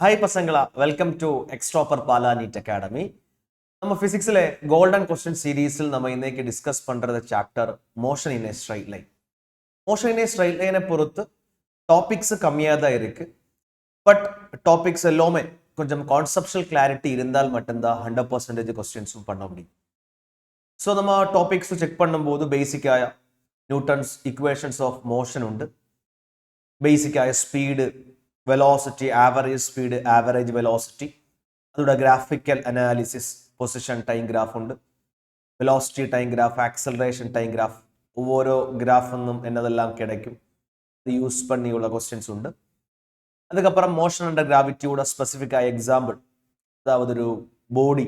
Hi പസംഗള, welcome to എക്സ്ട്രോപ്പർ Pala NEET academy. நம்ம ஃபிசிக்ஸில் கோல்டன் கொஸ்டின் சீரீஸில் நம்ம இன்னைக்கு டிஸ்கஸ் பண்ணுறது chapter motion in a straight line. Motion in a straight லைனை பொறுத்து டாபிக்ஸ் கம்மியாக தான் இருக்குது. பட் டாபிக்ஸ் எல்லாமே கொஞ்சம் கான்செப்ஷுவல் கிளாரிட்டி இருந்தால் மட்டும்தான் 100% கொஸ்டின்ஸும் பண்ண முடியும். ஸோ நம்ம டாபிக்ஸ் செக் பண்ணும்போது பேசிக்காக நியூட்டன்ஸ் இக்குவேஷன்ஸ் ஆஃப் மோஷன் உண்டு. பேசிக்காக speed, velocity, average speed, average velocity, അതോടെ graphical analysis, position time graph ഉണ്ട്, velocity time graph, acceleration time graph, ഓരോ ഗ്രാഫെന്നും എന്നതെല്ലാം കിടക്കും. ഇത് യൂസ് പണിയുള്ള ക്വസ്റ്റ്യൻസ് ഉണ്ട്. അതുക്കപ്പുറം മോഷൻ അണ്ടർ ഗ്രാവിറ്റിയുടെ സ്പെസിഫിക് ആയ എക്സാമ്പിൾ, അതായത് ഒരു body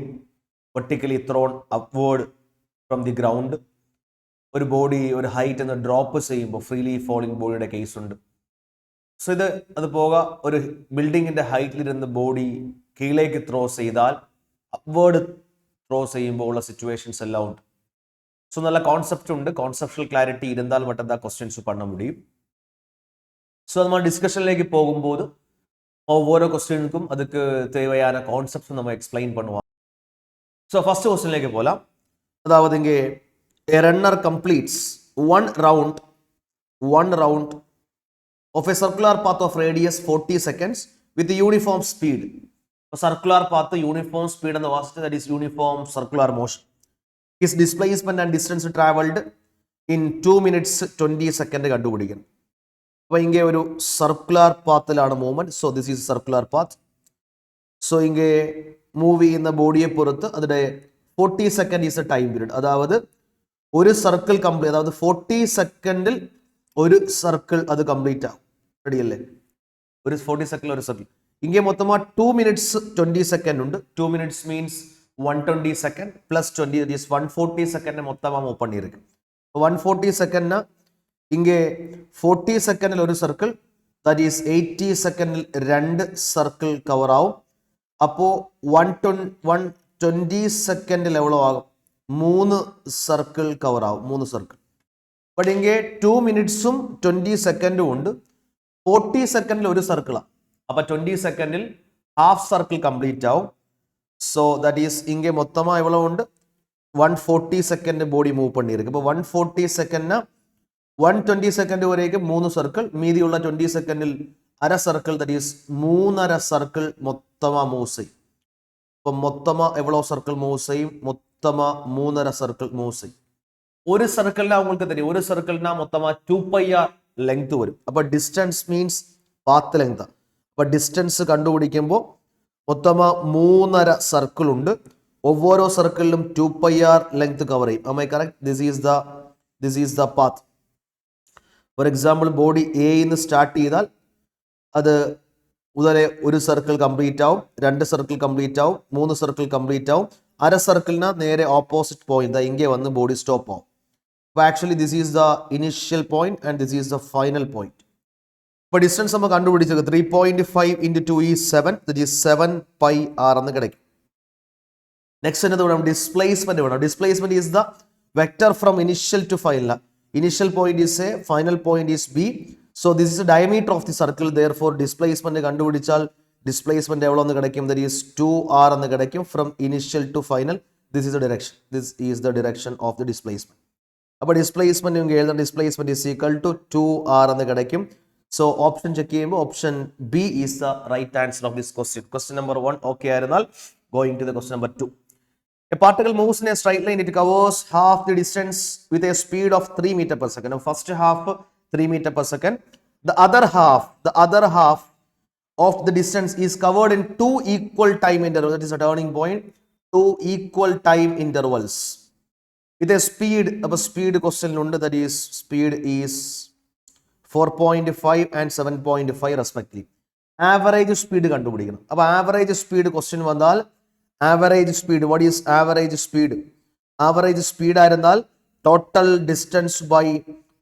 vertically thrown upward from the ground, ഒരു ബോഡി ഒരു ഹൈറ്റ് എന്ന് ഡ്രോപ്പ് ചെയ്യുമ്പോൾ ഫ്രീലി ഫോളിംഗ് ബോഡിയുടെ കേസ് ഉണ്ട്. സോ അത് പോക ഒരു ബിൽഡിങ്ങിന്റെ ഹൈറ്റിലിരുന്ന് ബോഡി കീഴേക്ക് ത്രോ ചെയ്താൽ അപ്വേർഡ് ത്രോ ചെയ്യുമ്പോൾ ഉള്ള സിറ്റുവേഷൻസ് എല്ലാം ഉണ്ട്. സോ നല്ല കോൺസെപ്റ്റ് ഉണ്ട്. കോൺസെപ്ഷൽ ക്ലാരിറ്റി ഇരുന്നാൽ മറ്റെന്താ ക്വസ്റ്റ്യൻസ് പണ്ണ മുടിയും. സോ നമ്മൾ ഡിസ്കഷനിലേക്ക് പോകുമ്പോൾ ഓരോ ക്വസ്റ്റ്യനുക്കും അതുക്ക് தேவையான കോൺസെപ്റ്റ്സ് നമ്മൾ എക്സ്പ്ലെയിൻ பண்ணுவோம். സോ ഫസ്റ്റ് ക്വസ്റ്റ്യനിലേക്ക് പോലാം. അതായത് ഇங்கே a runner completes one round of a circular path of radius 40 seconds with the uniform speed. A circular path, uniform speed and the velocity, that is uniform circular motion. His displacement and distance traveled in 2 minutes 20 seconds കണ്ടുപിടിക്കണം. അപ്പോൾ ഇങ്ങനെ ഒരു circular പാത്തിലാണ് movement. So this is circular path. So ഇങ്ങനെ move ചെയ്യുന്ന ബോഡിയെ പുറത്ത് അതിൻ്റെ 40 second is a time period. അതായത് ഒരു സർക്കിൾ കംപ്ലീറ്റ്, അതായത് 40 സെക്കൻഡിൽ ഒരു സർക്കിൾ അത് കംപ്ലീറ്റ് ആവും. റെഡിയല്ലേ? ഒരു 40 സെക്കൻഡിൽ ഒരു സർക്കിൾ. ഇങ്ങനെ മൊത്തമാ 2 minutes 20 സെക്കൻഡ് ഉണ്ട്. 2 minutes means 120 second plus 20, that is 140 second മൊത്തമാ മൂവ് பண்ணிருக்கு. 140 സെക്കൻഡിന് ഇങ്ങനെ 40 സെക്കൻഡിൽ ഒരു സർക്കിൾ, ദാറ്റ് ഈസ് 80 സെക്കൻഡിൽ രണ്ട് സർക്കിൾ കവർ ആവും. അപ്പോൾ 120 സെക്കൻഡിൽ എവ്വളോ ആകും? 3 സർക്കിൾ കവർ ആവും. 3 സർക്കിൾ. ബട്ട് ഇങ്ങനെ 2 minutesും 20 സെക്കൻഡും ഉണ്ട്. 40 സെക്കൻഡിൽ ഒരു സർക്കിളാണ്. അപ്പം 20 സെക്കൻഡിൽ ഹാഫ് സർക്കിൾ കംപ്ലീറ്റ് ആവും. സോ ദാറ്റ് ഈസ് ഇങ്ങനെ മൊത്തமாக എവ്വളോ ഉണ്ട്? 140 സെക്കൻഡ് ബോഡി മൂവ് பண்ணியிருக்கு. അപ്പോൾ 140 സെക്കൻഡിന് 120 സെക്കൻഡ് വരേക്കും 3 സർക്കിൾ, മീതിയുള്ള 20 സെക്കൻഡിൽ അര സർക്കിൾ, ദാറ്റ് ഈസ് 3.5 സർക്കിൾ മൊത്തமாக മൂവ് ചെയ്യും. അപ്പം മൊത്തமாக എവ്വളോ സർക്കിൾ മൂവ് ചെയ്യും? മൊത്തமாக 3.5 സർക്കിൾ മൂവ് ചെയ്യും. ഒരു സർക്കിളിനാ உங்களுக்கு தெரியும், ഒരു സർക്കിളിനാ മൊത്തமாக 2πr ലെങ്ത് വരും. അപ്പോൾ ഡിസ്റ്റൻസ് മീൻസ് പാത്ത് ലെങ്ത്. അപ്പോൾ ഡിസ്റ്റൻസ് കണ്ടുപിടിക്കുമ്പോൾ മൊത്തமாக 3.5 സർക്കിൾ ഉണ്ട്. ഓരോ സർക്കിളിലും 2πr ലെങ്ത് കവർ ചെയ്യും. am I correct? this is the path. For example body എന്ന് സ്റ്റാർട്ട് ചെയ്താൽ അത് മുതലേ ഒരു സർക്കിൾ കംപ്ലീറ്റ് ആവും, 2 സർക്കിൾ കംപ്ലീറ്റ് ആവും, 3 സർക്കിൾ കംപ്ലീറ്റ് ആവും. അര സർക്കിളിന് നേരെ ഓപ്പോസിറ്റ് പോയിന്റ് ഇങ്ങനെ വന്ന് ബോഡി സ്റ്റോപ്പ് ആവും. അപ്പോൾ actually this is the initial point and this is the final point. ഇപ്പോൾ ഡിസ്റ്റൻസ് നമ്മൾ കണ്ടുപിടിച്ചത് 3.5 into 2 is 7, that is 7πr എന്ന് കിടക്കും. നെക്സ്റ്റ് എന്നത് വേണം? ഡിസ്പ്ലേസ്മെന്റ് വേണം. Displacement is the vector from initial to final. Initial point is A, final point is B. So this is diameter of the circle. Therefore displacement കണ്ടുപിടിച്ചാൽ displacement എവ്വളോ എന്ന് കിടക്കും? That is 2r എന്ന് കിടക്കും. From initial to final this is the direction. This is the direction of the displacement. അപ്പോൾ displacement എഴുതുന്ന displacement is equal to 2r എന്ന് കിടക്കും. സോ ഓപ്ഷൻ ചെക്ക് ചെയ്യുമ്പോൾ option B is the right answer of this question. Question number 1 okay ആയിരുന്നാൽ going to the question number 2. A particle moves in a straight line. It covers half the distance with a speed of 3 meters per second. Now, first half 3 meters per second. The other half of the distance is covered in 2 equal time intervals. That is a turning point. 2 equal time intervals with a speed. Speed question ഉണ്ട്. That is speed is 4.5 and 7.5 respectively. Average speed കണ്ടുപിടിക്കണം. അപ്പോൾ average speed question വന്നാൽ average speed, what is average speed? Average speed ആയിരുന്നാൽ total distance by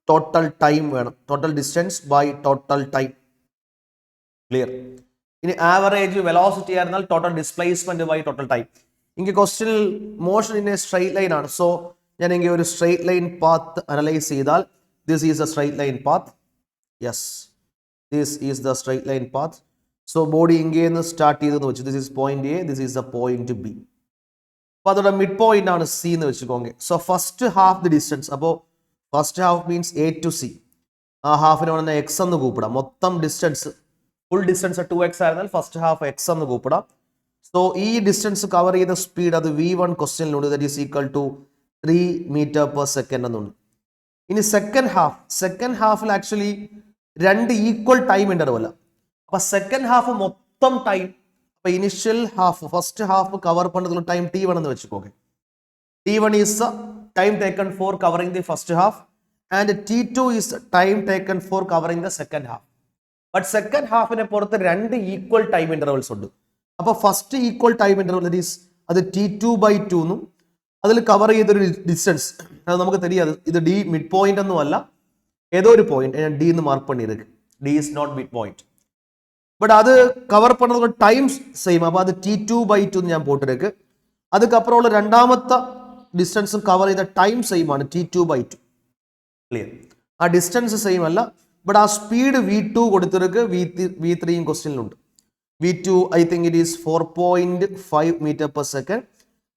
total time വേണം. total distance by total time. Clear? ഇനി average velocity ആയിരുന്നാൽ total displacement by total time. ഇങ്ങനെ ക്വസ്റ്റ്യനിൽ motion in a straight line ആണ്. So ഞാൻ ഇങ്ങനെ ഒരു straight line path analyse ചെയ്താൽ this is a straight line path. Yes, this is the straight line path. So body ഇങ്ങേന്ന് start ചെയ്തെന്ന് വെച്ചു. This is point A, this is the point B. അപ്പോൾ അതോടെ മിഡ് പോയിന്റ് ആണ് C എന്ന് വെച്ചുക്കോങ്ങെ. So first half the distance, അപ്പോൾ first half means A to C. ആ ഹാഫിന് വേണമെങ്കിൽ എക്സ് എന്ന് കൂപ്പിടാം. മൊത്തം ഡിസ്റ്റൻസ് ഫുൾ ഡിസ്റ്റൻസ് 2x ആയിരുന്നാൽ ഫസ്റ്റ് ഹാഫ് എക്സ് എന്ന് കൂപ്പിടാം. സോ ഈ ഡിസ്റ്റൻസ് കവർ ചെയ്ത സ്പീഡ് അത് v1 ക്വസ്റ്റ്യനിലുണ്ട്. That is equal to 3 metre per second എന്നുണ്ട്. ഇനി സെക്കൻഡ് ഹാഫിൽ ആക്ച്വലി 2 ഈക്വൽ ടൈം ഇന്റർവൽ. അപ്പൊ സെക്കൻഡ് ഹാഫ് മൊത്തം ടൈം, അപ്പൊ initial half first half cover പണ്ടതുള്ള ടൈം t1 എന്ന് വെച്ചുക്കോക്കെ. t1 is the time taken for covering the first half and t2 is time taken for covering the second half. But second ഹാഫിനെ പുറത്ത് 2 equal time intervals ഉണ്ട്. അപ്പൊ first equal time interval അത് t2/2 എന്നും അതിൽ cover ചെയ്തൊരു distance അത് നമുക്ക് தெரியாது. ഇത് ഡി മിഡ് പോയിന്റ് ഒന്നും അല്ല, ഏതോ ഒരു പോയിന്റ് ഞാൻ ഡി എന്ന് മാർക്ക് பண்ணிருக்கு. D is not mid point. But அது கவர் பண்ணதோட டைம் சேம். அப்போ அது t2/2 ഞാൻ പോട്ടിருக்கு. அதுக்கப்புறம் உள்ள രണ്ടാമത്തെ ഡിസ്റ്റൻസും കവർ ചെയ്ത ടൈം സെയിം ആണ് t2/2. ക്ലിയർ? ആ ഡിസ്റ്റൻസ് സെയിം അല്ല, ബട്ട് ആ സ്പീഡ് v2 കൊടുത്തിருக்கு. v3 ക്വസ്റ്റ്യനിലുണ്ട്. v2 I think it is 4.5 meter per second.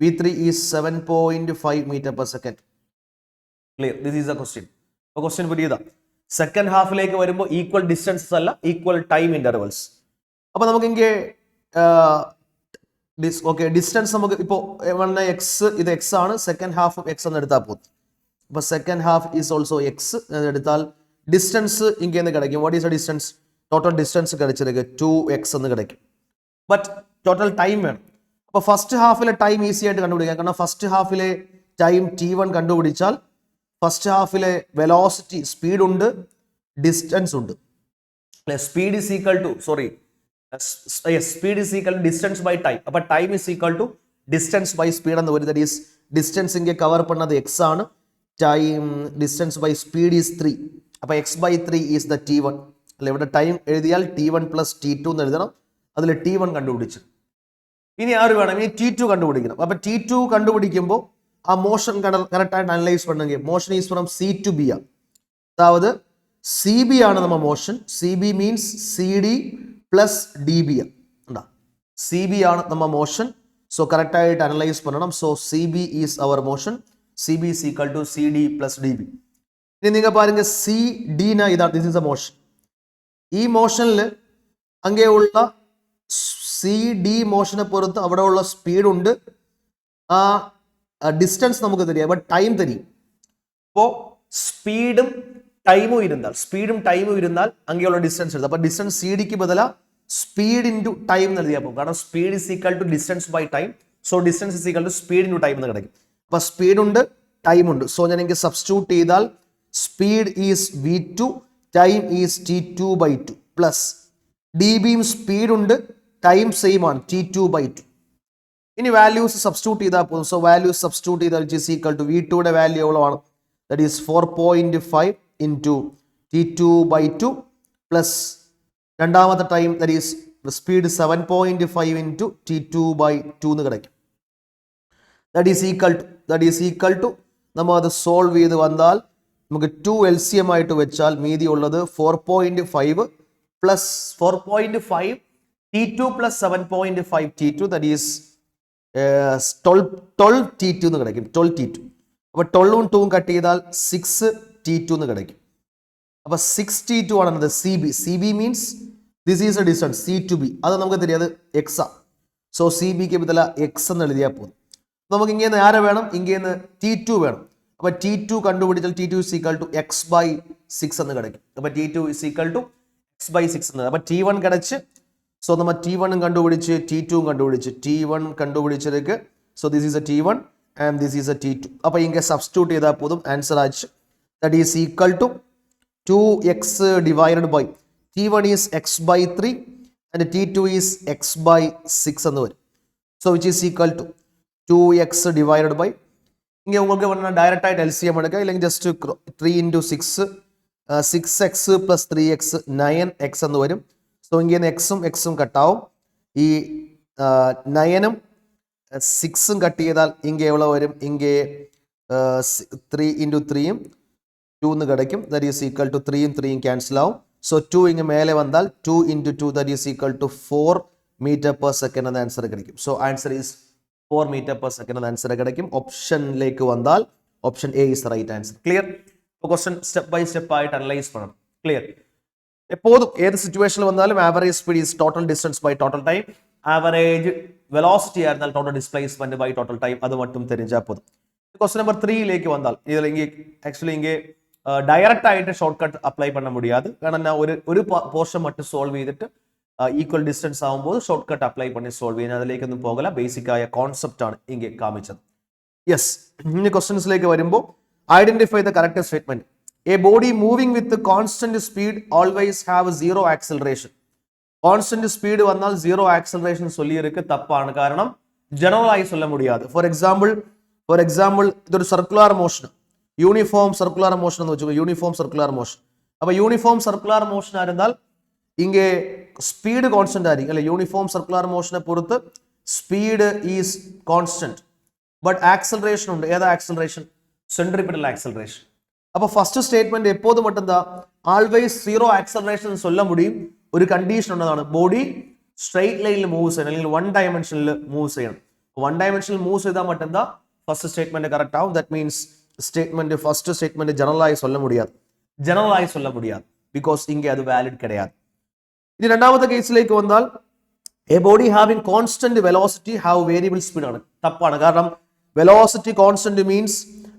v3 is 7.5 meter per second. Clear? This is the question. അപ്പോൾ ക്വസ്റ്റ്യൻ പുതിയതാ. സെക്കൻഡ് ഹാഫിലേക്ക് വരുമ്പോൾ equal distances അല്ല, equal time intervals. അപ്പൊ നമുക്ക് ഇങ്ങനെ ഓക്കെ ഡിസ്റ്റൻസ് നമുക്ക് ഇപ്പോൾ എക്സ്, ഇത് എക്സ് ആണ്, സെക്കൻഡ് ഹാഫ് എക്സ് എന്ന് എടുത്താൽ പോകും. അപ്പൊ second half is also x എടുത്താൽ ഡിസ്റ്റൻസ് ഇങ്ങനെ കിടക്കും. What is the distance? Total distance കിടച്ചിരിക്കുക 2x എന്ന് കിടക്കും. ബട്ട് ടോട്ടൽ ടൈം വേണം. അപ്പൊ ഫസ്റ്റ് ഹാഫിലെ ടൈം ഈസി ആയിട്ട് കണ്ടുപിടിക്കാം. കാരണം ഫസ്റ്റ് ഹാഫിലെ ടൈം t1 കണ്ടുപിടിച്ചാൽ ഫസ്റ്റ് ഹാഫിലെ വെലോസിറ്റി സ്പീഡ് ഉണ്ട്, ഡിസ്റ്റൻസ് ഉണ്ട്. Speed is equal to speed is equal to distance by time. അപ്പൊ time is equal to distance by speed എന്ന് വരും. ദാറ്റ് ഈസ് ഡിസ്റ്റൻസ് ഇങ്ങനെ കവർ പണ്ണത് x ആണ്. Time distance by speed is 3. അപ്പൊ x/3 is the t1. അല്ല, ഇവിടെ time എഴുതിയാൽ t1 + t2 എന്ന് എഴുതണം. അതിൽ t1 കണ്ടുപിടിച്ചു. ഇനി ആര് വേണം? ഇനി t2 കണ്ടുപിടിക്കണം. അപ്പൊ t2 കണ്ടുപിടിക്കുമ്പോൾ ആ മോഷൻ കറക്റ്റായിട്ട് അനലൈസ് പണ്ണെങ്കിൽ motion is from C to B ആണ്. അതായത് സി ബി ആണ് നമ്മ motion. C B means C D plus D B ആണ്. സി ബി ആണ് നമ്മ മോഷൻ. സോ കറക്റ്റായിട്ട് അനലൈസ് പണ്ണണം. So C B is our motion. C B is equal to C D plus D B. ഇനി നിങ്ങൾ പാരുങ്ക സി ഡീന ഇതാണ്. This is a motion. ഈ മോഷനിൽ അങ്ങനെയുള്ള സി ഡി മോഷനെ പുറത്ത് അവിടെ ഉള്ള സ്പീഡ് ഉണ്ട്. ആ ഡിസ്റ്റൻസ് നമുക്ക് തരിക, ബട്ട് ടൈം തരും. അപ്പോൾ സ്പീഡും ടൈമും ഇരുന്നാൽ അങ്ങനെയുള്ള ഡിസ്റ്റൻസ് എടുത്താൽ, അപ്പൊ ഡിസ്റ്റൻസ് സി ഡിക്ക് ബദല സ്പീഡ് ഇൻറ്റു ടൈം നൽകിയാൽ പോകും. കാരണം speed is equal to distance by time. So distance is equal to speed into time എന്ന് കിടക്കും. അപ്പൊ സ്പീഡ് ഉണ്ട്, ടൈം ഉണ്ട്. സോ ഞാൻ എനിക്ക് സബ്സ്റ്റിറ്റ്യൂട്ട് ചെയ്താൽ speed is v2, time is t2/2 plus D ബിയും സ്പീഡ് ഉണ്ട്, ടൈം സെയിം ആണ് t2/2. ഇനി വാല്യൂസ് സബ്സ്റ്റിറ്റ്യൂട്ട് ചെയ്താൽ പോകും. സോ വാല്യൂസ് സബ്സ്റ്റിറ്റ്യൂട്ട് ചെയ്താൽ ഇറ്റ് ഈസ് ഈക്വൽ ടു v2യുടെ വാല്യൂ എவ்வளവാണ്? That is 4.5 into t2/2 plus രണ്ടാമത്തെ time that is speed 7.5 into t2/2 എന്ന് കിടക്കും. ദാറ്റ് ഈസ് ഈക്വൽ ടു നമ്മൾ അത് സോൾവ് ചെയ്ത് വന്നാൽ നമുക്ക് 2 LCM ആയിട്ട് വെച്ചാൽ മീതി ഉള്ളത് 4.5 plus 4.5 t2 plus 7.5 t2 that is 12 t2 എന്ന് കിടക്കും. 12 t2. അപ്പൊ 12ഉം 2ഉം കട്ട് ചെയ്താൽ 6 t2 എന്ന് കിടക്കും. അപ്പൊ 6 t2 ആണ് C B means this is a distance C to B. അത് നമുക്ക് தெரியாது എക്സ് ആ. സോ സി ബിക്ക് ബദല എക്സ് എന്ന് എഴുതിയാൽ പോകും. നമുക്ക് ഇങ്ങനെ ആരെ വേണം? ഇങ്ങനെ t2 വേണം. അപ്പൊ t2 കണ്ടുപിടിച്ചാൽ t2 is equal to x/6 എന്ന് കിടക്കും. അപ്പൊ t2 is equal to x/6 എന്ന്. അപ്പൊ t1 കിടച്ച്. സോ നമ്മൾ t1 കണ്ടുപിടിച്ച് t2 കണ്ടുപിടിച്ച് t1 കണ്ടുപിടിച്ചതൊക്കെ. So this is a t1 and this is a t2. അപ്പൊ ഇങ്ങനെ സബ്സ്റ്റിറ്റ്യൂട്ട് ചെയ്താൽ പോതും ആൻസർ ആച്ച്. That is equal to 2x divided by t1 is x/3 and t2 is x/6 എന്ന് വരും. So which is equal to 2x divided by ഇങ്ങനെ உங்களுக்கு direct ആയിട്ട് LCM എടുക്കുക, ഇല്ലെങ്കിൽ just 3 into 6 6x plus 3x 9x എന്ന് വരും. സോ ഇങ്ങനെ എക്സും കട്ടാവും. ഈ 9ഉം 6ഉം കട്ട് ചെയ്താൽ ഇങ്ങനെ എവിടെ വരും? ഇങ്ങനെ 3 ഇൻറ്റു 3യും 2 എന്ന് കിടക്കും. ദാറ്റ് ഈസ് ഈക്വൽ ടു 3യും 3യും ക്യാൻസൽ ആവും. സോ 2 ഇങ്ങ് മേലെ വന്നാൽ 2 into 2 that is equal to 4 meter per second എന്ന ആൻസർ கிடைக்கும். So answer is 4 meter per second എന്ന ആൻസർ கிடைക്കും. ഓപ്ഷനിലേക്ക് വന്നാൽ option A is right answer. Clear? Question step by step ആയിട്ട് അനലൈസ് ചെയ്യണം. ക്ലിയർ? എപ്പോഴും ഏത് സിറ്റുവേഷനിൽ വന്നാലും average speed is total distance by total time. Average velocity ആയിരുന്നാൽ total displacement by total time. അത് മറ്റും തെരിഞ്ഞാൽ പോതും. ക്വസ്റ്റൻ നമ്പർ 3ലേക്ക് വന്നാൽ ഇതിൽ ആക്ച്വലി டைரக்ட் ஆயிட்டு ஷார்ட் கட் அப்ளை பண்ண முடியாது. കാരണം ഒരു പോർഷൻ மட்டும் സോൾവ് ചെയ്തിട്ട് ഈക്വൽ ഡിസ്റ്റൻസ് ആവുമ്പോൾ ഷോർട്ട് കട്ട് അപ്ലൈ பண்ணி സോൾവ് ചെയ്യാൻ അതിലേക്കൊന്നും പോകല. ബേസിക് ആയ കോൺസെപ്റ്റ് ആണ് ഇങ്ങനെ കാണിച്ചത്. യെസ്, ഇനി ക്വസ്റ്റ്യൻസിലേക്ക് വരുമ്പോൾ identify the correct statement. A body moving with constant speed always have zero acceleration. Constant speed വന്നാൽ സീറോ ആക്സിലറേഷൻ சொல்லியிருக்கு തപ്പാണ്. കാരണം ജനറൽ ആയി சொல்ல முடியாது. ഫോർ എക്സാമ്പിൾ ഇതൊരു circular motion, uniform circular motion എന്ന് വെച്ചോ. Uniform circular motion. അപ്പൊ യൂണിഫോം സർക്കുലർ മോഷൻ ആയിരുന്നാൽ ഇങ്ങേ സ്പീഡ് കോൺസ്റ്റന്റ് ആയിരിക്കും അല്ലെ. യൂണിഫോം സർക്കുലർ മോഷനെ പുറത്ത് speed is constant but acceleration ഉണ്ട്. ഏതാ ആക്സിലറേഷൻ? Centripetal acceleration. അപ്പൊ ഫസ്റ്റ് സ്റ്റേറ്റ്മെന്റ് എപ്പോഴും മറ്റെന്താ ആൾവേസ് സീറോ ആക്സിലറേഷൻ சொல்ல முடியும். ഒരു കണ്ടീഷൻ ഉള്ളതാണ്, ബോഡി സ്ട്രെയിറ്റ് ലൈനിൽ മൂവ് ചെയ്യണം അല്ലെങ്കിൽ വൺ ഡയമെൻഷനിൽ മൂവ് ചെയ്യണം. വൺ ഡയമെൻഷനിൽ മൂവ് ചെയ്താൽ മറ്റെന്താ ഫസ്റ്റ് സ്റ്റേറ്റ്മെന്റ് കറക്റ്റ് ആവും. That means statement first statement ஜெனரலாയി சொல்ல முடியாது because இங்கே அது valid கிடையாது. ഇനി രണ്ടാമത്തെ കേസിലേക്ക് വന്നാൽ a body having constant velocity have variable speed ആണ്. തപ്പാണ്. കാരണം velocity constant means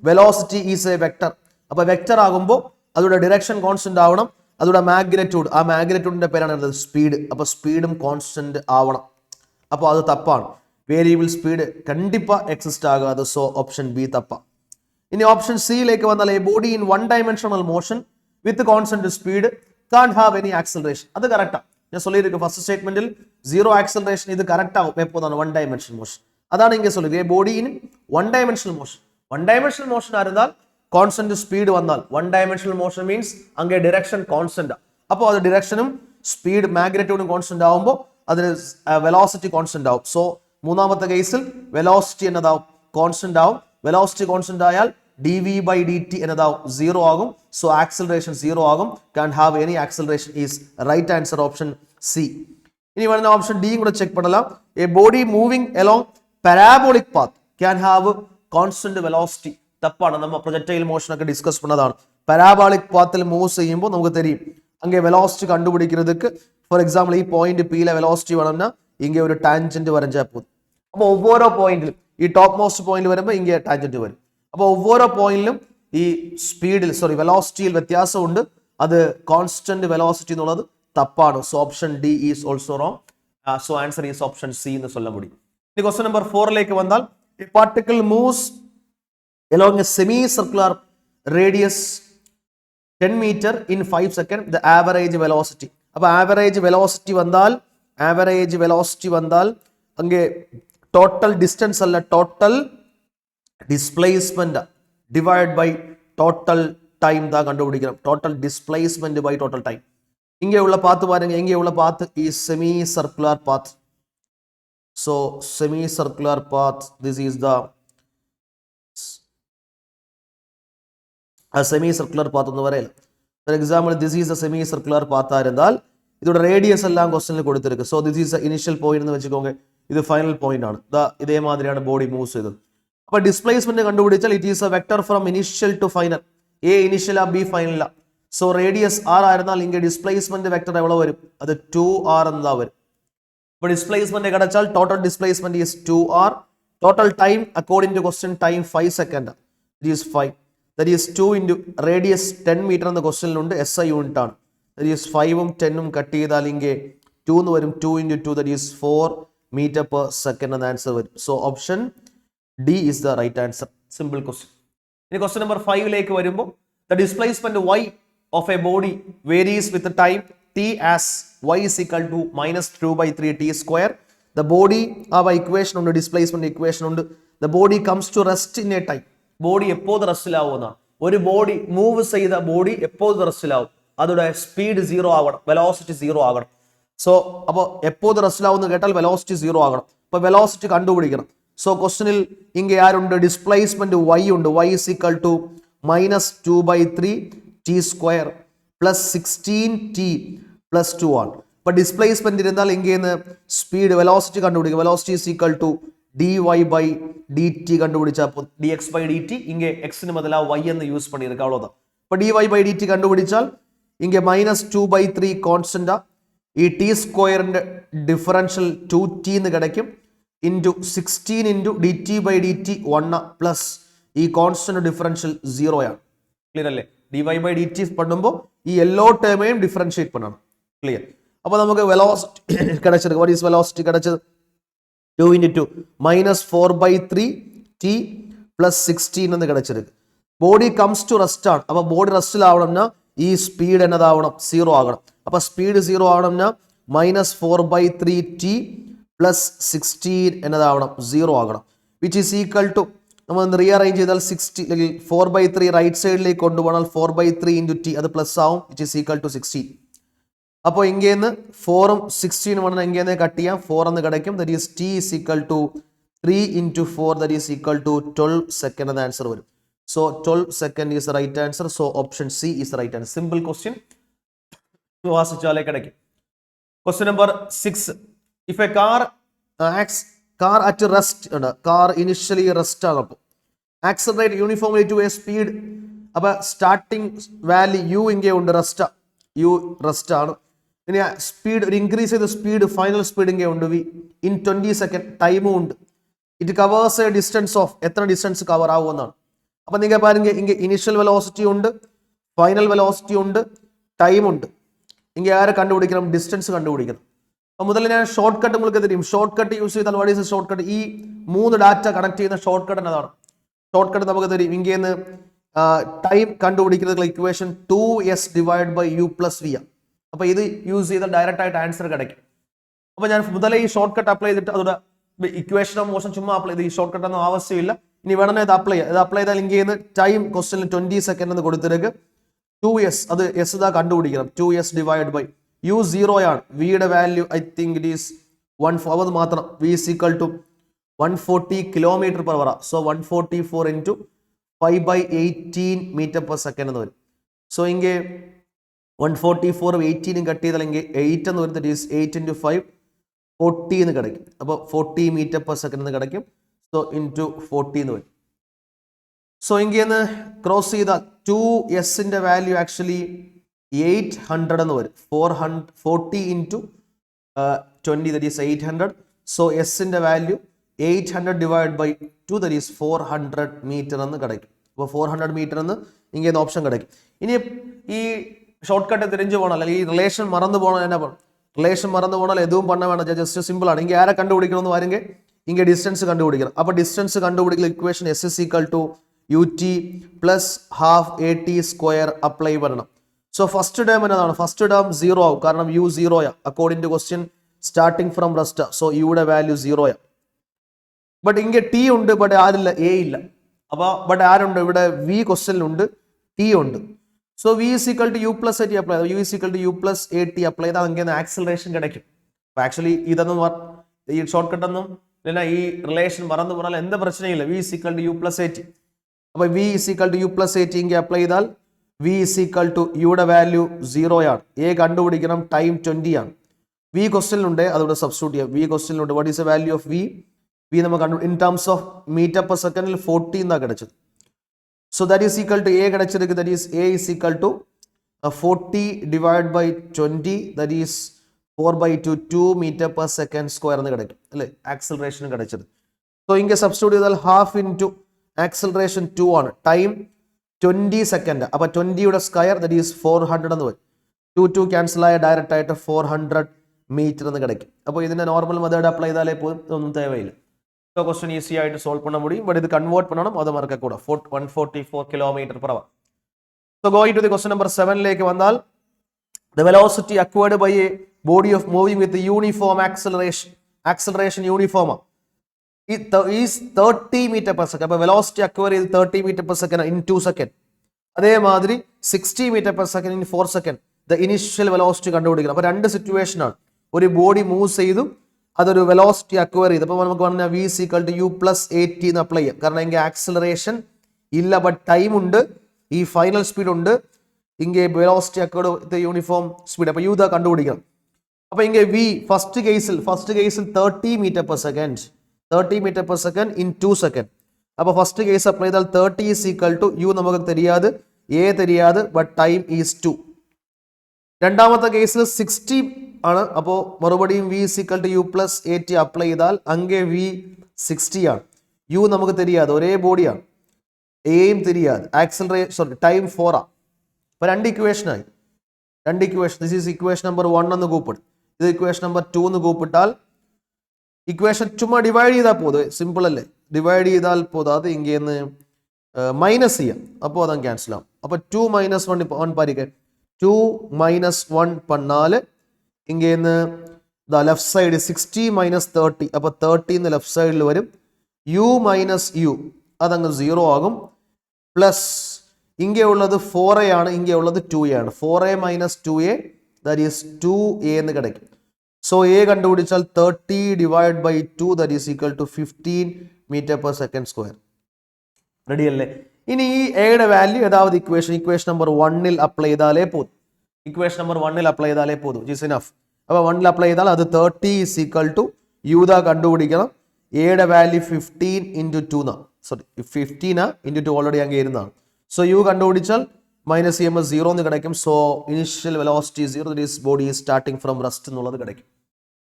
velocity is a vector. അപ്പൊ വെക്ടർ ആകുമ്പോൾ അതുടെ ഡിറക്ഷൻ കോൺസ്റ്റന്റ് ആവണം. അതുടെ മാഗ്നിറ്റ്യൂഡ്, ആ മാഗ്നിറ്റ്യൂഡിന്റെ പേരാണ് സ്പീഡ്. അപ്പൊ സ്പീഡും കോൺസ്റ്റന്റ് ആവണം. അപ്പോൾ അത് തപ്പാണ്. വേരിയബിൾ സ്പീഡ് കണ്ടിപ്പാ എക്സിസ്റ്റ് ആകാതെ. സോ ഓപ്ഷൻ ബി തപ്പ. ഇനി ഓപ്ഷൻ സിയിലേക്ക് വന്നാൽ a body in one dimensional motion with constant speed can have any acceleration. അത് കറക്റ്റാ. ഞാൻ சொல்லியிருக்கேன் ഫസ്റ്റ് സ്റ്റേറ്റ്മെന്റിൽ സീറോ ആക്സിലറേഷൻ. ഇത് കറക്റ്റ് ആവും എപ്പോഴാണ് വൺ ഡയമെൻഷൻ മോഷൻ. അതാണ് ഇങ്ങനെ சொல்லியிருக்கேன். A body in one dimensional motion. One dimensional motion ആയിരുന്നാൽ കോൺസ്റ്റന്റ് സ്പീഡ് വന്നാൽ വൺ ഡയമെൻഷണൽ മോഷൻ മീൻസ് അങ്ങേ ഡിറക്ഷൻ കോൺസ്റ്റന്റ്. അപ്പോൾ അത് ഡിറക്ഷനും സ്പീഡ് മാഗ്നിറ്റ്യൂഡും കോൺസ്റ്റന്റ് ആവുമ്പോൾ അതിന് വെലോസിറ്റി കോൺസ്റ്റന്റ് ആവും. സോ മൂന്നാമത്തെ കേസിൽ വെലോസിറ്റി എന്നതാവും കോൺസ്റ്റന്റ് ആവും. വെലോസിറ്റി കോൺസ്റ്റന്റ് ആയാൽ dv by dt എന്നതാവും സീറോ ആകും. സോ ആക്സിലറേഷൻ സീറോ ആകും. Can have any acceleration is right answer option C. ഇനി വേണമെങ്കിൽ ഓപ്ഷൻ ഡിയും കൂടെ ചെക്ക് പണലാം. A body moving along parabolic path can have constant velocity. തപ്പാണ്. നമ്മൾ പ്രൊജക്ടൈൽ മോഷൻ ഒക്കെ ഡിസ്കസ് பண்ணതാണ്. പാരാബോളിക് പാത്തിൽ മൂവ് ചെയ്യുമ്പോൾ നമുക്ക് தெரியும் അங்கே വെലോസിറ്റി കണ്ടുപിടിക്കുന്നதுக்கு ഫോർ എക്സാമ്പിൾ ഈ പോയിന്റ് പിയിലെ വെലോസിറ്റി വേണമെന്നാ ഇങ്ങനെ ഒരു ടാൻജന്റ് വരഞ്ചാൽ പോകും. അപ്പോൾ ഓരോ പോയിന്റിലും ഈ ടോപ്പ് മോസ്റ്റ് പോയിന്റ് വരുമ്പോൾ ഇങ്ങനെ ടാൻജന്റ് വരും. അപ്പോൾ ഓരോ പോയിന്റിലും ഈ സ്പീഡിൽ വെലോസിറ്റിയിൽ വ്യത്യാസമുണ്ട്. അത് കോൺസ്റ്റന്റ് വെലോസിറ്റി എന്നുള്ളത് തപ്പാണ്. So option D is also wrong. So answer is option C എന്ന് சொல்ல முடியும். ഇനി ക്വസ്റ്റ്യൻ നമ്പർ 4ലേക്ക് വന്നാൽ a particle moves along a semi-circular radius 10 meter in 5 seconds. The average velocity. അപ്പോൾ ആവറേജ് വെലോസിറ്റി വന്നാൽ അങ്ങേ ടോട്ടൽ ഡിസ്റ്റൻസ് അല്ല, total displacement divide by total time താ കണ്ടുപിടിക്കണം. Total displacement by total time. ഇങ്ങനെയുള്ള പാത്ത് പാരുங்க. ഇങ്ങനെയുള്ള പാത്ത് ഈ semi circular path. So semi circular path, this is the semi circular path എന്ന് പറയില്ല. For example this is a semi circular path ആയിരുന്നാൽ ഇതോടെ റേഡിയസ് എല്ലാം ക്വസ്റ്റനിൽ കൊടുത്തിരിക്കും. So this is initial point എന്ന് വെച്ചുകൊണ്ട് ഇത് ഫൈനൽ പോയിന്റ് ആണ്. ഇതേമാതിരിയാണ് ബോഡി മൂവ് ചെയ്തത്. അപ്പൊ ഡിസ്പ്ലേസ്മെന്റ് കണ്ടുപിടിച്ചാൽ it is a vector from initial to final. A initial ആ B final. So radius R ആയിരുന്നാൽ ഇങ്ങനെ ഡിസ്പ്ലേസ്മെന്റ് വെക്ടർ എവിടെ വരും? അത് 2r എന്നതാ വരും. അപ്പൊ ഡിസ്പ്ലേസ്മെന്റ് കിടച്ചാൽ total displacement is 2r. Total time according to question time 5 second. It is 5. That is 2 into radius 10 meter എന്ന ക്വസ്റ്റ്യനിലുണ്ട്. SI യൂണിറ്റ് ആണ്. That is 5ഉം 10ഉം കട്ട് ചെയ്താൽ ഇங்கே 2 എന്ന് വരും. 2 into 2 that is 4 meter per second എന്ന ആൻസർ വരും. So option D is the right answer. Simple question. ഇനി ക്വസ്റ്റ്യൻ നമ്പർ 5ലേക്ക് വരുമ്പോൾ the displacement y of a body varies with the time t as y is equal to -2/3 t square. The body ആ equation ഉണ്ട്, displacement equation ഉണ്ട്. The body comes to rest in a time. Body എപ്പോഴും റെസ്റ്റിലാവുന്നതാണ്. ഒരു body move ചെയ്ത body എപ്പോഴും റെസ്റ്റിലാവും. അതുടെ speed 0 ആവണം, velocity 0 ആകണം. So അപ്പോൾ എപ്പോഴും റെസ്റ്റിലാവുന്ന കേട്ടാൽ വെലോസിറ്റി 0 ആകണം. അപ്പൊ വെലോസിറ്റി കണ്ടുപിടിക്കണം. സോ ക്വസ്റ്റനിൽ ഇങ്ങനെ ആരുണ്ട്? ഡിസ്പ്ലേസ്മെന്റ് y ഉണ്ട്. y is equal to -2/3 t square plus 16t plus 2 ആണ്. ഇപ്പൊ ഡിസ്പ്ലേസ്മെന്റ് ഇരുന്നാൽ ഇങ്ങനെ സ്പീഡ് വെലോസിറ്റി കണ്ടുപിടിക്കുക. Velocity is equal to dy/dt കണ്ടുപിടിച്ചാൽ dx by dt ഇങ്ങനെ എക്സിന് ബദലാ y എന്ന് യൂസ് பண்ணியிருக்க அவ்வளவுதான். ഇപ്പൊ dy/dt കണ്ടുപിടിച്ചാൽ ഇങ്ങനെ -2/3 കോൺസ്റ്റന്റ് ഈ ടി സ്ക്വയറിന്റെ ഡിഫറൻഷ്യൽ 2t എന്ന് കിടക്കും ഇൻറ്റു 16 ഇൻറ്റു dt/dt 1 പ്ലസ് ഈ കോൺസ്റ്റന്റ് ഡിഫറൻഷ്യൽ 0 ആണ്. ക്ലിയർ അല്ലേ? dy/dt பண்ணுമ്പോൾ ഈ യെല്ലോ ടേമേയും ഡിഫറൻഷിയേറ്റ് பண்ணணும். ക്ലിയർ? അപ്പോൾ നമുക്ക് വെലോസിറ്റി കിടച്ചത് വാട്ട് ഈസ് വെലോസിറ്റി കിടച്ചത് 2 into 2 -4/3t plus 16 എന്ന് കിടച്ചിருக்கு. ബോഡി കംസ് ടു റെസ്റ്റ് ആണ്. അപ്പൊ ബോഡി റെസ്റ്റിലാവണമെന്നാ ഈ സ്പീഡ് എന്നതാവണം 0 ആകണം. അപ്പൊ സ്പീഡ് 0 ആവണമെന്നാ -4/3t plus 16 എന്നതാവണം 0 ആകണം. വിച്ച് ഈസ് ഈക്വൽ ടു നമ്മൾ റീഅറേഞ്ച് ചെയ്താൽ 4/3 റൈറ്റ് സൈഡിലേക്ക് കൊണ്ടുപോകണം. 4/3 into t അത് പ്ലസ് ആവും. Which is equal to 16. അപ്പോൾ ഇങ്ങേന്ന് 4ഉം 16 വേണം ഇങ്ങേന്ന് കട്ട് ചെയ്യാം. 4 എന്ന് കിടക്കും. That is t is equal to 3 into 4 that is equal to 12 second എന്ന ആൻസർ വരും. So 12 second is the right answer. So option C is the right answer. Simple question. വാസിച്ചാലേ കിടക്കും. Question number 6. If a car at rest ഉണ്ട്. Car initially rest ആണ്. അപ്പോൾ accelerate uniformly to a speed. അപ്പൊ starting value u ഇங்கே ഉണ്ട്. Rest ആണ്. ഇനി speed ഒരു ഇൻക്രീസ് ചെയ്ത സ്പീഡ് ഫൈനൽ സ്പീഡ് ഇങ്ങനെ ഉണ്ട് ഇൻ 20 സെക്കൻഡ് ടൈമും ഉണ്ട്. It covers A distance of എത്ര ഡിസ്റ്റൻസ് കവർ ആവുമെന്നാണ്. അപ്പൊ നിങ്ങൾ പാരുങ്ക ഇങ്ങനെ ഇനിഷ്യൽ വെലോസിറ്റി ഉണ്ട്, ഫൈനൽ വെലോസിറ്റി ഉണ്ട്, ടൈം ഉണ്ട്. ഇങ്ങനെ ആരെ കണ്ടുപിടിക്കണം? ഡിസ്റ്റൻസ് കണ്ടുപിടിക്കണം. അപ്പൊ മുതൽ ഞാൻ ഷോർട്ട് കട്ട് നിങ്ങൾക്ക് തരും. ഷോർട്ട് കട്ട് യൂസ് ചെയ്താൽ വാട്ട് ഈസ് ഷോർട്ട് കട്ട്? ഈ 3 ഡാറ്റ കണക്ട് ചെയ്യുന്ന ഷോർട്ട് കട്ട് എന്നതാണ്. ഷോർട്ട് കട്ട് നമുക്ക് തരും. ഇങ്ങനെ ടൈം കണ്ടുപിടിക്കുന്ന equation 2s divide by u plus v. അപ്പൊ ഇത് യൂസ് ചെയ്താൽ ഡയറക്റ്റ് ആയിട്ട് ആൻസർ കിടക്കും. അപ്പൊ ഞാൻ മുതലേ ഈ ഷോർട്ട് കട്ട് അപ്ലൈ ചെയ്തിട്ട് അതോടെ ഇക്വേഷൻ ഓഫ് മോഷൻ ചുമ്മാ അപ്ലൈ ചെയ്ത് ഈ ഷോർട്ട് കട്ട് ഒന്നും ആവശ്യമില്ല. ഇനി വേണമെങ്കിൽ ഇത് അപ്ലൈ ചെയ്യാം. ഇത് അപ്ലൈ ചെയ്താൽ ഇങ്ങനെ ടൈം ക്വസ്റ്റനിൽ 20 സെക്കൻഡ് എന്ന് കൊടുത്തിട്ട് 2s അത് എസ് ഇതാ കണ്ടുപിടിക്കണം. 2s ഡിവൈഡ് ബൈ u 0 ആണ്. വിയുടെ value I think it is 1 മാത്രം. v is equal to 140 km/h. So 144 into 5/18 meter/second എന്ന് വരും. സോ ഇങ്ങനെ 144 18 കട്ട് ചെയ്താലെങ്കിൽ 8 എന്ന് വരുന്നത് ഈസ് 8 into 5 40 എന്ന് കിടക്കും. അപ്പോൾ 40 meter/second എന്ന് കിടക്കും. സോ ഇൻറ്റു 40 എന്ന് വരും. സോ ഇങ്ങനെ ക്രോസ് ചെയ്താൽ 2s വാല്യൂ ആക്ച്വലി 800 എന്ന് വരും. 40 into 20 that is 800. So s value 800 divide by 2 that is 400 meter എന്ന് കിടക്കും. അപ്പോൾ 400 meter എന്ന് ഇങ്ങനെ ഓപ്ഷൻ കിടക്കും. ഇനി ഈ ഷോർട്ട് കട്ട് തിരിഞ്ഞു പോകണം, അല്ലെങ്കിൽ ഈ റിലേഷൻ മറന്നു പോകണം. എന്നാ പറയും? റിലേഷൻ മറന്നു പോകണം. എതും പണ വേണം. ജസ്റ്റ് സിമ്പിൾ ആണ്. ഇങ്ങനെ ആരെ കണ്ടുപിടിക്കണമെന്ന് വരുമെങ്കിൽ ഇങ്ങനെ ഡിസ്റ്റൻസ് കണ്ടുപിടിക്കണം. അപ്പോൾ ഡിസ്റ്റൻസ് കണ്ടുപിടിക്കുന്ന equation s is equal to ut plus half at square apply വരണം. സോ ഫസ്റ്റ് ടേം എന്നതാണ്. ഫസ്റ്റ് ടേം 0 ആവും. കാരണം u 0 according to question starting from rest. So യുടെ വാല്യൂ 0 ബട്ട് ഇങ്ങനെ ടി ഉണ്ട്, ബട്ട് ആരില്ല, എ ഇല്ല. അപ്പൊ ബട്ട് ആരുണ്ട് ഇവിടെ? വി ക്വസ്റ്റ്യനിലുണ്ട്, ടി ഉണ്ട്. So v is equal to u plus at apply ചെയ്താൽ u is equal to u plus at apply ചെയ്താൽ അങ്ങനെ ആക്സിലറേഷൻ കിടക്കും. അപ്പൊ ആക്ച്വലി ഇതൊന്നും ഈ ഷോർട്ട് കട്ട് ഒന്നും ഈ റിലേഷൻ മറന്നു പറഞ്ഞാൽ എന്താ പ്രശ്നമില്ല. v is equal to u plus at. അപ്പൊ v is equal to u plus at ഇങ്ങനെ അപ്ലൈ ചെയ്താൽ v is equal to യുടെ വാല്യൂ 0 ആണ്. എ കണ്ടുപിടിക്കണം. ടൈം 20 ആണ്. വി ക്വസ്റ്റ്യനിലുണ്ട്, അതോടെ സബ്സ്റ്റിറ്റ്യൂട്ട് ചെയ്യാം. വി ക്വസ്റ്റ്യനിലുണ്ട്. What is the value of V? V നമുക്ക് കണ്ടു ഇൻ ടേംസ് ഓഫ് meter/second 40 എന്നാണ് കിടച്ചത്. So that is equal to A കിടച്ചിരിക്കും. That is A is equal to 40 divide by 20 that is 4/2 2 meter/second² എന്ന് കിടക്കും അല്ലേ? ആക്സിലറേഷൻ കിടച്ചത്. സോ ഇങ്ങനെ സബ്സ്റ്റിറ്റ്യൂട്ട് ചെയ്താൽ ഹാഫ് ഇൻറ്റു ആക്സിലറേഷൻ 2 ആണ്. Time 20 second. അപ്പൊ 20യുടെ സ്ക്വയർ ദാറ്റ് ഈസ് 400 എന്ന് വരും. 2 ക്യാൻസൽ ആയ ഡയറക്റ്റ് ആയിട്ട് 400 meter എന്ന് കിടക്കും. അപ്പോൾ ഇതിന്റെ നോർമൽ മെത്തേഡ് അപ്ലൈ ചെയ്താലേ പോലും ഒന്നും തേവയില്ല. ஸோ கொஸ்டின் ஈஸியாகிட்டு சால்வ் பண்ண முடியும். பட் இது கன்வெர்ட் பண்ணணும், அதை மறக்கக்கூடாது. 144 km/h. So going to the question number 7ലേക്ക് വന്നാൽ the velocity acquired by a body of moving with the uniform acceleration uniform is 30 meter/second. അപ്പോൾ velocity acquired ചെയ്ത് 30 meter/second in 2 seconds. അതേമാതിരി 60 meter/second in 4 seconds. The initial velocity കണ്ടുപിടിക്കണം. അപ്പോൾ രണ്ട് situation ആണ്. ഒരു body move ചെയ്തു അതൊരു വെലോസിറ്റി അക്വയർ ചെയ്ത്. അപ്പോൾ നമുക്ക് പറഞ്ഞാൽ v is equal to u plus at എന്ന് അപ്ലൈ ചെയ്യാം. കാരണം എങ്കിൽ ആക്സിലറേഷൻ ഇല്ല, ബട്ട് ടൈം ഉണ്ട്, ഈ ഫൈനൽ സ്പീഡ് ഉണ്ട്. ഇங்கே വെലോസിറ്റി അക്കോർഡ് യൂണിഫോം സ്പീഡ്. അപ്പോൾ യു ഇതാ കണ്ടുപിടിക്കണം. അപ്പോൾ ഇங்கே വി ഫസ്റ്റ് കേസിൽ 30 metre per second, 30 metre per second in 2 second. അപ്പോൾ ഫസ്റ്റ് കേസ് അപ്ലൈ ചെയ്താൽ 30 ഈസ് ഈക്വൽ ടു യു നമുക്ക് தெரியாது, എ தெரியாது, ബട്ട് ടൈം ഈസ് 2. രണ്ടാമത്തെ കേസിൽ 60 ആണ്. അപ്പോൾ മറുപടിയും v is equal to u plus a t apply ചെയ്താൽ അങ്ങേ വി 60 ആണ്. യു നമുക്ക് தெரியாது, ഒരേ ബോഡിയാണ്, എയും தெரியாது, ആക്സിലറേഷൻ ടൈം 4 ആണ്. അപ്പോൾ രണ്ട് ഇക്വേഷനായി, രണ്ട് equation. This is equation number 1 എന്ന് കൂപ്പിടും, ഇത് ഇക്വേഷൻ നമ്പർ 2 എന്ന് കൂപ്പിട്ടാൽ ഇക്വേഷൻ ചുമ്മാ ഡിവൈഡ് ചെയ്താൽ പോതും, സിമ്പിൾ അല്ലേ. ഡിവൈഡ് ചെയ്താൽ പോതാതെ ഇങ്ങേന്ന് മൈനസ് ചെയ്യാം, അപ്പോൾ അതങ്ങ് ക്യാൻസൽ ആവും. അപ്പോൾ 2 - 1 പാരിക്കെ 2 - 1 പണ്ണാൽ ഇങ്ങേന്ന് ലെഫ്റ്റ് സൈഡ് 60 - 30, അപ്പോൾ 30 ലെഫ്റ്റ് സൈഡിൽ വരും. യു മൈനസ് യു അതങ്ങ് 0 ആകും. പ്ലസ് ഇங்கே ഉള്ളത് 4a ആണ്, ഇங்கே ഉള്ളത് 2a ആണ്. 4a - 2a that is 2a എന്ന് കിടക്കും. സോ എ കണ്ടുപിടിച്ചാൽ 30 divide by 2 that is equal to 15 metre per second square. Ready അല്ലേ? ഇനി ഈ എയുടെ വാല്യൂ ഏതാവത് ഇക്വേഷൻ നമ്പർ 1 അപ്ലൈ ചെയ്താലേ പോതും. ഇക്വേഷൻ നമ്പർ 1 അപ്ലൈ ചെയ്താലേ പോതും, ഇറ്റ് ഈസ് ഇനഫ്. അപ്പോൾ 1 അപ്ലൈ ചെയ്താൽ അത് 30 ഈസ് ഈക്വൽ ടു യൂത കണ്ടുപിടിക്കണം. എയുടെ വാല്യൂ 15 × 2 എന്നാണ്, സോറി 15 × 2 ഓൾറെഡി അങ്ങ് ഇരുന്നതാണ്. സോ യു കണ്ടുപിടിച്ചാൽ മൈനസ് ചെയ്യുമ്പോൾ 0 എന്ന് കിടക്കും. So initial velocity 0, that is body is starting from rest എന്നുള്ളത് കിടക്കും.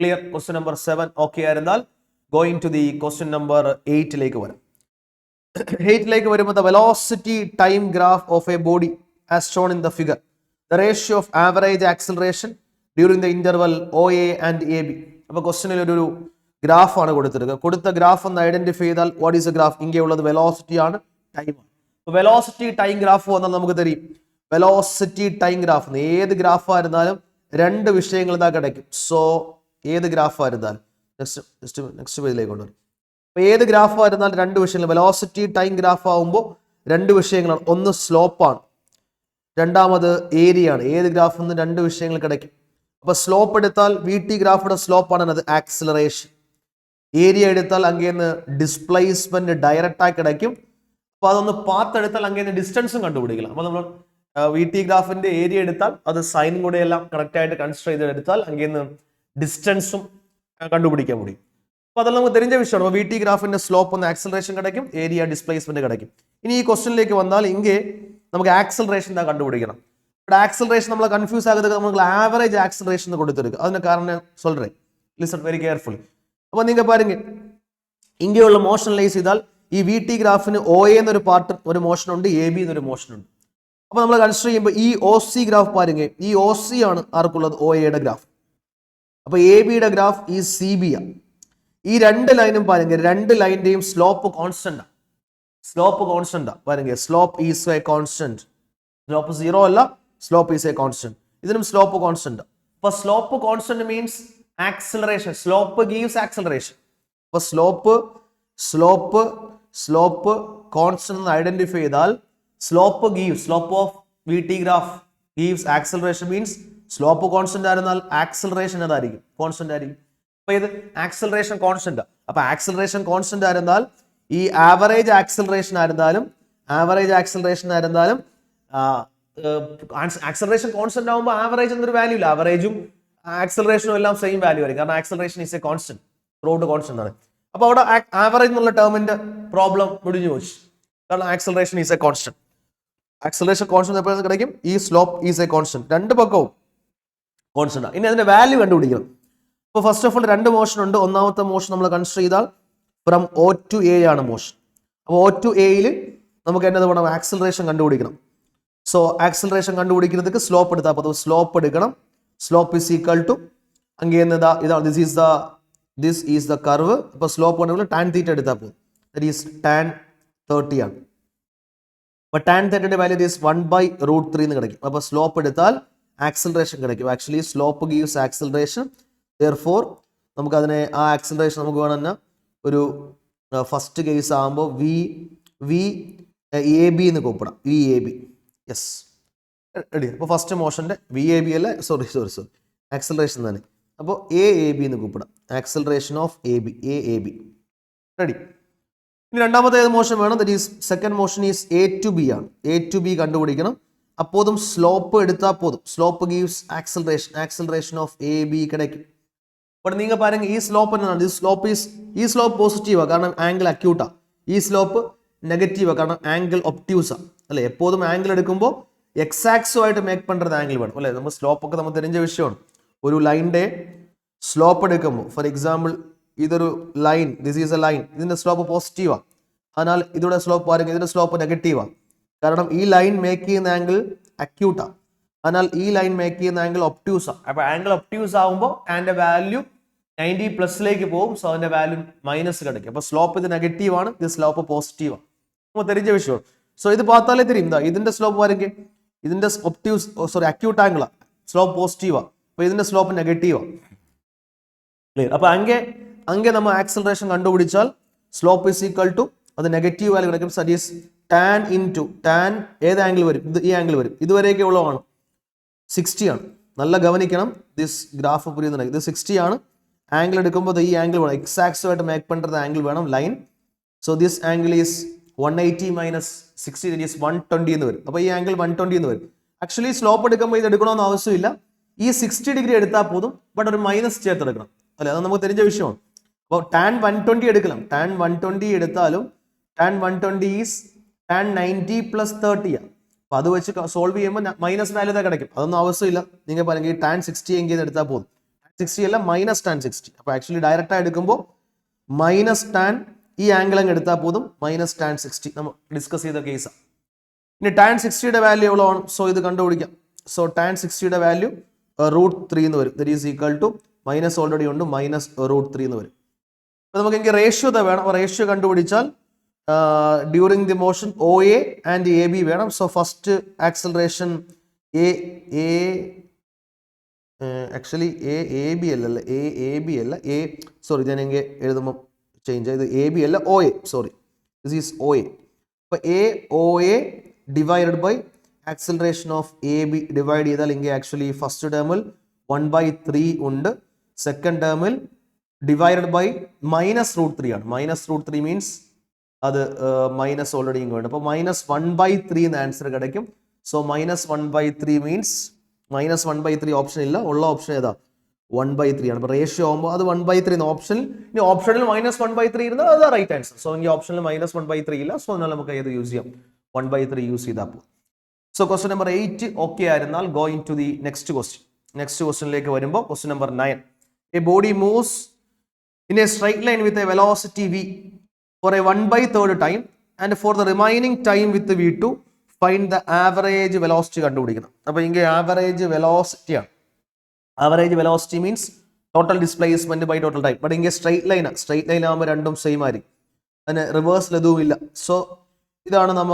ക്ലിയർ? ക്വസ്റ്റ്യൻ നമ്പർ 7 ഓക്കെ ആയിരുന്നാൽ going to the question number 8ലേക്ക് വരാം. 8ലേക്ക് വരുമ്പോൾ the velocity time graph of a body as shown in the figure, the ratio of average acceleration during the interval OA and AB. അപ്പോൾ ക്വസ്റ്റ്യനിൽ ഒരു ഗ്രാഫാണ് കൊടുത്തിരിക്കുന്നത്. കൊടുത്ത ഗ്രാഫ് ഒന്ന് ഐഡന്റിഫൈ ചെയ്താൽ വാട്ട് ഈസ് എ ഗ്രാഫ്? ഇங்கே ഉള്ളത് വെലോസിറ്റി ആണ്, ടൈം ആണ്. വെലോസിറ്റി ടൈം ഗ്രാഫ് വന്നാൽ നമുക്ക് തരും വെലോസിറ്റി ടൈം ഗ്രാഫ്. ഏത് ഗ്രാഫ് ആയിരുന്നാലും രണ്ട് വിഷയങ്ങൾ ഇതാ കിടക്കും. സോ ഏത് ഗ്രാഫ് ആയിരുന്നാലും നെക്സ്റ്റ് പേജിലേക്ക് കൊണ്ടുവരും. അപ്പോൾ ഏത് ഗ്രാഫ് ആയിരുന്നാലും രണ്ട് വിഷയങ്ങൾ. വെലോസിറ്റി ടൈം ഗ്രാഫ് ആകുമ്പോൾ രണ്ട് വിഷയങ്ങളാണ്, ഒന്ന് സ്ലോപ്പാണ്, രണ്ടാമത് ഏരിയ ആണ്. ഏത് ഗ്രാഫിൽ നിന്ന് രണ്ട് വിഷയങ്ങൾ കിടക്കും. അപ്പോൾ സ്ലോപ്പ് എടുത്താൽ VT ഗ്രാഫിയുടെ സ്ലോപ്പാണ് അത് ആക്സിലറേഷൻ. ഏരിയ എടുത്താൽ അങ്ങേന്ന് ഡിസ്പ്ലേസ്മെന്റ് ഡയറക്റ്റായി കിടക്കും. അപ്പോൾ അതൊന്ന് പാത്ത് എടുത്താൽ അങ്ങേന്ന് ഡിസ്റ്റൻസും കണ്ടുപിടിക്കില്ല. അപ്പോൾ നമ്മൾ VT ഗ്രാഫിന്റെ ഏരിയ എടുത്താൽ അത് സൈനും കൂടെ എല്ലാം കറക്റ്റ് ആയിട്ട് കൺസിഡർ ചെയ്തെടുത്താൽ അങ്ങേന്ന് ഡിസ്റ്റൻസും കണ്ടുപിടിക്കാൻ முடியும். അപ്പോൾ അതെല്ലാം നമുക്ക് தெரிஞ்ச വിഷയമാണ്. അപ്പോൾ VT ഗ്രാഫിന്റെ സ്ലോപ്പ് ഒന്ന് ആക്സിലറേഷൻ കിടക്കും, ഏരിയ ഡിസ്പ്ലേസ്മെന്റ് കിടക്കും. ഇനി ഈ ക്വസ്റ്റ്യനിലേക്ക് വന്നാൽ ഇங்கே നമുക്ക് ആക്സിലറേഷൻ தான் കണ്ടുപിടിക്കണം. ഇവിടെ ആക്സിലറേഷൻ നമ്മൾ കൺഫ്യൂസ് ആകുന്നത് നമുക്ക് ആവറേജ് ആക്സിലറേഷൻ എന്ന് കൊടുത്തിருக்கு. അതിന് കാരണം சொல்றேன், ലിസൺ വെരി കെയർഫുള്ളി. അപ്പോൾ നിങ്ങൾ പാരുங்க, ഇங்கே ഉള്ള മോഷനലൈസ് ചെയ്താൽ ഈ VT ഗ്രാഫിന് OA എന്നൊരു പാർട്ട് ഒരു മോഷൻ ഉണ്ട്, AB എന്നൊരു മോഷൻ ഉണ്ട്. അപ്പോൾ നമ്മൾ കൺസിഡർ ചെയ്യുമ്പോൾ ഈ OC ഗ്രാഫ് പാരുங்க, ഈ OC ആണ് ആർക്കുള്ളത്? OAയുടെ ഗ്രാഫ്. അപ്പോൾ ABയുടെ ഗ്രാഫ് ഈ CB ആണ്. ഈ രണ്ട് ലൈനും പാരുங்க, രണ്ട് ലൈനിന്റെയും സ്ലോപ്പ് കോൺസ്റ്റന്റ് ആണ്. സ്ലോപ്പ് കോൺസ്റ്റന്റ് ആണ് പാരുங்க, slope is a constant. Slope 0 അല്ല, സ്ലോപ്പ് ഈസ് എ കോൺസ്റ്റന്റ്. ഇതിനും സ്ലോപ്പ് കോൺസ്റ്റന്റ്. അപ്പോൾ slope constant means acceleration. Slope gives acceleration. അപ്പോൾ സ്ലോപ്പ് കോൺസ്റ്റന്റ് ഐഡന്റിഫൈ ചെയ്താൽ slope of VT graph gives acceleration means slope constant ആയിരുന്നാൽ acceleration ഏതായിരിക്കും? Constant ആയിരിക്കും. അപ്പോൾ ഇത് ആക്സിലറേഷൻ കോൺസ്റ്റന്റ്. അപ്പോൾ ആക്സിലറേഷൻ കോൺസ്റ്റന്റ് ആയിരുന്നാൽ ഈ ആവറേജ് ആക്സിലറേഷൻ ആയിരുന്നാലും ആക്സിലറേഷൻ കോൺസ്റ്റന്റ് ആകുമ്പോൾ ആവറേജ് എന്നൊരു വാല്യൂ ഇല്ല. ആവറേജും ആക്സിലറേഷനും എല്ലാം സെയിം വാല്യൂ ആയിരിക്കും, കാരണം acceleration is a constant, throughout constant ആണ്. അപ്പോൾ അവിടെ ആവറേജ് എന്നുള്ള ടേമിന്റെ പ്രോബ്ലം മുടിഞ്ഞു പോയി, കാരണം acceleration is a constant. Acceleration constant എപ്പോഴും കിടക്കും, ഈ സ്ലോപ്പ് ഈസ് എ കോൺസ്റ്റന്റ്, രണ്ട് പക്കവും കോൺസ്റ്റന്റ് ആണ്. ഇനി അതിന്റെ വാല്യൂ കണ്ടുപിടിക്കണം. അപ്പോൾ ഫസ്റ്റ് ഓഫ് ഓൾ രണ്ട് മോഷൻ ഉണ്ട്. ഒന്നാമത്തെ മോഷൻ നമ്മൾ കൺസിഡർ ചെയ്താൽ ഫ്രം O to A ആണ് മോഷൻ. അപ്പോൾ O to Aയിൽ നമുക്ക് എന്നത് വേണം? ആക്സിലറേഷൻ കണ്ടുപിടിക്കണം. സോ ആക്സിലറേഷൻ കണ്ടുപിടിക്കുന്നതിന് സ്ലോപ്പ് എടുത്താൽ അപ്പോൾ സ്ലോപ്പ് എടുക്കണം. സ്ലോപ്പ് ഈസ് ഈക്വൽ ടു അങ്ങേന്ന് ഇതാണ്, ദിസ് ഈസ് ദ കർവ്. അപ്പോൾ സ്ലോപ്പ് കണ്ടുപിടിക്കുക tan θ എടുത്താൽ പോകും, ദാറ്റ് ഈസ് tan 30 ആണ്. അപ്പോൾ tan θയുടെ വാല്യൂ ഈസ് 1/√3 എന്ന് കിടക്കും. അപ്പോൾ സ്ലോപ്പ് എടുത്താൽ ആക്സിലറേഷൻ കിടക്കും. Actually slope gives acceleration. Therefore നമുക്ക് അതിനെ ആ ആക്സിലറേഷൻ നമുക്ക് വേണമെന്ന് ഒരു ഫസ്റ്റ് കേസ് ആകുമ്പോൾ VAB എന്ന് കൂപ്പിടാം. VAB, yes ready. അപ്പോൾ ഫസ്റ്റ് മോഷന്റെ VAB അല്ല, സോറി ആക്സിലറേഷൻ തന്നെ. അപ്പോൾ AAB എന്ന് കൂപ്പിടാം. Acceleration of AAB ready. ഇനി രണ്ടാമത്തെ ഏത് മോഷൻ വേണം? That is second motion is A to B ആണ്. A to B കണ്ടുപിടിക്കണം. അപ്പോതും സ്ലോപ്പ് എടുത്താൽ പോതും. Slope gives acceleration of A B കിടക്കും. ബട്ട് നിങ്ങൾ പറയുക ഈ സ്ലോപ്പ് എന്നാണ്, ഈ സ്ലോപ്പ് പോസിറ്റീവാണ് കാരണം ആംഗിൾ അക്യൂട്ടാണ്. ഈ സ്ലോപ്പ് നെഗറ്റീവാണ് കാരണം ആംഗിൾ ഒപ്റ്റ്യൂസാണ് അല്ലേ. എപ്പോഴും ആംഗിൾ എടുക്കുമ്പോൾ എക്സാക്സുമായിട്ട് മേക്ക് പണ്ടത് ആംഗിൾ വേണം അല്ലേ. നമ്മൾ സ്ലോപ്പൊക്കെ നമുക്ക് தெரிஞ்ச വിഷയമാണ്. ഒരു ലൈനിൻ്റെ സ്ലോപ്പ് എടുക്കുമ്പോൾ ഫോർ എക്സാമ്പിൾ ഇതൊരു line, this is A line, ഇതിൻ്റെ സ്ലോപ്പ് പോസിറ്റീവാണ്. അതിനാൽ ഇതിയുടെ സ്ലോപ്പ് ആണെങ്കിൽ ഇതിൻ്റെ സ്ലോപ്പ് നെഗറ്റീവാണ് കാരണം ഈ ലൈൻ മേക്ക് ചെയ്യുന്ന ആംഗിൾ അക്യൂട്ടാണ്. അതിനാൽ ഈ ലൈൻ മേക്ക് ചെയ്യുന്ന ആംഗിൾ ഒപ്റ്റ്യൂസാണ്. അപ്പോൾ ആംഗിൾ ഒപ്റ്റ്യൂസ് ആകുമ്പോൾ അതിൻ്റെ വാല്യൂ 90+ പോകും. സോ അതിൻ്റെ വാല്യൂ മൈനസ് കിടക്കും. അപ്പോൾ സ്ലോപ്പ് ഇത് നെഗറ്റീവാണ്, ഇത് സ്ലോപ്പ് പോസിറ്റീവാണ്. നമുക്ക് தெரிஞ்ச വിഷയമാണ്. സോ ഇത് பார்த்தாலே தெரியும். ഇതിൻ്റെ സ്ലോപ്പ് പാരുங்க, ഇതിൻ്റെ അക്യൂട്ട് ആംഗിളാണ്, സ്ലോപ്പ് പോസിറ്റീവാണ്. അപ്പോൾ ഇതിൻ്റെ സ്ലോപ്പ് നെഗറ്റീവാണ്. ക്ലിയർ? അപ്പോൾ അங்கே നമ്മൾ ആക്സലറേഷൻ കണ്ടുപിടിച്ചാൽ സ്ലോപ്പ് ഇസ് ഈക്വൽ ടു അത് നെഗറ്റീവ് വാല്യൂ കിടക്കും. ദാറ്റ് ഈസ് ടാൻ ഇൻടു ടാൻ ഏത് ആംഗിൾ വരും, ഇത് ഈ ആംഗിൾ വരും. ഇതുവരെയൊക്കെ ഉള്ളതാണ് 60 ആണ്. നല്ല ഗവനിക്കണം, ദിസ് ഗ്രാഫ് പുരിയുന്നുണ്ട്. ഇത് 60 ആണ്. ആംഗിൾ എടുക്കുമ്പോൾ ഈ ആംഗിൾ വേണം, എക്സാക്സുമായിട്ട് മേക്ക് പണ്ടത് ആംഗിൾ വേണം line. So this angle is 180 minus 60 that is 120 എന്ന് വരും. അപ്പോൾ ഈ ആംഗിൾ 120 എന്ന് വരും. ആക്ച്വലി സ്ലോപ്പ് എടുക്കുമ്പോൾ ഇത് എടുക്കണമെന്ന് ആവശ്യമില്ല, ഈ 60 ഡിഗ്രി എടുത്താൽ പോതും. ബട്ട് ഒരു മൈനസ് ചേർത്തെടുക്കണം അല്ലെ, അത് നമുക്ക് தெரிஞ்ச വിഷയമാണ്. അപ്പോൾ ടാൻ 120 എടുക്കണം. ടാൻ 120 എടുത്താലും ടാൻ 120 ഈസ് ടാൻ 90 + 30 ആണ്. അപ്പോൾ അത് വെച്ച് സോൾവ് ചെയ്യുമ്പോൾ മൈനസ് വാല്യൂ കിടക്കും. അതൊന്നും ആവശ്യമില്ല. നിങ്ങൾ പറയുമെങ്കിൽ ടാൻ 60 എങ്കിൽ എടുത്താൽ പോകും. 60 അല്ല മൈനസ് ടാൻ 60. അപ്പോൾ ആക്ച്വലി ഡയറക്റ്റായി എടുക്കുമ്പോൾ മൈനസ് ടാൻ ഈ ആംഗിൾ അങ്ങ് എടുത്താൽ പോതും, മൈനസ് ടാൻ 60 നമ്മൾ ഡിസ്കസ് ചെയ്ത കേസാണ്. ഇനി ടാൻ 60യുടെ വാല്യൂ എவ்வளവാണ്? സോ ഇത് കണ്ടുപിടിക്കാം. സോ ടാൻ 60യുടെ വാല്യൂ √3 എന്ന് വരും. That is equal to minus already ഉണ്ട്, മൈനസ് √3 എന്ന് വരും. അപ്പോൾ നമുക്ക് എനിക്ക് റേഷ്യോ വേണം. റേഷ്യോ കണ്ടുപിടിച്ചാൽ during the motion O A and A B വേണം. So first acceleration actually A B അല്ല, സോറി ഞാൻ എങ്കിൽ എഴുതുമ്പോൾ ചേഞ്ച് ചെയ്ത് എ ബി അല്ല, O A, sorry this is O A. അപ്പോൾ O A divided by acceleration of A B divide ചെയ്താൽ എങ്കിൽ ആക്ച്വലി ഫസ്റ്റ് ടേമിൽ 1/3 ഉണ്ട്, സെക്കൻഡ് ടേമിൽ ഡിവൈഡഡ് ബൈ -√3 ആണ്. -√3 മീൻസ് അത് മൈനസ് ഓൾറെഡി ഇങ്ങോട്ട്. അപ്പോൾ -1/3 എന്ന ആൻസർ കിടക്കും. സോ -1/3 മീൻസ് -1/3 ഓപ്ഷൻ ഇല്ല, ഉള്ള ഓപ്ഷൻ ഏതാ 1/3 ആണ്. അപ്പോൾ റേഷ്യോ ആകുമ്പോൾ അത് 1/3 എന്ന ഓപ്ഷനിൽ. ഇനി ഓപ്ഷനിൽ -1/3 ഇരുന്നാൽ അത് റൈറ്റ് ആൻസർ. സോ എങ്കിൽ ഓപ്ഷനിൽ -1/3 ഇല്ല. സോ എന്നാൽ നമുക്ക് ഏത് യൂസ് ചെയ്യാം, 1/3 യൂസ് ചെയ്താൽ പോകും. സോ ക്വസ്റ്റ്യൻ നമ്പർ 8 ഓക്കെ ആയിരുന്നാൽ going to the next question. Next ക്വസ്റ്റ്യനിലേക്ക് വരുമ്പോൾ question number 9. A body moves in a straight line with a velocity v for a 1/3 time and for the remaining time with v2 find the average velocity കണ്ടുപിടിക്കണം. അപ്പോൾ ഇങ്ങനെ average velocity ആണ്. Average velocity means total displacement by total time. But ഇങ്ങനെ straight line ആകുമ്പോൾ രണ്ടും same ആയിരിക്കും, അതിന് റിവേഴ്സിൽ ഇതും ഇല്ല. സോ ഇതാണ് നമ്മ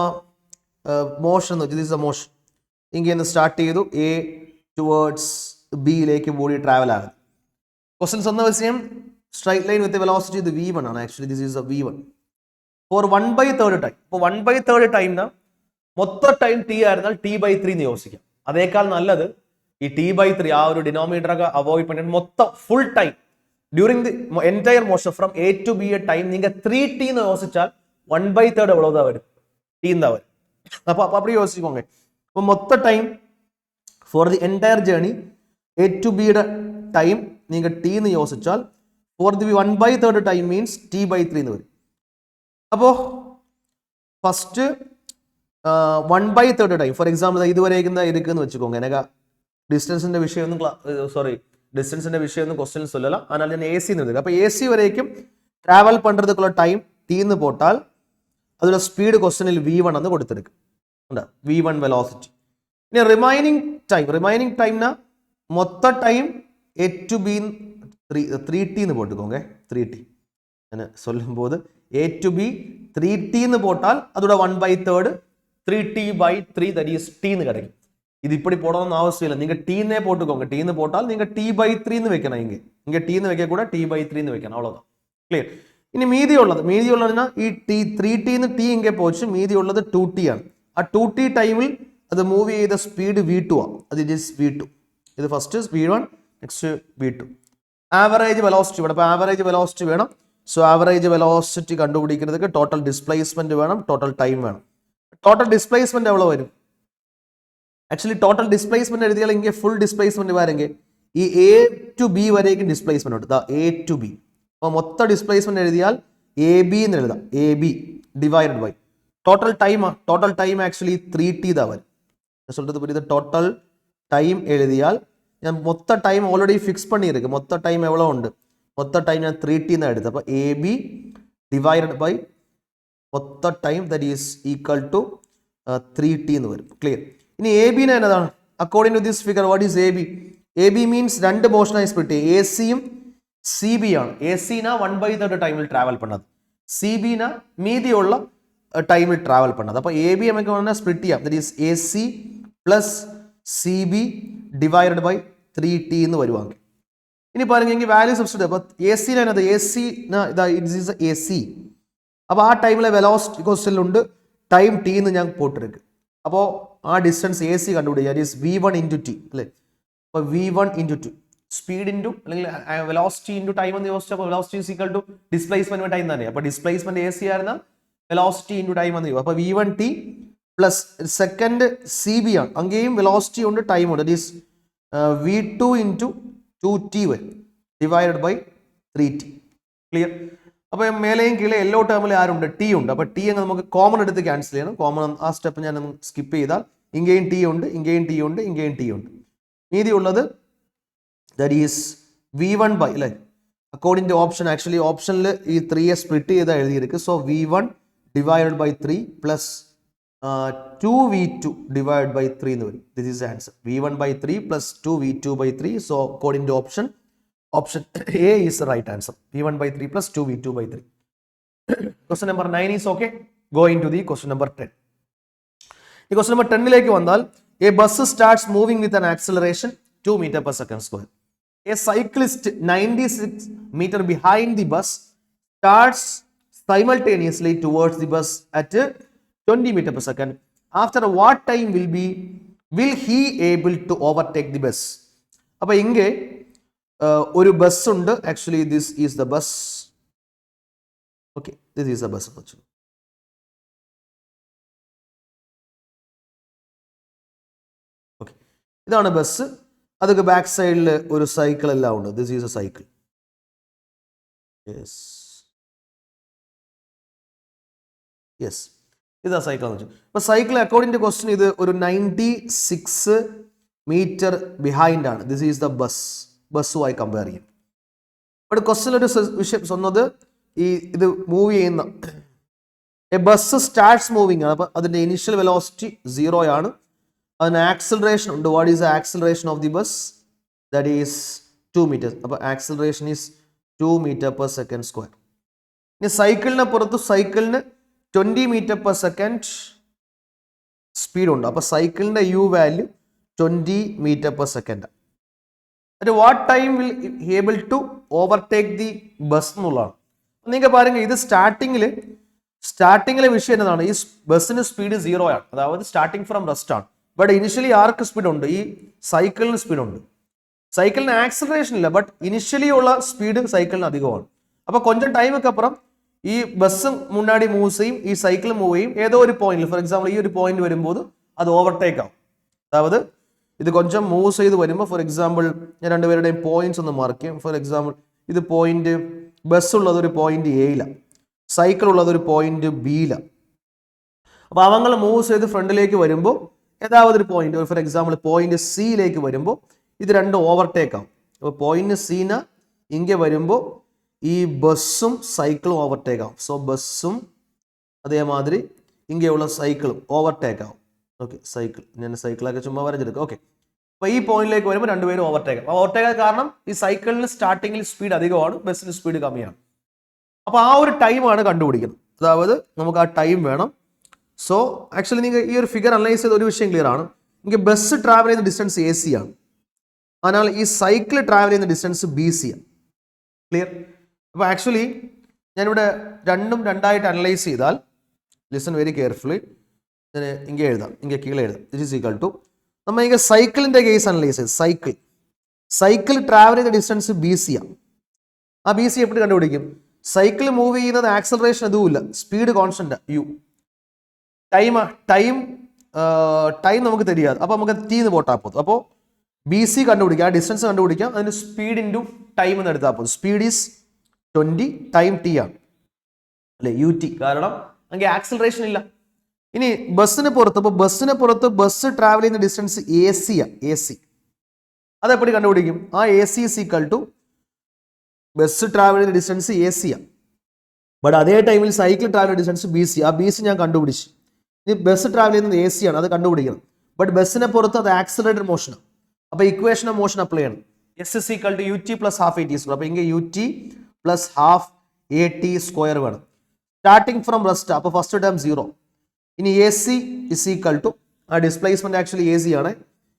മോഷൻ എന്ന് വെച്ചാൽ ദിസ് എ മോഷൻ. ഇങ്ങനെ സ്റ്റാർട്ട് ചെയ്തു, എ ടുവേർഡ്സ് ബിയിലേക്ക് ബോഡി ട്രാവൽ ആകും. ക്വസ്റ്റ്യൻസ് ഒന്ന് വെച്ചാൽ സ്ട്രൈറ്റ് ലൈൻ വിത്ത് വെലോസിറ്റി ഇത് v1 ആണ്. Actually this is a v1 for 1/3 time. ഇപ്പോൾ 1/3 ടൈമിന് മൊത്തം ടൈം t ആയിരുന്നാൽ t/3 എന്ന് യോജിക്കാം. അതേക്കാൾ നല്ലത് ഈ t/3 ആ ഒരു ഡിനോമിനേറ്റർ ഒക്കെ അവോയ്ഡ് பண்ணிட்டு മൊത്തം full time during the entire motion from A to B a time നിങ്ങൾ 3t എന്ന് യോജിച്ചാൽ 1/3 എவ்வளவுதான் വരും, t എന്താ വരും. അപ്പോൾ அப்படி யோசிக்கோங்க. അപ്പോൾ മൊത്തം time for the entire journey A to ബിയുടെ ടൈം നിങ്ങൾ t എന്ന് യോജിച്ചാൽ for the 1/3 time means t/3 എന്ന് വരും. അപ്പോൾ ഫസ്റ്റ് 1/3 ടൈം ഫോർ എക്സാമ്പിൾ ഇതുവരേക്കുന്ന ഇരിക്കുന്ന് വെച്ചുക്കോங்க. എനിക്ക് ഡിസ്റ്റൻസിന്റെ വിഷയമൊന്നും ഡിസ്റ്റൻസിന്റെ വിഷയമൊന്നും ക്വസ്റ്റ്യൻസ് ഇല്ലല്ല, അതിനാൽ ഞാൻ AC എന്ന് എടുക്കുക. അപ്പോൾ AC വരേക്കും ട്രാവൽ പண்றதுக்குള്ള ടൈം t എന്ന് പോട്ടാൽ അതിന്റെ സ്പീഡ് ക്വസ്റ്റ്യനിൽ v1 എന്ന് കൊടുത്തിരിക്കും, v1 വെലോസിറ്റി. ഇനി റിമൈനിങ് ടൈംனா மொத்த time a to b 3t എന്ന് പോட்டுக்கோங்க. 3t ഞാൻ சொல்லும்போது a to b 3t എന്ന് പോട്ടാൽ അതോടെ 1/3 3t/3 that is t എന്ന് കിടക്കും. ഇത് இப்படி போடணும்னு அவசியம் இல்லை, நீங்க t னே போட்டுக்கோங்க. t ன்னு போட்டால் நீங்க t/3 എന്ന് വെക്കണം. இங்க t എന്ന് വെക്കുക കൂടെ t/3 എന്ന് വെക്കണം, அவ்வளவுதான். ക്ലിയർ? ഇനി മീതിയുള്ളതിനാ ഈ t 3t ന്ന് t ഇங்கே പോച്ചു, മീതിയുള്ളത് 2t ആണ്. ആ 2t ടൈമിൽ അത് മൂവ് ചെയ്ത സ്പീഡ് v2 ആണ്. അത് ഇസ് v2. ഇത് first v1 next v2. Average velocity വേണം. അപ്പോൾ ആവറേജ് വെലോസിറ്റി വേണം. സോ ആവറേജ് വെലോസിറ്റി കണ്ടുപിടിക്കുന്നതൊക്കെ ടോട്ടൽ ഡിസ്പ്ലേസ്മെന്റ് വേണം, ടോട്ടൽ ടൈം വേണം. ടോട്ടൽ ഡിസ്പ്ലേസ്മെന്റ് എவ்வளவு വരും? ആക്ച്വലി ടോട്ടൽ ഡിസ്പ്ലേസ്മെന്റ് എഴുതിയാൽ ഇങ്ങനെ ഫുൾ ഡിസ്പ്ലേസ്മെന്റ് വരെങ്കിൽ ഈ എ ടു ബി വരേക്കും ഡിസ്പ്ലേസ്മെന്റ് ഉണ്ട്. A to B. അപ്പോൾ മൊത്തം ഡിസ്പ്ലേസ്മെന്റ് എഴുതിയാൽ എ ബി എന്ന് എഴുതാം. A B divided by total time actually 3t தான் വരും. சொல்றது புரியுது? டோட்டல் டைம் எழுதியால் ഞാൻ മൊത്ത ടൈം ഓൾറെഡി ഫിക്സ് പണിയിരിക്കും. മൊത്ത ടൈം എവ്വളോ ഉണ്ട്? മൊത്ത ടൈം ഞാൻ 3t എന്നാണ് എടുത്തത്. അപ്പോൾ എ ബി ഡിവൈഡഡ് ബൈ മൊത്ത time that is equal to 3t എന്ന് വരും. ക്ലിയർ? ഇനി എ ബിനെ എന്നതാണ്? According to this figure what is A B? A B means രണ്ട് പോർഷനായി സ്പ്ലിറ്റ് ചെയ്യും. എ സിയും സി ബി ആണ്. എ സിനാ 1/3 ടൈമിൽ ട്രാവൽ பண்ணது, സി ബിനാ மீதிയുള്ള ടൈമിൽ ട്രാവൽ பண்ணது. അപ്പോൾ എ ബി നമുക്ക് വേണമെങ്കിൽ സ്പ്ലിറ്റ് ചെയ്യാം. That is A C plus C B divided by 3t എന്ന് വരുവാണെങ്കിൽ. ഇനി പറഞ്ഞെങ്കിൽ വാല്യൂ സബ്സ്റ്റിറ്റ്യൂട്ട്. അപ്പോൾ എ സിനാണത്, A C it is A C. അപ്പോൾ ആ ടൈമിലെ വെലോസിറ്റി ക്വസ്റ്റ്യനിലുണ്ട് ടൈം ടി എന്ന് ഞാൻ പോട്ടിരിക്കും. അപ്പോൾ ആ ഡിസ്റ്റൻസ് എ സി കണ്ടുപിടിക്കുക. That is V1 into T അല്ലേ? അപ്പോൾ V1 into T speed into അല്ലെങ്കിൽ വെലോസിറ്റി ഇൻറ്റു ടൈം എന്ന് ചോദിച്ചാൽ അപ്പോൾ velocity is equal to displacement time തന്നെ. അപ്പോൾ ഡിസ്പ്ലേസ്മെന്റ് എ സി ആയിരുന്ന വെലോസിറ്റി ഇൻറ്റു ടൈം എന്ന് ചോദിക്കും. അപ്പോൾ V1 T plus second C B ആണ്. അങ്ങേയും വെലോസിറ്റി ഉണ്ട് ടൈം ഉണ്ട്. That is V2 into 2t വരും ഡിവൈഡഡ് ബൈ 3t. ക്ലിയർ? അപ്പോൾ മേലെയും കീഴെ എല്ലോ ടേമിൽ ആരുണ്ട്? ടി ഉണ്ട്. അപ്പോൾ ടി അങ്ങ് നമുക്ക് കോമൺ എടുത്ത് ക്യാൻസൽ ചെയ്യണം. കോമൺ ആ സ്റ്റെപ്പ് ഞാൻ സ്കിപ്പ് ചെയ്താൽ ഇങ്ങേയും ടി ഉണ്ട്, ഇങ്ങേയും ടി ഉണ്ട്, ഇങ്ങേയും ടി ഉണ്ട്. മീതി ഉള്ളത് ദാറ്റ് ഈസ് V1 ബൈ അല്ലേ? അക്കോർഡിംഗ് ടു ഓപ്ഷൻ ആക്ച്വലി ഓപ്ഷനിൽ ഈ 3യെ സ്പ്ലിറ്റ് ചെയ്താൽ എഴുതിയിരിക്കും. So V1 divided by 3 plus 2V2 divided by 3 എന്ന് വരും. This is the answer. V1 by 3 plus 2V2 by 3. So according to option A is the right answer. V1 by 3 plus 2V2 by 3. Question number 9 is okay. Going to the question number 10. ഈ question number 10ലേക്ക് വന്നാൽ a bus starts moving with an acceleration 2 meter per second square. A cyclist 96 meter behind the bus starts simultaneously towards the bus at 20 meter per second. After what time will he able to overtake the bus? അപ്പോൾ ഇங்கே ഒരു bus ഉണ്ട്. Actually this is the bus. Okay, this is the bus. Okay, ഇതാണ് bus. അതൊക്കെ back സൈഡിൽ ഒരു cycle എല്ലാം ഉണ്ട്. This is A cycle. Yes, ഇതാ സൈക്കിൾ എന്ന് വെച്ചാൽ. അപ്പോൾ സൈക്കിൾ അക്കോർഡിംഗ് ടു ക്വസ്റ്റ്യൻ ഇത് ഒരു 96 മീറ്റർ ബിഹൈൻഡ് ആണ്. This is the bus. ബസ്സുമായി കമ്പയർ ചെയ്യും. ബട്ട് ക്വസ്റ്റ്യൻ ഒരു വിഷയം சொன்னது ഇത് മൂവ് ചെയ്യുന്ന ബസ് സ്റ്റാർട്ട്സ് മൂവിങ് ആണ്. അപ്പോൾ അതിൻ്റെ ഇനിഷ്യൽ വെലോസിറ്റി 0 ആണ്. അതിന് ആക്സിലറേഷൻ ഉണ്ട്. What is the acceleration of the bus? That is 2 metre. അപ്പോൾ acceleration is 2 metre per second square. ഇനി സൈക്കിളിന് പുറത്ത് സൈക്കിളിന് 20 മീറ്റർ പെർ സെക്കൻഡ് സ്പീഡ് ഉണ്ട്. അപ്പോൾ സൈക്കിളിൻ്റെ u value 20 metre per second. At what time will able to overtake the bus എന്നുള്ളതാണ്. നിങ്ങൾക്ക് പാരുங்க, ഇത് സ്റ്റാർട്ടിങ്ങിലെ വിഷയം എന്നതാണ്. ഈ ബസ്സിന് സ്പീഡ് 0 ആണ്. അതായത് സ്റ്റാർട്ടിങ് ഫ്രം റെസ്റ്റ് ആണ്. ബട്ട് ഇനിഷ്യലി ആർക്ക് സ്പീഡ് ഉണ്ട്? ഈ സൈക്കിളിന് സ്പീഡ് ഉണ്ട്. സൈക്കിളിന് ആക്സിലറേഷൻ ഇല്ല, ബട്ട് ഇനിഷ്യലി ഉള്ള സ്പീഡ് സൈക്കിളിന് അധികമാണ്. അപ്പോൾ കൊഞ്ചം ടൈമൊക്കെ അപ്പുറം ഈ ബസ് മുന്നാടി മൂവ് ചെയ്യും, ഈ സൈക്കിൾ മൂവ് ചെയ്യും. ഏതോ ഒരു പോയിന്റിൽ, ഫോർ എക്സാമ്പിൾ ഈ ഒരു പോയിന്റ് വരുമ്പോൾ അത് ഓവർടേക്ക് ആവും. അതായത് ഇത് കൊഞ്ചം മൂവ് ചെയ്ത് വരുമ്പോൾ, ഫോർ എക്സാമ്പിൾ ഞാൻ രണ്ടുപേരുടെയും പോയിന്റ്സ് ഒന്ന് മാർക്ക് ചെയ്യും. ഫോർ എക്സാമ്പിൾ ഇത് പോയിന്റ്, ബസ് ഉള്ളത് ഒരു പോയിന്റ് എയിലാണ്, സൈക്കിൾ ഉള്ളത് ഒരു പോയിന്റ് ബിയിലാണ്. അപ്പോൾ അവങ്ങൾ മൂവ് ചെയ്ത് ഫ്രണ്ടിലേക്ക് വരുമ്പോൾ ഏതാവത് ഒരു പോയിന്റ്, ഫോർ എക്സാമ്പിൾ പോയിന്റ് സിയിലേക്ക് വരുമ്പോൾ ഇത് രണ്ടും ഓവർടേക്ക് ആവും. അപ്പോൾ പോയിന്റ് സീന ഇങ്ങനെ വരുമ്പോൾ ഈ ബസ്സും സൈക്കിളും ഓവർടേക്ക് ആവും. സോ ബസ്സും അതേമാതിരി ഇങ്ങനെയുള്ള സൈക്കിളും ഓവർടേക്ക് ആവും. ഓക്കെ, സൈക്കിൾ ഞാൻ സൈക്കിളൊക്കെ ചുമ്മാ വരച്ചെടുക്കാം. ഓക്കെ, അപ്പോൾ ഈ പോയിന്റിലേക്ക് വരുമ്പോൾ രണ്ടുപേരും ഓവർടേക്ക് ആവും. ഓവർടേക്ക് കാരണം ഈ സൈക്കിളിന് സ്റ്റാർട്ടിങ്ങിൽ സ്പീഡ് അധികമാണ്, ബസ്സിന് സ്പീഡ് കമ്മിയാണ്. അപ്പോൾ ആ ഒരു ടൈമാണ് കണ്ടുപിടിക്കുന്നത്. അതായത് നമുക്ക് ആ ടൈം വേണം. സോ ആക്ച്വലി നിങ്ങൾ ഈ ഒരു ഫിഗർ അനലൈസ് ചെയ്ത ഒരു വിഷയം ക്ലിയർ ആണ്. എനിക്ക് ബസ് ട്രാവൽ ചെയ്യുന്ന ഡിസ്റ്റൻസ് AC ആണ്. അതിനാൽ ഈ സൈക്കിൾ ട്രാവൽ ചെയ്യുന്ന ഡിസ്റ്റൻസ് BC ആണ്. ക്ലിയർ? അപ്പോൾ ആക്ച്വലി ഞാനിവിടെ രണ്ടും രണ്ടായിട്ട് അനലൈസ് ചെയ്താൽ, ലിസൺ വെരി കെയർഫുള്ളി, ഞാൻ ഇങ്ങനെ എഴുതാം, ഇങ്ങനെ കീഴെ എഴുതാം. ദിസ് ഈസ് ഈക്വൽ ടു, നമ്മൾ ഇങ്ങനെ സൈക്കിളിൻ്റെ കേസ് അനലൈസ് ചെയ്ത് സൈക്കിൾ ട്രാവൽ ചെയ്യുന്ന ഡിസ്റ്റൻസ് BC ആണ്. ആ BC എപ്പോഴും കണ്ടുപിടിക്കും? സൈക്കിൾ മൂവ് ചെയ്യുന്നത് ആക്സലറേഷൻ അതുമില്ല, speed constant U. Time time നമുക്ക് தெரியாது. അപ്പോൾ നമുക്ക് ടി എന്ന് പോട്ടാൽ പോകും. അപ്പോൾ ബി സി കണ്ടുപിടിക്കാം, ആ ഡിസ്റ്റൻസ് കണ്ടുപിടിക്കാം, അതിന് സ്പീഡ് ഇൻറ്റു ടൈം എന്ന് എടുത്താൽ പോകും. സ്പീഡ് ഈസ് 20, ടൈം ടി ആണ് അല്ലേ, യു ടി. കാരണം അങ്ങനെ ആക്സിലറേഷൻ ഇല്ല. ഇനി ബസ്സിന് പുറത്ത്, ഇപ്പോൾ ബസ്സിന് പുറത്ത് ബസ് ട്രാവൽ ചെയ്യുന്ന ഡിസ്റ്റൻസ് എ സി ആണ്. എ സി അതെപ്പോഴും കണ്ടുപിടിക്കും? ആ A C is equal to bus travel ചെയ്യുന്ന ഡിസ്റ്റൻസ് എ സി ആണ്. ബട്ട് അതേ ടൈമിൽ സൈക്കിൾ ട്രാവൽ ചെയ്യുന്ന ഡിസ്റ്റൻസ് ബി സി. ആ ബി സി ഞാൻ കണ്ടുപിടിച്ചു. ഇനി ബസ് ട്രാവൽ ചെയ്യുന്നത് എ സി ആണ്, അത് കണ്ടുപിടിക്കണം. ബട്ട് ബസ്സിനെ പുറത്ത് അത് ആക്സിലറേറ്റഡ് മോഷനാണ്. അപ്പോൾ ഇക്വേഷൻ ഓഫ് മോഷൻ അപ്ലൈ ചെയ്യണം. S is equal to u t plus half a t square. അപ്പോൾ ഇങ്ങനെ u t plus half a t square വേണം. സ്റ്റാർട്ടിങ് ഫ്രം റെസ്റ്റ്, അപ്പോൾ ഫസ്റ്റ് ടേം 0. ഇനി A C is equal to, ആ displacement actually A C ആണ്.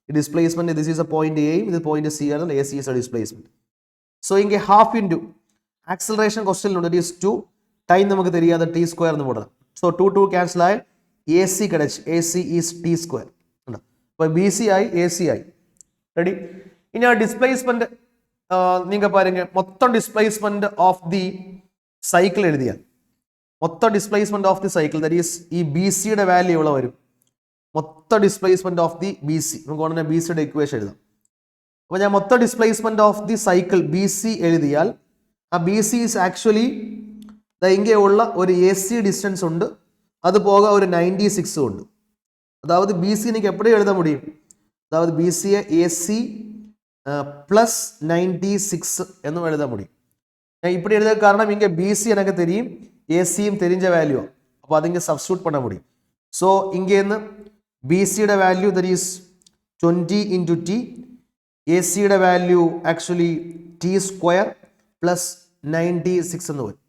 ഈ displacement this is A point എയും ഇത് പോയിന്റ് സി ആണ്. A C is a displacement. So ഇങ്ങനെ half into acceleration ക്വസ്റ്റ്യനിലുണ്ട് it is 2, time നമുക്ക് தெரியாத ടി സ്ക്വയർ എന്ന് പോടണം. സോ 2 ക്യാൻസൽ ആയി എ സി കിടച്ച്. A C is T square. അപ്പോൾ ബി സി ആയി എ സി ആയി. റെഡി? ഇനി ആ ഡിസ്പ്ലേസ്മെന്റ് നിങ്ങൾ പാരുங்க, മൊത്തം ഡിസ്പ്ലേസ്മെന്റ് ഓഫ് ദി സൈക്കിൾ എഴുതിയാൽ, മൊത്തം displacement of the cycle that is ഈ ബി സിയുടെ വാല്യൂ എവിടെ വരും? മൊത്തം displacement of the B C. നമുക്ക് ഉടനെ ബി സിയുടെ ഇക്വേഷൻ എഴുതാം. അപ്പോൾ ഞാൻ മൊത്തം displacement of the cycle B C എഴുതിയാൽ, ആ ബി സി ഈസ് ആക്ച്വലി ഇങ്ങനെയുള്ള ഒരു എ സി ഡിസ്റ്റൻസ് ഉണ്ട്, അത് പോക ഒരു 96 ഉണ്ട്. അതായത് ബി സി എനിക്ക് എപ്പോഴും എഴുതാൻ മുടിയും, അതായത് ബി സിയെ എ സി പ്ലസ് 96 എന്നും എഴുതാൻ മുടിയും. ഞാൻ இப்படி எழுத காரணம் இங்கே BC எனக்கு தெரியும், ACயும் தெரிஞ்ச வேல்யூ. അപ്പോൾ അതിങ്ങ് സബ്സ്റ്റിറ്റ്യൂട്ട് பண்ண முடியும். സോ ഇങ്ങേന്ന് BCയുടെ value that is 20 into t, ACയുടെ value actually T square plus 96 എന്ന് വരും.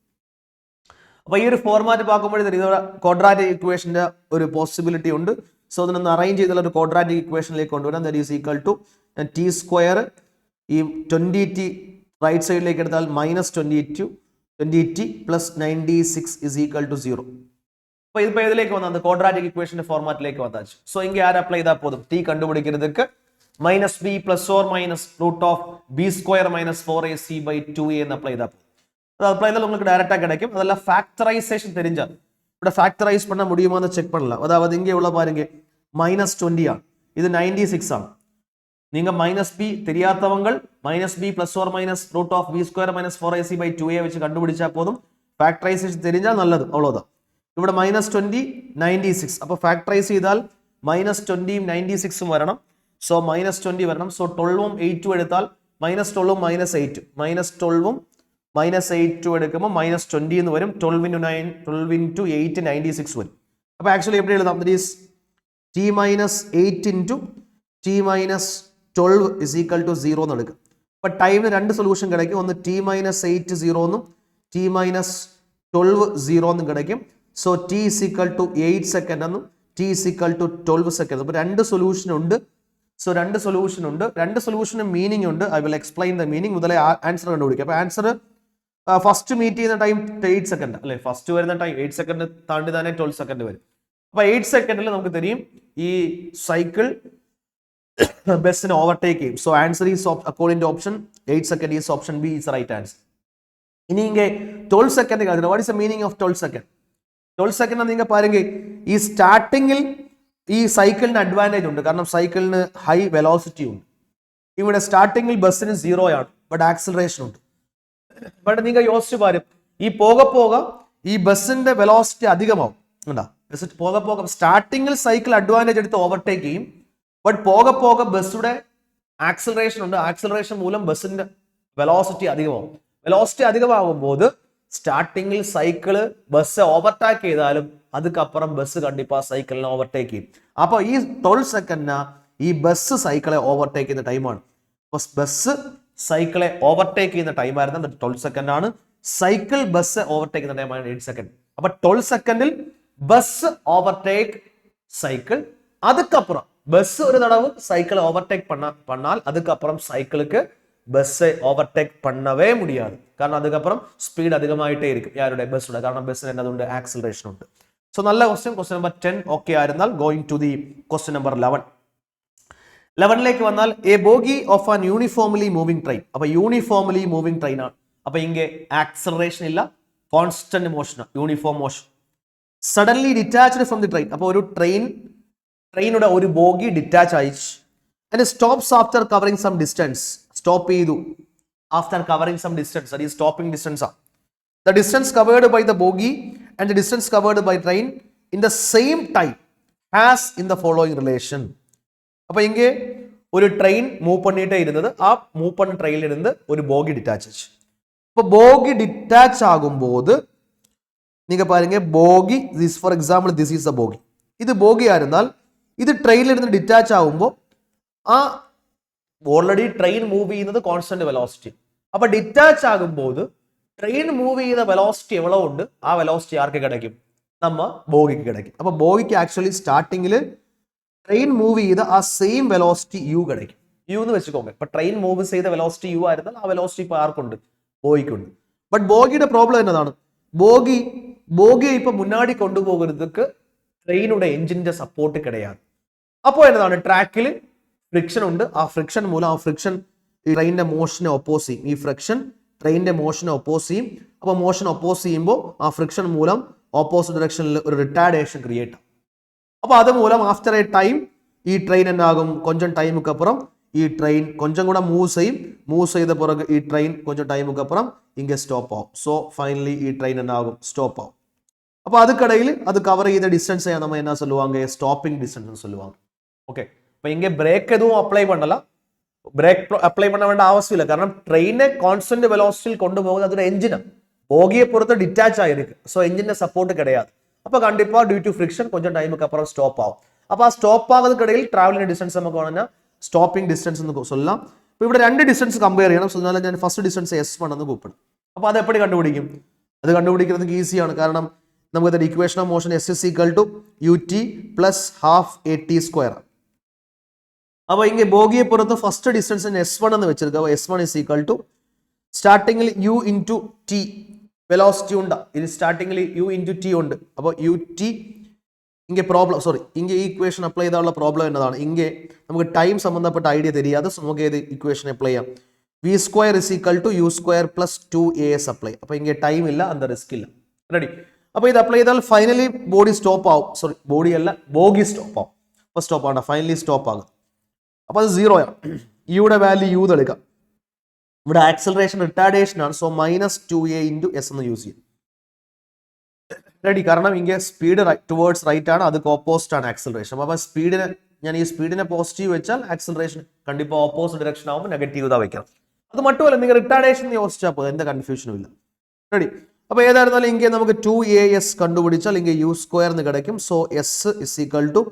അപ്പോൾ ഈ ഒരു ഫോർമാറ്റ് பார்க்கும்போது ഇത് ക്വാഡ്രാറ്റിക് ഇക്വേഷന്റെ ഒരു പോസിബിലിറ്റി ഉണ്ട്. സോ അതിനൊന്ന് അറേഞ്ച് ചെയ്തുള്ള ഒരു ക്വാഡ്രാറ്റിക് ഇക്വേഷനിലേക്ക് കൊണ്ടുവരാം. That is equal to t square ഈ 20t റൈറ്റ് സൈഡിലേക്ക് എടുത്താൽ -20t plus 96 is equal to 0. അപ്പോൾ ഇതിപ്പോൾ ഇതിലേക്ക് വന്നാൽ ക്വാഡ്രാറ്റിക് ഇക്വേഷന്റെ ഫോർമാറ്റിലേക്ക് വന്നാൽ സോ ഇങ്ങനെ ആര് അപ്ലൈ ചെയ്താൽ പോതും? ടി കണ്ടുപിടിക്കുന്നതൊക്കെ -b plus or minus root of B square minus 4ac/2a എന്ന് അപ്ലൈ ചെയ്താൽ പോകും. അത് അപ്ലൈ ചെയ്താൽ உங்களுக்கு டைரக்டா கிடைக்கும். அதெல்லாம் ஃபேக்டரைசேஷன் தெரிஞ்சால் ഇവിടെ ഫാക്ടറൈസ് பண்ண முடியுமான்னு செக் பண்ணலாம். அதாவது இங்கே உள்ள பாருங்க -20 ആണ്, ഇത് 96 ആണ്. நீங்க -b தெரியாதவங்க -b plus or minus root of B square minus 4ac/2a വെച്ച് കണ്ടുപിടിച്ചാൽ പോതും. ഫാക്ടറൈസേഷൻ தெரிஞ்சாൽ നല്ലത്, അவ்வளவுதான். ഇവിടെ -20 96, അപ്പോൾ ഫാക്ടറൈസ് ചെയ്താൽ -20 96 വരണം. സോ -20 വരണം. സോ 12ഉം 8ഉം എടുത്താൽ -12ഉം -8 -12ഉം -8 എടുക്കുമ്പോൾ -20 എന്ന് വരും. 12 into 8 96 വരും. അപ്പോൾ ആക്ച്വലി എവിടെ എഴുതാം? That is t - 8 into t - 12 is equal to 0 എന്ന് എടുക്കും. അപ്പോൾ ടൈമിന് രണ്ട് സൊല്യൂഷൻ കിടക്കും. ഒന്ന് t - 8 0 എന്നും t - 12 0 എന്നും കിടക്കും. So t is equal to 8 second എന്നും t is equal to 12 second. അപ്പോൾ രണ്ട് സൊല്യൂഷൻ ഉണ്ട്. സോ രണ്ട് സൊല്യൂഷൻ ഉണ്ട്, രണ്ട് സൊല്യൂഷന് മീനിങ് ഉണ്ട്. I will explain the meaning. മുതലേ ആൻസർ കണ്ടുപിടിക്കുക. അപ്പോൾ ആൻസർ ഫസ്റ്റ് മീറ്റ് ചെയ്യുന്ന ടൈം 8 സെക്കൻഡ് അല്ലെ, ഫസ്റ്റ് വരുന്ന ടൈം 8 സെക്കൻഡ് താണ്ടി തന്നെ 12 സെക്കൻഡ് വരും. അപ്പോൾ 8 സെക്കൻഡിൽ നമുക്ക് തരും ഈ സൈക്കിൾ ബസ്സിനെ ഓവർടേക്ക് ചെയ്യും. So answer is according to option 8 second is option B is right answer. ഇനി ഇങ്ങനെ 12 സെക്കൻഡ് കാണിക്കുന്നത്. What is the meaning of 12 second? 12 second നിങ്ങൾ പാരുங்க, ഈ സ്റ്റാർട്ടിങ്ങിൽ ഈ സൈക്കിളിന് അഡ്വാൻറ്റേജ് ഉണ്ട്. കാരണം സൈക്കിളിന് ഹൈ വെലോസിറ്റി ഉണ്ട്. ഇവിടെ സ്റ്റാർട്ടിങ്ങിൽ ബസ്സിന് 0 ആണ്, ബട്ട് ആക്സിലറേഷൻ ഉണ്ട്. ബട്ട് നിങ്ങൾ യോസിച്ച് പാരും, ഈ പോക ഈ ബസ്സിന്റെ വെലോസിറ്റി അധികമാവും. പോക സ്റ്റാർട്ടിങ്ങിൽ സൈക്കിൾ അഡ്വാൻറ്റേജ് എടുത്ത് ഓവർടേക്ക് ചെയ്യും. ബട്ട് പോക ബസ്സിന്റെ ആക്സിലറേഷൻ ഉണ്ട്. ആക്സിലറേഷൻ മൂലം ബസ്സിന്റെ വെലോസിറ്റി അധികമാവും. വെലോസിറ്റി അധികമാകുമ്പോൾ സ്റ്റാർട്ടിങ്ങിൽ സൈക്കിള് ബസ് ഓവർടേക്ക് ചെയ്താലും അതുക്കപ്പുറം ബസ് കണ്ടിപ്പാ സൈക്കിളിനെ ഓവർടേക്ക് ചെയ്യും. അപ്പോൾ ഈ 12 സെക്കൻഡിന് ഈ ബസ് സൈക്കിളെ ഓവർടേക്ക് ചെയ്യുന്ന ടൈമാണ്. ബസ് സൈക്കിളെ ഓവർടേക്ക് ചെയ്യുന്ന ടൈം ആയിരുന്നു 12 സെക്കൻഡ് ആണ്. സൈക്കിൾ ബസ് ഓവർടേക്ക് ചെയ്യുന്ന ടൈമാണ് 8 സെക്കൻഡ്. അപ്പൊ 12 സെക്കൻഡിൽ ബസ് ഓവർടേക്ക് സൈക്കിൾ. അതുക്കപ്പുറം ബസ് ഒരു തടവ് സൈക്കിൾ ഓവർടേക്ക് பண்ணால் அதுக்கப்புறம் സൈക്കിൾക്ക് ബസ് ഓവർടേക്ക് பண்ணவே முடியாது. കാരണം അതുക്കപ്പുറം സ്പീഡ് അധികമായിട്ടേ ഇരിക്കും യാരുടെ ബസ്സുടെ. കാരണം ബസ്സിന് എന്നതുകൊണ്ട് ആക്സിലറേഷൻ ഉണ്ട്. സോ നല്ല ക്വസ്റ്റ്യൻ. ക്വസ്റ്റ്യൻ നമ്പർ 10 ഓക്കെ ആയിരുന്നാൽ going to the question number 11ലേക്ക് വന്നാൽ a bogie of an uniformly moving train. അപ്പൊ യൂണിഫോംലി മൂവിംഗ് ട്രെയിൻ ആണ്. അപ്പൊ ഇങ്ങനെ ആക്സിലറേഷൻ ഇല്ല, constant motion, uniform motion. Suddenly detached from the train. അപ്പൊ ഒരു ട്രെയിൻ ട്രെയിനുടെ ഒരു ബോഗി ഡിറ്റാച്ച് ആയിച്ച് and stops after covering some distance. Stop ചെയ്തു ആഫ്റ്റർ കവറിംഗ് സം ഡിസ്റ്റൻസ്, അത് ഈ സ്റ്റോപ്പിംഗ് ഡിസ്റ്റൻസ് ആണ്. The distance covered by the bogie and the distance covered by train in the same time has in the following relation. അപ്പോൾ ഇங்கே ഒരു train move പണിയിട്ടേ ഇരുന്നത്, ആ move പണി ട്രെയിനിൽ ഇരുന്ന് ഒരു ബോഗി ഡിറ്റാച്ച് ആச்சு. അപ്പോൾ ബോഗി ഡിറ്റാച്ച് ആകുമ്പോൾ നിങ്ങൾ പാരുங்க bogie this for example this is a bogie, ഇത് ബോഗി ആയിരുന്നാൽ ഇത് ട്രെയിനിൽ ഇരുന്ന് ഡിറ്റാച്ച് ആകുമ്പോൾ ആ ഓൾറെഡി ട്രെയിൻ മൂവ് ചെയ്യുന്നത് കോൺസ്റ്റന്റ് വെലോസിറ്റി. അപ്പൊ ഡിറ്റാച്ച് ആകുമ്പോൾ ട്രെയിൻ മൂവ് ചെയ്യുന്ന വെലോസിറ്റി എவ்வளோ ഉണ്ട്, ആ വെലോസിറ്റി ആർക്ക് കിടക്കും, നമ്മ ബോഗിക്ക് കിടക്കും. അപ്പൊ ബോഗിക്ക് ആക്ച്വലി സ്റ്റാർട്ടിങ്ങിൽ ട്രെയിൻ മൂവ് ചെയ്ത ആ സെയിം വെലോസിറ്റി യു കിടക്കും. യു എന്ന് വെച്ചുക്കോங்க. ഇപ്പൊ ട്രെയിൻ മൂവ് ചെയ്ത വെലോസിറ്റി യു ആയിരുന്നാൽ ആ വെലോസിറ്റി ഇപ്പൊ ആർക്കുണ്ട്, ബോഗിക്കുണ്ട്. ബട്ട് ബോഗിയുടെ പ്രോബ്ലം എന്നതാണ്, ബോഗിയെ ഇപ്പൊ മുന്നാടി കൊണ്ടുപോകുന്നതൊക്കെ ട്രെയിനുടെ എഞ്ചിന്റെ സപ്പോർട്ട് കിടയാണ്. അപ്പോൾ എന്നതാണ്, ട്രാക്കിൽ ഫ്രിക്ഷൻ ഉണ്ട്, ആ ഫ്രിക്ഷൻ മൂലം ആ ഫ്രിക്ഷൻ ട്രെയിനിന്റെ മോഷനെ ഒപ്പോസ് ചെയ്യും. ഈ ഫ്രിക്ഷൻ ട്രെയിനിന്റെ മോഷനെ ഒപ്പോസ് ചെയ്യും. അപ്പോൾ മോഷൻ ഒപ്പോസ് ചെയ്യുമ്പോൾ ആ ഫ്രിക്ഷൻ മൂലം ഓപ്പോസിറ്റ് ഡയറക്ഷനിൽ ഒരു റിട്ടാർഡേഷൻ ക്രിയേറ്റ് ആവും. അപ്പോൾ അതുമൂലം ആഫ്റ്റർ എ ടൈം ഈ ട്രെയിൻ എന്നാകും, കൊഞ്ചം ടൈമുക്ക് അപ്പുറം ഈ ട്രെയിൻ കൊഞ്ചം കൂടെ മൂവ് ചെയ്ത പിറகு ഈ ട്രെയിൻ കൊഞ്ചം ടൈമുക്ക് അപ്പുറം ഇങ്ങനെ സ്റ്റോപ്പ് ആവും. സോ ഫൈനലി ഈ ട്രെയിൻ എന്നാകും, സ്റ്റോപ്പ് ആവും. അപ്പോൾ അതുക്കിടയിൽ അത് കവർ ചെയ്ത ഡിസ്റ്റൻസ് நம்ம என்ன சொல்லுவாங்க, ஸ்டாப்பிங் டிஸ்டன்ஸ் சொல்லுவாங்க. ஓகே, இப்போ இங்கே பிரேக் எதுவும் அப்ளை பண்ணல, பிரேக் அப்ளை பண்ண வேண்டிய அவசியம் இல்லை. കാരണം ട്രെയിനെ കോൺസ്റ്റന്റ് വെലോസിറ്റിയിൽ കൊണ്ടുപോകുന്നത് അതൊരു എഞ്ചിനാണ്, ബോഗിയെ പുറത്ത് ഡിറ്റാച്ച് ആയിരിക്കും. സോ എഞ്ചിന്റെ സപ്പോർട്ട് കിടயாது. அப்போ கண்டிப்பா டியூ டு ஃபிரிக்ஷன் கொஞ்சம் டைமுக்கு அப்புறம் ஸ்டாப் ஆகும். அப்போ ആ സ്റ്റോപ്പ് ആകുന്നതിന് ഇടയിൽ ട്രാവലിംഗ് ഡിസ്റ്റൻസ് നമുക്ക് പറഞ്ഞാൽ സ്റ്റോപ്പിംഗ് ഡിസ്റ്റൻസ് എന്ന് சொல்லலாம். ഇപ്പോൾ ഇവിടെ രണ്ട് ഡിസ്റ്റൻസ് കമ്പയർ ചെയ്യണം. സോ എന്നാൽ ഞാൻ ഫസ്റ്റ് ഡിസ്റ്റൻസ് S1 എന്ന് കൂപ്പിടും. അപ്പോൾ അത് എപ്പോഴും കണ്ടുപിടിക്കും, അത് കണ്ടുപിടിക്കുന്നത് ഈസിയാണ്. കാരണം നമുക്ക് equation of motion S is equal to ut plus half at square. അപ്പോൾ ഇങ്ങനെ ബോഗിയെ പുറത്ത് ഫസ്റ്റ് ഡിസ്റ്റൻസ് S1 എന്ന് വെച്ചെടുക്കുക. S1 is equal to സ്റ്റാർട്ടിങ്ങിൽ u into t വെലോസിറ്റി ഉണ്ട്, ഇത് സ്റ്റാർട്ടിങ്ങിൽ u into t ഉണ്ട്. അപ്പോൾ ut ഇങ്ങനെ പ്രോബ്ലം ഇങ്ങനെ ഈ ഇക്വേഷൻ അപ്ലൈ ചെയ്താലുള്ള പ്രോബ്ലം എന്നതാണ്, ഇങ്ങനെ നമുക്ക് ടൈം സംബന്ധപ്പെട്ട ഐഡിയ തരികയത്. നമുക്ക് ഏത് ഇക്വേഷൻ അപ്ലൈ ചെയ്യാം, v square is equal to u square plus 2as apply. അപ്പോൾ ഇങ്ങനെ ടൈം ഇല്ല, അന്ത റിസ്ക് ഇല്ല. റെഡി. അപ്പോൾ ഇത് അപ്ലൈ ചെയ്താൽ ഫൈനലി ബോഡി സ്റ്റോപ്പ് ആവും, ബോഡി അല്ല ബോഗി സ്റ്റോപ്പ് ആവും. അപ്പോൾ സ്റ്റോപ്പ് ആവണ്ട, ഫൈനലി സ്റ്റോപ്പ് ആകും. അപ്പോൾ അത് 0 ആണ്. യുടെ വാല്യൂ യു എടുക്കാം. ഇവിടെ ആക്സലറേഷൻ റിട്ടാർഡേഷൻ ആണ്. സോ -2a into s എന്ന് യൂസ് ചെയ്യും. റെഡി. കാരണം ഇങ്ങനെ സ്പീഡ് ടുവേർഡ്സ് റൈറ്റ് ആണ്, അത് ഓപ്പോസിറ്റ് ആണ് ആക്സലറേഷൻ. അപ്പോൾ സ്പീഡിനെ ഞാൻ ഈ സ്പീഡിനെ പോസിറ്റീവ് വെച്ചാൽ ആക്സലറേഷൻ കണ്ടിപ്പോൾ ഓപ്പോസിറ്റ് ഡയറക്ഷൻ ആകുമ്പോൾ നെഗറ്റീവ് ഇതാ വയ്ക്കണം. അത് മറ്റുമല്ല, നിങ്ങൾ റിട്ടാർഡേഷൻ യോജിച്ചാൽ പോകും, എന്താ കൺഫ്യൂഷനും ഇല്ല. റെഡി. അപ്പോൾ ഏതായിരുന്നാലും ഇങ്ങനെ നമുക്ക് 2as കണ്ടുപിടിച്ചാൽ ഇങ്ങനെ u സ്ക്വയർ എന്ന് കിടക്കും. So s is equal to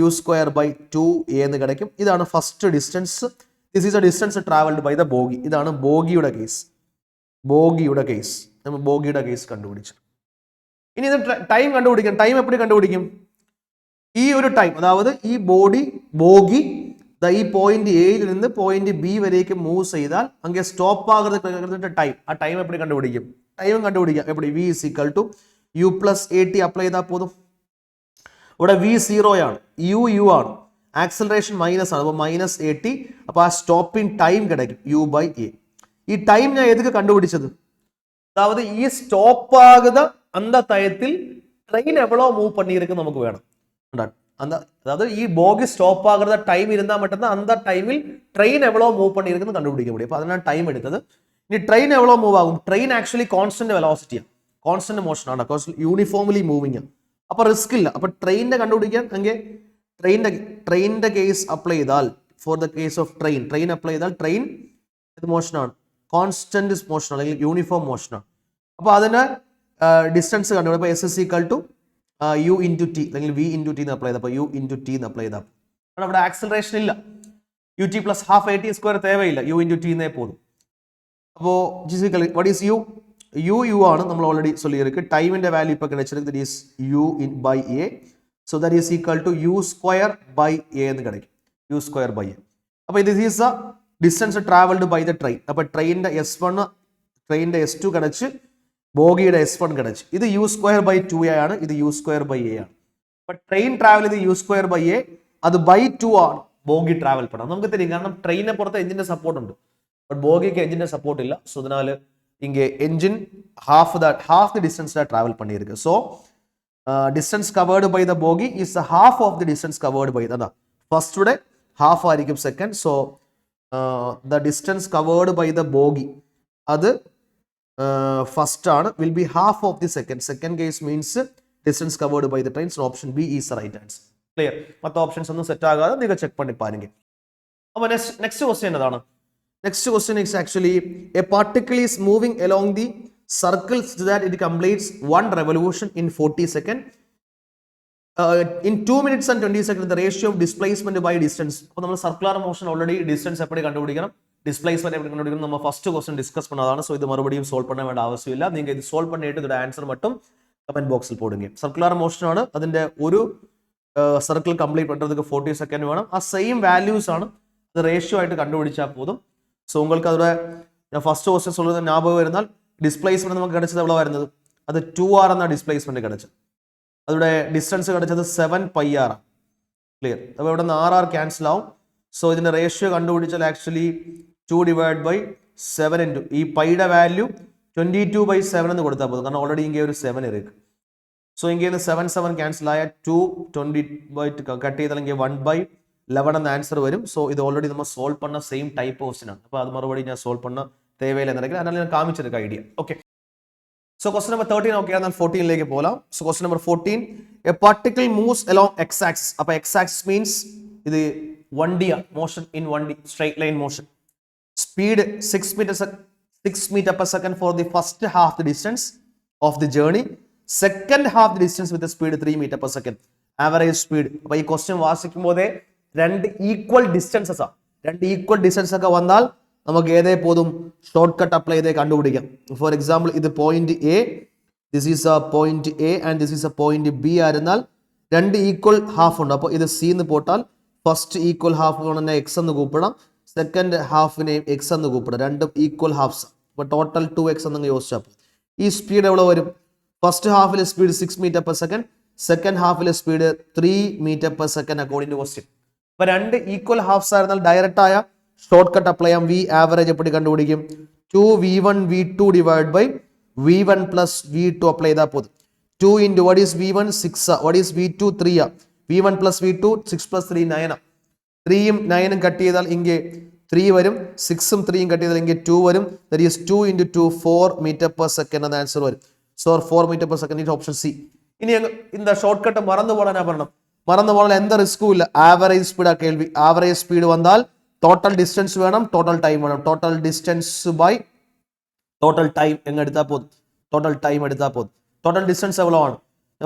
u square by 2a എന്ന് കിടക്കും. ഇതാണ് first distance. This is a distance travelled by the bogie. ഇതാണ് ബോഗിയുടെ കേസ്. നമ്മൾ ബോഗിയുടെ കേസ് കണ്ടുപിടിച്ചു. ഇനി ഇത് ടൈം കണ്ടുപിടിക്കാം. ടൈം എപ്പോഴും കണ്ടുപിടിക്കും, ഈ ഒരു ടൈം, അതായത് ഈ ബോഗി ഈ പോയിന്റ് എയിൽ നിന്ന് പോയിന്റ് ബി വരേക്ക് മൂവ് ചെയ്താൽ അങ്ങനെ സ്റ്റോപ്പ് ആകുന്ന ടൈം, ആ ടൈം എപ്പോഴും കണ്ടുപിടിക്കും. ടൈം കണ്ടുപിടിക്കാം എപ്പോഴും v is equal to u plus at apply ചെയ്താൽ പോതും. ഇവിടെ v 0 ആണ്, u ആണ്, ആക്സലറേഷൻ മൈനസ് ആണ്. അപ്പോൾ -at. അപ്പോൾ ആ സ്റ്റോപ്പിംഗ് ടൈം കിടക്കും u/a. ഈ ടൈം ഞാൻ ഏതൊക്കെ കണ്ടുപിടിച്ചത്, അതായത് ഈ സ്റ്റോപ്പ് ആകുന്ന അന്ത ടയത്തിൽ ട്രെയിൻ എവ്വളോ മൂവ് പണിയിരിക്കും നമുക്ക് വേണം. അതായത് ഈ ബോഗി സ്റ്റോപ്പ് ആകുന്ന ടൈം ഇരുന്നാൽ പറ്റുന്ന അന്ത ടൈമിൽ ട്രെയിൻ എവ്വളോ മൂവ് പണിയിരിക്കും കണ്ടുപിടിക്കാൻ വേണ്ടി. അപ്പോൾ അതിനാണ് ടൈം എടുത്തത്. ഇനി ട്രെയിൻ എവ്വളോ മൂവ് ആകും, ട്രെയിൻ ആക്ച്വലി കോൺസ്റ്റന്റ് വെലോസിറ്റിയാണ്, കോൺസ്റ്റന്റ് മോഷൻ ആണ്, യൂണിഫോംലി മൂവിങ് ആണ്. അപ്പോൾ റിസ്ക് ഇല്ല. അപ്പോൾ ട്രെയിനിന്റെ കണ്ടുപിടിക്കാൻ അങ്ങനെ ട്രെയിനിന്റെ കേസ് അപ്ലൈ ചെയ്താൽ, for the case of train apply ചെയ്താൽ ട്രെയിൻ ഇത് മോഷനാണ്, കോൺസ്റ്റന്റ് മോഷൻ അല്ലെങ്കിൽ യൂണിഫോം മോഷനാണ്. അപ്പോൾ അതിന് ഡിസ്റ്റൻസ് കണ്ടുപിടിക്കും. അപ്പോൾ s is equal to u into t അല്ലെങ്കിൽ v into t എന്ന് അപ്ലൈ ചെയ്താൽ, അപ്പോൾ u into t എന്ന് അപ്ലൈ ചെയ്താൽ കാരണം ഇവിടെ ആക്സലറേഷൻ ഇല്ല, ut plus half at square തേവയില്ല, u into t എന്നേ പോകും. അപ്പോൾ what is u ആണ് നമ്മൾ ഓൾറെഡി சொல்லியிருக்கு. ടൈമിന്റെ വാല്യൂ ഇപ്പോൾ കിടച്ചിരിക്കുന്നത് that is u by a. So that is equal to u square by a എന്ന് കിടക്കും, u square by a. അപ്പോൾ this is a distance traveled by the train. അപ്പോൾ ട്രെയിനിന്റെ S1 ട്രെയിനിന്റെ S2 കിടച്ച് ബോഗിയുടെ S1 കിടച്ച്, ഇത് u square by 2a ആണ്, ഇത് u square by a ആണ്. അപ്പോൾ ട്രെയിൻ ട്രാവൽ ചെയ്ത് u square by a, അത് by 2 ആണ് ബോഗി ട്രാവൽ പണം. നമുക്ക് തരും, കാരണം ട്രെയിനെ പുറത്ത് എഞ്ചിന്റെ സപ്പോർട്ട് ഉണ്ട്, ബട്ട് ബോഗിക്ക് എഞ്ചിന്റെ സപ്പോർട്ട് ഇല്ല. സോ അതിനാൽ ഇങ്ങനെ engine half the distance travel പണിയിരിക്കും. So distance covered by the bogie is the half of the distance covered by the ഫസ്റ്റുടെ ഹാഫ് ആയിരിക്കും second. So the distance covered by the bogie അത് first ആണ്, will be half of the second. Second case means distance covered by the train. So option B is the right answer. Clear? മറ്റു options ഒന്നും set ആകാതെ നിങ്ങൾ check പണി പാരുங்க. അപ്പോൾ next question എന്താണ്? Next question is actually A particle is moving along the circle so that it completes one revolution in 40 seconds. In 2 minutes and 20 seconds the ratio of displacement by distance. അപ്പോൾ നമ്മൾ circular motion already distance എപ്പടി കണ്ടുപിടിക്കണം, displacement எப்படி கண்டுபிடிக்கணும் நம்ம first question discuss பண்ணதான. So இது மறுபடியும் solve பண்ண வேண்டிய அவசியம் இல்ல. நீங்க இது சால்வ் பண்ணிட்டு இதோட ஆன்சர் மட்டும் കമന്റ് ബോക്സിൽ പോടുங்க. സർക്കുലർ മോഷൻ ആണ്, അതിന്റെ ഒരു സർക്കിൾ കംപ്ലീറ്റ് பண்றதுக்கு 40 സെക്കൻഡ് വേണം. ആ സെയിം വാല്യൂസ് ആണ്, അത് റേഷ്യോ ആയിട്ട് കണ്ടുപിടിച്ചാൽ പോതും. സോ உங்களுக்கு அதோட ഫസ്റ്റ് ക്വസ്റ്റ്യൻ சொல்றது ஞாபகம் இருந்தால் ഡിസ്പ്ലേസ്മെന്റ് നമുക്ക് கிடைச்சது എவ்வளவு വരുന്നത്, അത് 2r എന്ന ഡിസ്പ്ലേസ്മെന്റ് கிடைச்சது. അതിന്റെ ഡിസ്റ്റൻസ് கிடைச்சது 7πr. ക്ലിയർ? അപ്പോൾ ഇവിടെ നിന്ന് r ക്യാൻസൽ ആവും. സോ ഇതിന്റെ റേഷ്യോ കണ്ടുപിടിച്ചാൽ ആക്ച്വലി 2 ഡിവൈഡ് ബൈ 7 ഇൻറ്റു ഈ പൈയുടെ വാല്യൂ 22/7 എന്ന് കൊടുത്താൽ പോതും, കാരണം ഓൾറെഡി ഇങ്ങനെ ഒരു 7 ഇருக்கு. സോ ഇങ്ങനെ 7 ക്യാൻസൽ ആയ 2 20 കട്ട് ചെയ്താലെങ്കിൽ 1/11 എന്ന ആൻസർ വരും. സോ ഇത് ഓൾറെഡി നമ്മൾ സോൾവ് பண்ண സെയിം ടൈപ്പ് ക്വസ്റ്റ്യൻ ആണ്. അപ്പോൾ അത് മറുപടി ഞാൻ സോൾവ് பண்ண தேவையில்லை நினைக்கிறேன், அதனால ഞാൻ കാണിച്ചെടുക്ക idea. Okay, so question number 13 okay ആണ്. 14ലേക്ക് പോകാം. So question number 14, a particle moves along x axis. അപ്പോൾ x ആക്സിസ് മീൻസ് ഇത് 1D motion in 1D straight line motion. Speed 6 meter per second for the first half the distance of the journey. Second half the distance with the speed 3 meter per second. Average speed. അപ്പോൾ ഈ question വാസിക്കുമ്പോൾ രണ്ട് equal distances ആണ്. രണ്ട് equal distance ഒക്കെ വന്നാൽ നമുക്ക് ഏതേ പോതും short cut apply ചെയ്തേ കണ്ടുപിടിക്കാം. ഫോർ എക്സാമ്പിൾ ഇത് point A, this is A point A and this is A point B ആയിരുന്നാൽ രണ്ട് ഈക്വൽ ഹാഫ് ഉണ്ട്. അപ്പോൾ ഇത് സി എന്ന് പോട്ടാൽ ഫസ്റ്റ് ഈക്വൽ ഹാഫ് തന്നെ എക്സ് എന്ന് കൂപ്പിടാം, സെക്കൻഡ് ഹാഫിനെ എക്സ് എന്ന് കൂപ്പിടാം. രണ്ടും ഈക്വൽ ഹാഫ്സ്. അപ്പോൾ ടോട്ടൽ 2x എന്ന് യോജിച്ചാൽ ഈ സ്പീഡ് എവിടെ വരും? ഫസ്റ്റ് ഹാഫിലെ speed 6 meter per second, second ഹാഫിലെ speed 3 meter per second according to question. അപ്പോൾ രണ്ട് ഈക്വൽ ഹാഫ്സ് ആയിരുന്നാൽ ഡയറക്റ്റ് ആയ ഷോർട്ട് കട്ട് അപ്ലൈ ചെയ്യാം. വി ആവറേജ് എപ്പടി കണ്ടുപിടിക്കും? 2v1 v2 divide by v1 plus v2 apply ചെയ്താൽ പോതും. 2 into what is v1 6, what is v2 3, v1 plus v2 6 plus 3 9. 3യും 9ഉം കട്ട് ചെയ്താൽ ഇங்கே 3 വരും, 6ഉം 3യും കട്ട് ചെയ്താൽ ഇங்கே 2 വരും. That is 2 into 2 4 meter per second എന്ന ആൻസർ വരും. So 4 meter per second is option C. ഇനി இந்த ഷോർട്ട് കട്ട് മറന്നു പോകാനാ പറയണം. മറന്നു പോകാൻ എന്താ റിസ്കും ഇല്ല. ആവറേജ് സ്പീഡ് ആ കേൾവി. ആവറേജ് സ്പീഡ് വന്നാൽ ടോട്ടൽ ഡിസ്റ്റൻസ് വേണം, ടോട്ടൽ ടൈം വേണം. Total distance by total time എങ്ങെടുത്താൽ പോതും, ടോട്ടൽ ടൈം എടുത്താൽ പോതും. ടോട്ടൽ ഡിസ്റ്റൻസ് എவ்வளோ ആണ്?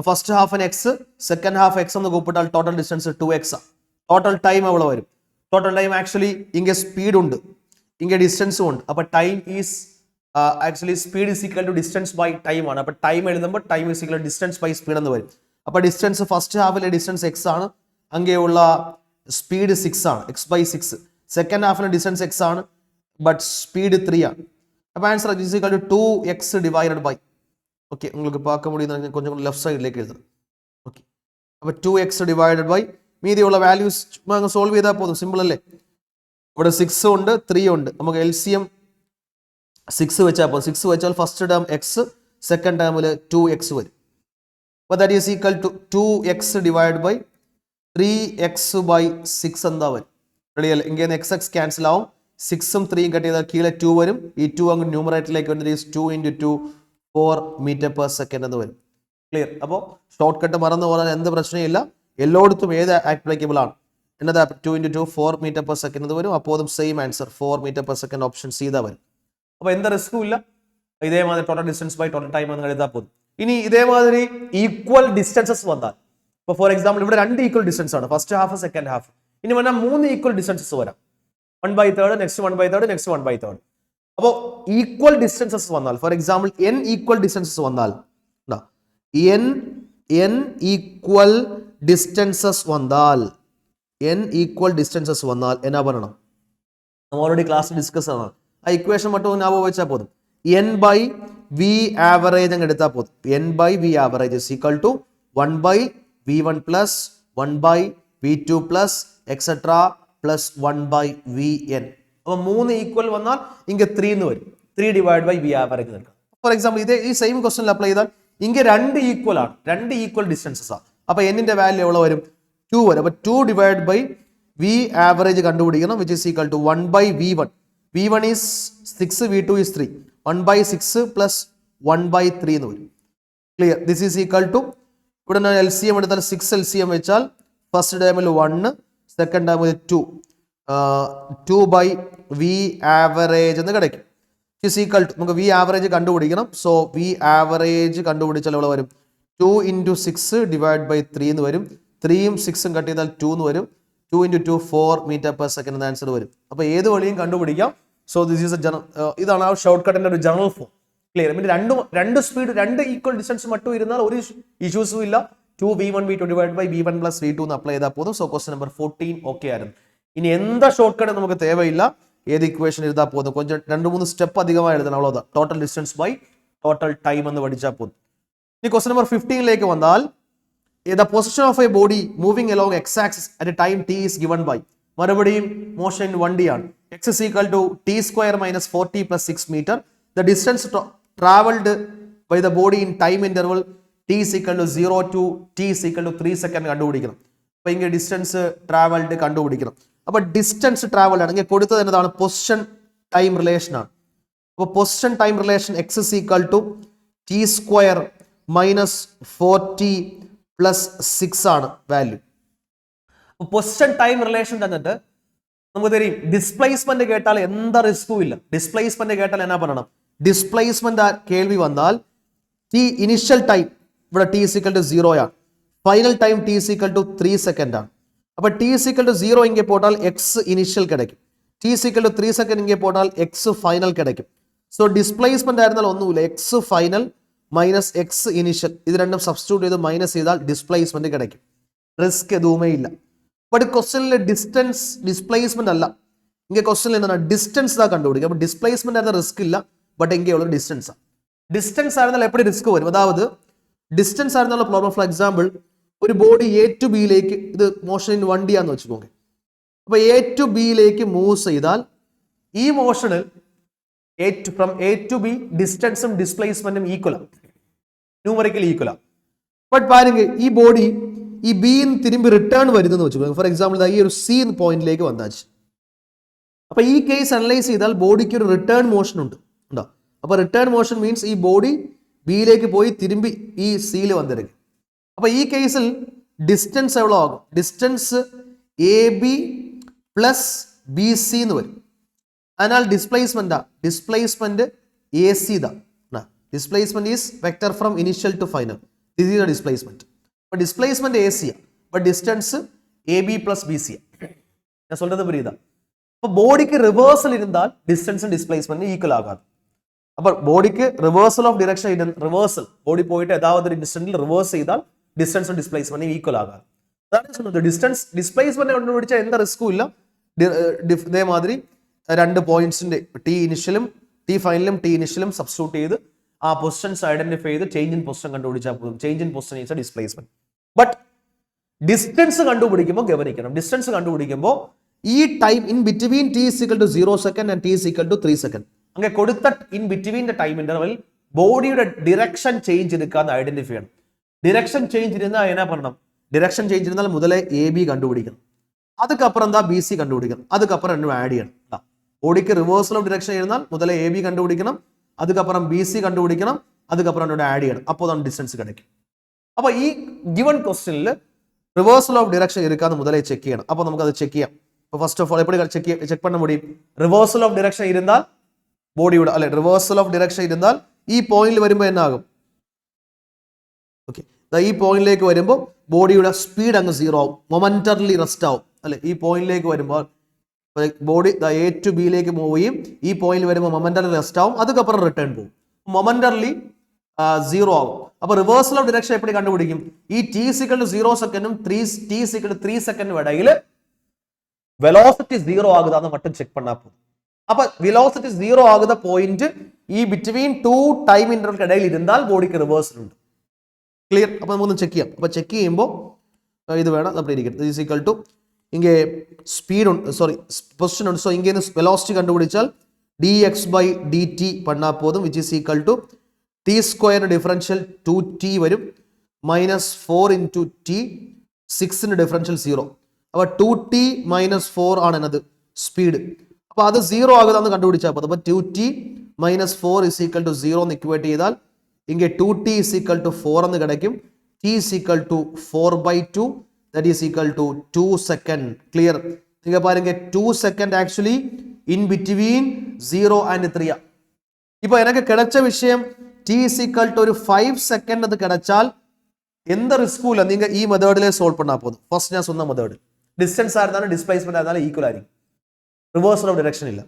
ഫസ്റ്റ് ഹാഫിന് എക്സ്, സെക്കൻഡ് ഹാഫ് എക്സ് എന്ന് കൂപ്പിട്ടാൽ total distance 2x. Total time എவ்வளோ വരും? ടോട്ടൽ ടൈം ആക്ച്വലി ഇங்கே സ്പീഡ് ഉണ്ട്, ഇங்கே ഡിസ്റ്റൻസും ഉണ്ട്. അപ്പോൾ time is actually speed is equal to distance by time ആണ്. അപ്പോൾ ടൈം എഴുതുമ്പോൾ time is equal to distance by speed എന്ന് വരും. അപ്പോൾ ഡിസ്റ്റൻസ് ഫസ്റ്റ് ഹാഫിലെ ഡിസ്റ്റൻസ് എക്സ് ആണ്, അങ്ങനെയുള്ള സ്പീഡ് 6 ആണ്, x/6. സെക്കൻഡ് ഹാഫിലെ ഡിസ്റ്റൻസ് എക്സ് ആണ്, ബട്ട് സ്പീഡ് 3 ആണ്. അപ്പോൾ answer is equal to 2x divided by, okay നിങ്ങൾക്ക് பார்க்க முடியுது, கொஞ்சம் ലെഫ്റ്റ് സൈഡിലേക്ക് എഴുതണം. ഓക്കെ, അപ്പോൾ 2x ഡിവൈഡഡ് ബൈ മീതിയുള്ള വാല്യൂസ് അങ്ങ് സോൾവ് ചെയ്താൽ പോതും. സിമ്പിൾ അല്ലേ? ഇവിടെ 6 ഉണ്ട്, 3 ഉണ്ട്. നമുക്ക് LCM 6 വെച്ചാൽ പോകും. 6 വെച്ചാൽ ഫസ്റ്റ് ടേം എക്സ്, സെക്കൻഡ് ടേമിൽ 2x വരും. അപ്പോൾ that is equal to 2x divide by 3x/6 എന്താ വരും? റെഡിയല്ലേ? ഇങ്ങനെ x ക്യാൻസൽ ആവും, 6ഉം 3യും കട്ട് ചെയ്താൽ കീഴെ 2 വരും. ഈ 2 അങ്ങ് ന്യൂമറേറ്ററിലേക്ക് വരുന്നത് 2 ഇൻറ്റു 2 4 meter per second എന്ന് വരും. ക്ലിയർ? അപ്പോൾ ഷോർട്ട് കട്ട് മറന്നു പോകാൻ എന്ത് പ്രശ്നമില്ല, എല്ലായിടത്തും ഏത് ആപ്ലിക്കബിൾ ആണ്. എന്നതാ 2 ഇൻറ്റു 2 4 meter per second എന്ന് വരും. അപ്പോഴും same answer 4 meter per second option സീതാ വരും. അപ്പോൾ എന്ത് റിസ്കും ഇല്ല. ഇതേമാതിരി total distance by total time എന്ന് എഴുതാൻ പോകും. ഇനി ഇതേമാതിരി ഈക്വൽ ഡിസ്റ്റൻസസ് വന്നാൽ, ഇപ്പോൾ ഫോർ എക്സാമ്പിൾ ഇവിടെ 2 ഈക്വൽ ഡിസ്റ്റൻസ് ആണ്, ഫസ്റ്റ് ഹാഫ് സെക്കൻഡ് ഹാഫ്. ഇനി വന്നാൽ 3 ഈക്വൽ ഡിസ്റ്റൻസസ് വരാം. 1/3, നെക്സ്റ്റ് 1/3, നെക്സ്റ്റ് 1/3. അപ്പോൾ ഈക്വൽ ഡിസ്റ്റൻസസ് വന്നാൽ, for example n equal distances വന്നാൽ, n ഈക്വൽ ഡിസ്റ്റൻസസ് വന്നാൽ, n ഈക്വൽ ഡിസ്റ്റൻസസ് വന്നാൽ എന്നാ പറയണം? നമ്മൾ ഓൾറെഡി ക്ലാസ് ഡിസ്കസ് ആണ്. ആ ഇക്വേഷൻ മറ്റും ഞാൻ വെച്ചാൽ പോതും. n/v ആവറേജ് അങ്ങ് എടുത്താൽ പോതും. n/v average is equal to 1/v1 plus 1/v2 plus etcetera plus 1/vn. അപ്പോൾ 3 ഈക്വൽ വന്നാൽ ഇങ്ങനെ 3 എന്ന് വരും. 3 ഡിവൈഡ് ബൈ വി ആവറേജ് നിൽക്കാം. ഫോർ എക്സാമ്പിൾ ഈ സെയിം ക്വസ്റ്റനിൽ അപ്ലൈ ചെയ്താൽ ഇങ്ങനെ രണ്ട് ഈക്വൽ ആണ്, രണ്ട് ഈക്വൽ ഡിസ്റ്റൻസസ് ആണ്. അപ്പൊ എന്നിന്റെ വാല്യൂ എവിടെ വരും? 2 വരും. അപ്പൊ 2 ഡിവൈഡ് ബൈ വി ആവറേജ് കണ്ടുപിടിക്കണം, which is equal to 1 by V1. V1 is 6, V2 is 3. 1 by 6 plus 1 by 3 എന്ന് വരും. Clear? This is equal to, ഇവിടെ LCM എടുത്താൽ 6 LCM വെച്ചാൽ ഫസ്റ്റ് ടൈമിൽ 1, സെക്കൻഡ് ടൈമിൽ 2, 2 ബൈ വി ആവറേജ് എന്ന് കിടക്കും. ഇസ് ഈക്വൽ ടു, നമുക്ക് വി ആവറേജ് കണ്ടുപിടിക്കണം. സോ വി ആവറേജ് കണ്ടുപിടിച്ചാൽ ഇവിടെ വരും 2 ഇൻറ്റു 6 ഡിവൈഡ് ബൈ 3 എന്ന് വരും. 3യും 6ഉം കട്ട് ചെയ്താൽ 2 എന്ന് വരും. 2 ഇൻറ്റു 2 4 മീറ്റർ പെർ സെക്കൻഡ് എന്ന ആൻസർ വരും. അപ്പോൾ ഏത് വഴിയും കണ്ടുപിടിക്കാം. സോ ദിസ് ഈസ് ഇതാണ് ആ ഷോർട്ട് കട്ടിന്റെ ഒരു ജനറൽ ഫോം. ക്ലിയർ? പിന്നെ രണ്ട് സ്പീഡ്, രണ്ട് ഈക്വൽ ഡിസ്റ്റൻസ് മറ്റും ഇരുന്നാൽ ഒരു ഇഷ്യൂസും ഇല്ല. 2V1 V2 divide by V1 plus V2 എന്ന് അപ്ലൈ ചെയ്താൽ പോതും. സോ ക്വസ്റ്റ്യൻ നമ്പർ 14 ഓക്കെ ആയിരുന്നു. ഇനി എന്താ ഷോർട്ട് കട്ട് നമുക്ക് തേവയില്ല, ഏത് ഇക്വേഷൻ എഴുതാൻ പോകുന്നു, കുറച്ച് 2-3 സ്റ്റെപ്പ് അധികമായി എഴുതണം. അவ்வளோதான். Total distance by total time എന്ന് പഠിച്ചാൽ പോകും. ഇനി ക്വസ്റ്റ്യൻ നമ്പർ 15ലേക്ക് വന്നാൽ, the position of a body moving along x-axis at a time t is given by, മറുപടിയും മോഷൻ 1D ആണ്. x is equal to t square minus 4t plus 6 meter. The distance traveled by the body in time interval t is equal to 0 to t is equal to 3 second കണ്ടുപിടിക്കണം. അപ്പൊ ഇങ്ങനെ distance travelled കണ്ടുപിടിക്കണം. അപ്പൊ distance travelled ആണ് ഇങ്ങനെ കൊടുത്തത് എന്നതാണ് position time relation ആണ്. അപ്പോൾ position time relation x is equal to t square minus 4t plus 6 ആണ് വാല്യൂ. പൊസിഷൻ ടൈം റിലേഷൻ തന്നിട്ട് നമുക്ക് തരും ഡിസ്പ്ലേസ്മെന്റ് കേട്ടാൽ എന്താ റിസ്കും ഇല്ല. ഡിസ്പ്ലേസ്മെന്റ് കേട്ടാൽ എന്നാ പറയണം? ഡിസ്പ്ലേസ്മെന്റ് കേൾവി വന്നാൽ ടി ഇനിഷ്യൽ ടൈം ഇവിടെ ടി ഈക്വൽ ടു 0 ആണ്. Final time t equal to 3 second ആണ്. അപ്പൊ ടി ഈക്വൽ ടു 0 ഇങ്ങനെ പോട്ടാൽ എക്സ് ഇനിഷ്യൽ കിടക്കും. ടി ഈക്വൽ ടു 3 സെക്കൻഡ് ഇങ്ങനെ പോട്ടാൽ എക്സ് ഫൈനൽ കിടക്കും. സോ ഡിസ്പ്ലേസ്മെന്റ് ആയിരുന്നാൽ ഒന്നുമില്ല, x final minus x initial, ഇത് രണ്ടും സബ്സ്റ്റിറ്റ്യൂട്ട് ചെയ്ത് മൈനസ് ചെയ്താൽ ഡിസ്പ്ലേസ്മെന്റ് കിടക്കും. റിസ്ക് എതുവുമേ ഇല്ല. ബട്ട് ക്വസ്റ്റ്യനിലെ ഡിസ്റ്റൻസ് ഡിസ്പ്ലേസ്മെന്റ് അല്ല, ഇങ്ങനെ ക്വസ്റ്റ്യനിൽ എന്താണ് ഡിസ്റ്റൻസ് தான் കണ്ടുപിടിക്കുക. അപ്പൊ ഡിസ്പ്ലേസ്മെന്റ് ആയിരുന്ന റിസ്ക് ഇല്ല, ബട്ട് എങ്കിലുള്ള ഡിസ്റ്റൻസ് ആണ്. ഡിസ്റ്റൻസ് ആയിരുന്നാൽ എപ്പോഴും റിസ്ക് വരും. അതായത് ഡിസ്റ്റൻസ് ആയിരുന്നുള്ള പ്രോബ്ലം, ഫോർ എക്സാമ്പിൾ ഒരു ബോഡി എ ടു ബിയിലേക്ക്, ഇത് മോഷൻ ഇൻ 1D ആണെന്ന് വെച്ചുకోండి. അപ്പൊ എ ടു ബിയിലേക്ക് മൂവ് ചെയ്താൽ ഈ മോഷനിൽ ഫ്രം എ ടു ബി ഡിസ്റ്റൻസും ഡിസ്പ്ലേസ്മെന്റും ഈക്വലാണ്, ന്യൂമറിക്കലി ഈക്വലാണ്. ബട്ട് പാരുങ്ക ഈ ബോഡി ഈ ബിയിൽ തിരുമ്പി റിട്ടേൺ വരുന്നത് വെച്ചു. ഫോർ എക്സാമ്പിൾ ഈ ഒരു സി പോയിന്റിലേക്ക് വന്നാച്ച്. അപ്പൊ ഈ കേസ് അനലൈസ് ചെയ്താൽ ബോഡിക്ക് ഒരു റിട്ടേൺ മോഷൻ ഉണ്ട് ഉണ്ടോ? അപ്പൊ റിട്ടേൺ മോഷൻ മീൻസ് ഈ ബോഡി ബിയിലേക്ക് പോയി തിരുമ്പി ഈ സിയിൽ വന്നിരിക്കും. അപ്പൊ ഈ കേസിൽ ഡിസ്റ്റൻസ് എவ்வளோ ആകും? Distance A B plus B C എന്ന് വരും. അതിനാൽ displacement displacement A C displacement is vector from initial to final. This is displacement. അപ്പൊ displacement A C but distance A B plus B C. ഞാൻ சொல்றது புரியுதா? അപ്പൊ ബോഡിക്ക് റിവേഴ്സൽ ഇരുന്നാൽ ഡിസ്റ്റൻസും ഡിസ്പ്ലേസ്മെന്റും ഈക്വൽ ആകാതെ. അപ്പൊ ബോഡിക്ക് reversal of direction, reversal body പോയിട്ട് ഏതാവതൊരു ഡിസ്റ്റൻസിൽ റിവേഴ്സ് ചെയ്താൽ ഡിസ്റ്റൻസും ഡിസ്പ്ലേസ്മെന്റും ഈക്വൽ ആകാതെ. അതാണ് ഡിസ്റ്റൻസ് ഡിസ്പ്ലേസ്മെന്റ് കണ്ടുപിടിച്ചാൽ എന്താ റിസ്കും ഇല്ല. ഇതേമാതിരി രണ്ട് പോയിന്റ്സിന്റെ ടി ഇനിഷ്യലും ടി ഫൈനലും ടി ഇനിഷ്യലും സബ്സ്റ്റിറ്റ്യൂട്ട് ചെയ്ത് ആ പൊസിഷൻസ് ഐഡന്റിഫൈ ചെയ്ത് ചേഞ്ച് ഇൻ പൊസിഷൻ കണ്ടുപിടിച്ചാൽ പോകും. Change in position is displacement. But distance കണ്ടുപിടിക്കുമ്പോൾ ഗവനിക്കണം, ഡിസ്റ്റൻസ് കണ്ടുപിടിക്കുമ്പോൾ ഈ time in between T is equal to 0 second and T is equal to 3 second അങ്ങനെ കൊടുത്ത in between the time interval ബോഡിയുടെ ഡിറക്ഷൻ ചേഞ്ച് എടുക്കാന്ന് ഐഡന്റിഫൈ ചെയ്യണം. ഡിറക്ഷൻ ചേഞ്ച് ഇരുന്നാൽ എന്നാ പറയണം? ഡിറക്ഷൻ ചേഞ്ച് ഇരുന്നാൽ മുതലേ എ ബി കണ്ടുപിടിക്കണം, അതുക്കപ്പുറം എന്താ ബി സി കണ്ടുപിടിക്കണം, അതുക്കപ്പുറം രണ്ടും ആഡ് ചെയ്യണം. ബോഡിക്ക് റിവേഴ്സൽ ഓഫ് ഡിറക്ഷൻ ഇരുന്നാൽ മുതലേ എ ബി കണ്ടുപിടിക്കണം, അതുക്കപ്പുറം ബി സി കണ്ടുപിടിക്കണം, അതുക്കപ്പുറം രണ്ടും ആഡ് ചെയ്യണം. അപ്പോൾ അതാണ് ഡിസ്റ്റൻസ് കിടക്കും. അപ്പൊ ഈ ഗിവൺ ക്വസ്റ്റ്യനിൽ റിവേഴ്സൽ ഓഫ് ഡിറക്ഷൻ ഇരിക്കാന്ന് മുതലേ ചെക്ക് ചെയ്യണം. അപ്പോൾ നമുക്കത് ചെക്ക് ചെയ്യാം. അപ്പോൾ ഫസ്റ്റ് ഓഫ് ഓൾ എപ്പോഴും ചെക്ക് பண்ண முடியும்? റിവേഴ്സൽ ഓഫ് ഡിറക്ഷൻ ഇരുന്നാൽ ബോഡിയുടെ അല്ലെ റിവേഴ്സൽ ഓഫ് ഡിറക്ഷൻ ഇരുന്നാൽ ഈ പോയിന്റിൽ വരുമ്പോൾ എന്നാകും? ഓക്കെ, ഈ പോയിന്റിലേക്ക് വരുമ്പോൾ ബോഡിയുടെ സ്പീഡ് അങ്ങ് 0 ആവും, മൊമെന്ററിലി റെസ്റ്റ് ആവും അല്ലെ. ഈ പോയിന്റിലേക്ക് വരുമ്പോൾ ബോഡി എ ടു ബിയിലേക്ക് മൂവ് ചെയ്യും, ഈ പോയിന്റിൽ വരുമ്പോൾ മൊമെന്ററി റെസ്റ്റ് ആവും, അതുക്കപ്പുറം റിട്ടേൺ പോകും, മൊമെന്ററിലി 0 ആവും. അപ്പൊ റിവേഴ്സൽ ഓഫ് ഡിറക്ഷൻ എപ്പോഴും കണ്ടുപിടിക്കും? ഈ ടി ഈക്വൽ ടു 0 സെക്കൻഡും ടി ഈക്വൽ ടു 3 സെക്കൻഡും ഇടയിൽ വെലോസിറ്റി 0 ആകുതാന്ന് மட்டும் ചെക്ക് பண்ணா போதும். അപ്പൊ വെലോസിറ്റി 0 ആകുന്ന പോയിന്റ് ഈ ബിറ്റ്വീൻ 2 ടൈം ഇന്റർവൽ ഇടയിൽ ഇരുന്നാൽ ബോഡിക്ക് റിവേഴ്സൽ ഉണ്ട്. ക്ലിയർ? അപ്പൊ നമുക്കൊന്ന് ചെക്ക് ചെയ്യാം. അപ്പൊ ചെക്ക് ചെയ്യുമ്പോൾ ഇത് വേണം നമ്മൾ ഇരിക്കുന്നത്. ദിസ് ഈക്വൽ ടു ഇങ്ങനെ സ്പീഡ് ഉണ്ട്, സോറി പൊസിഷൻ ഉണ്ട്. സോ ഇങ്ങനെ വെലോസിറ്റി കണ്ടുപിടിച്ചാൽ dx by dt பண்ணா போதும், which is equal to T square differential 2t വരും, -4 ഇൻറ്റു ടി, 6ന്റെ ഡിഫറൻഷ്യൽ 0. അപ്പോൾ 2t - 4 ആണ് എന്നത് സ്പീഡ്. അപ്പോൾ അത് 0 ആകുന്നതെന്ന് കണ്ടുപിടിച്ചാൽ മതി. അപ്പോൾ 2t - 4 = 0 എന്ന് ഇക്വേറ്റ് ചെയ്താൽ ഇങ്ങനെ 2t = 4 എന്ന് കിടക്കും. t = 4/2, that is equal to 2 second. Clear? നിങ്ങൾ പാരുങ്ക 2 second actually in between 0 and 3. ഇപ്പോൾ എനിക്ക് കിടച്ച വിഷയം t = ഒരു 5 second അത് കിടച്ചാൽ എന്ത് റിസ്കും ഇല്ല, നിങ്ങൾ ഈ മെത്തേഡിലെ സോൾവ് பண்ணா போதும். ഫസ്റ്റ് ഞാൻ சொன்ன മെത്തേഡ് ഡിസ്റ്റൻസ് ആയിരുന്നാലും ഡിസ്പ്ലേസ്മെന്റ് ആയിരുന്നാലും ഈക്വൽ ആയിരിക്കും, റിവേഴ്സൽ ഓഫ് ഡയറക്ഷൻ ഇല്ല.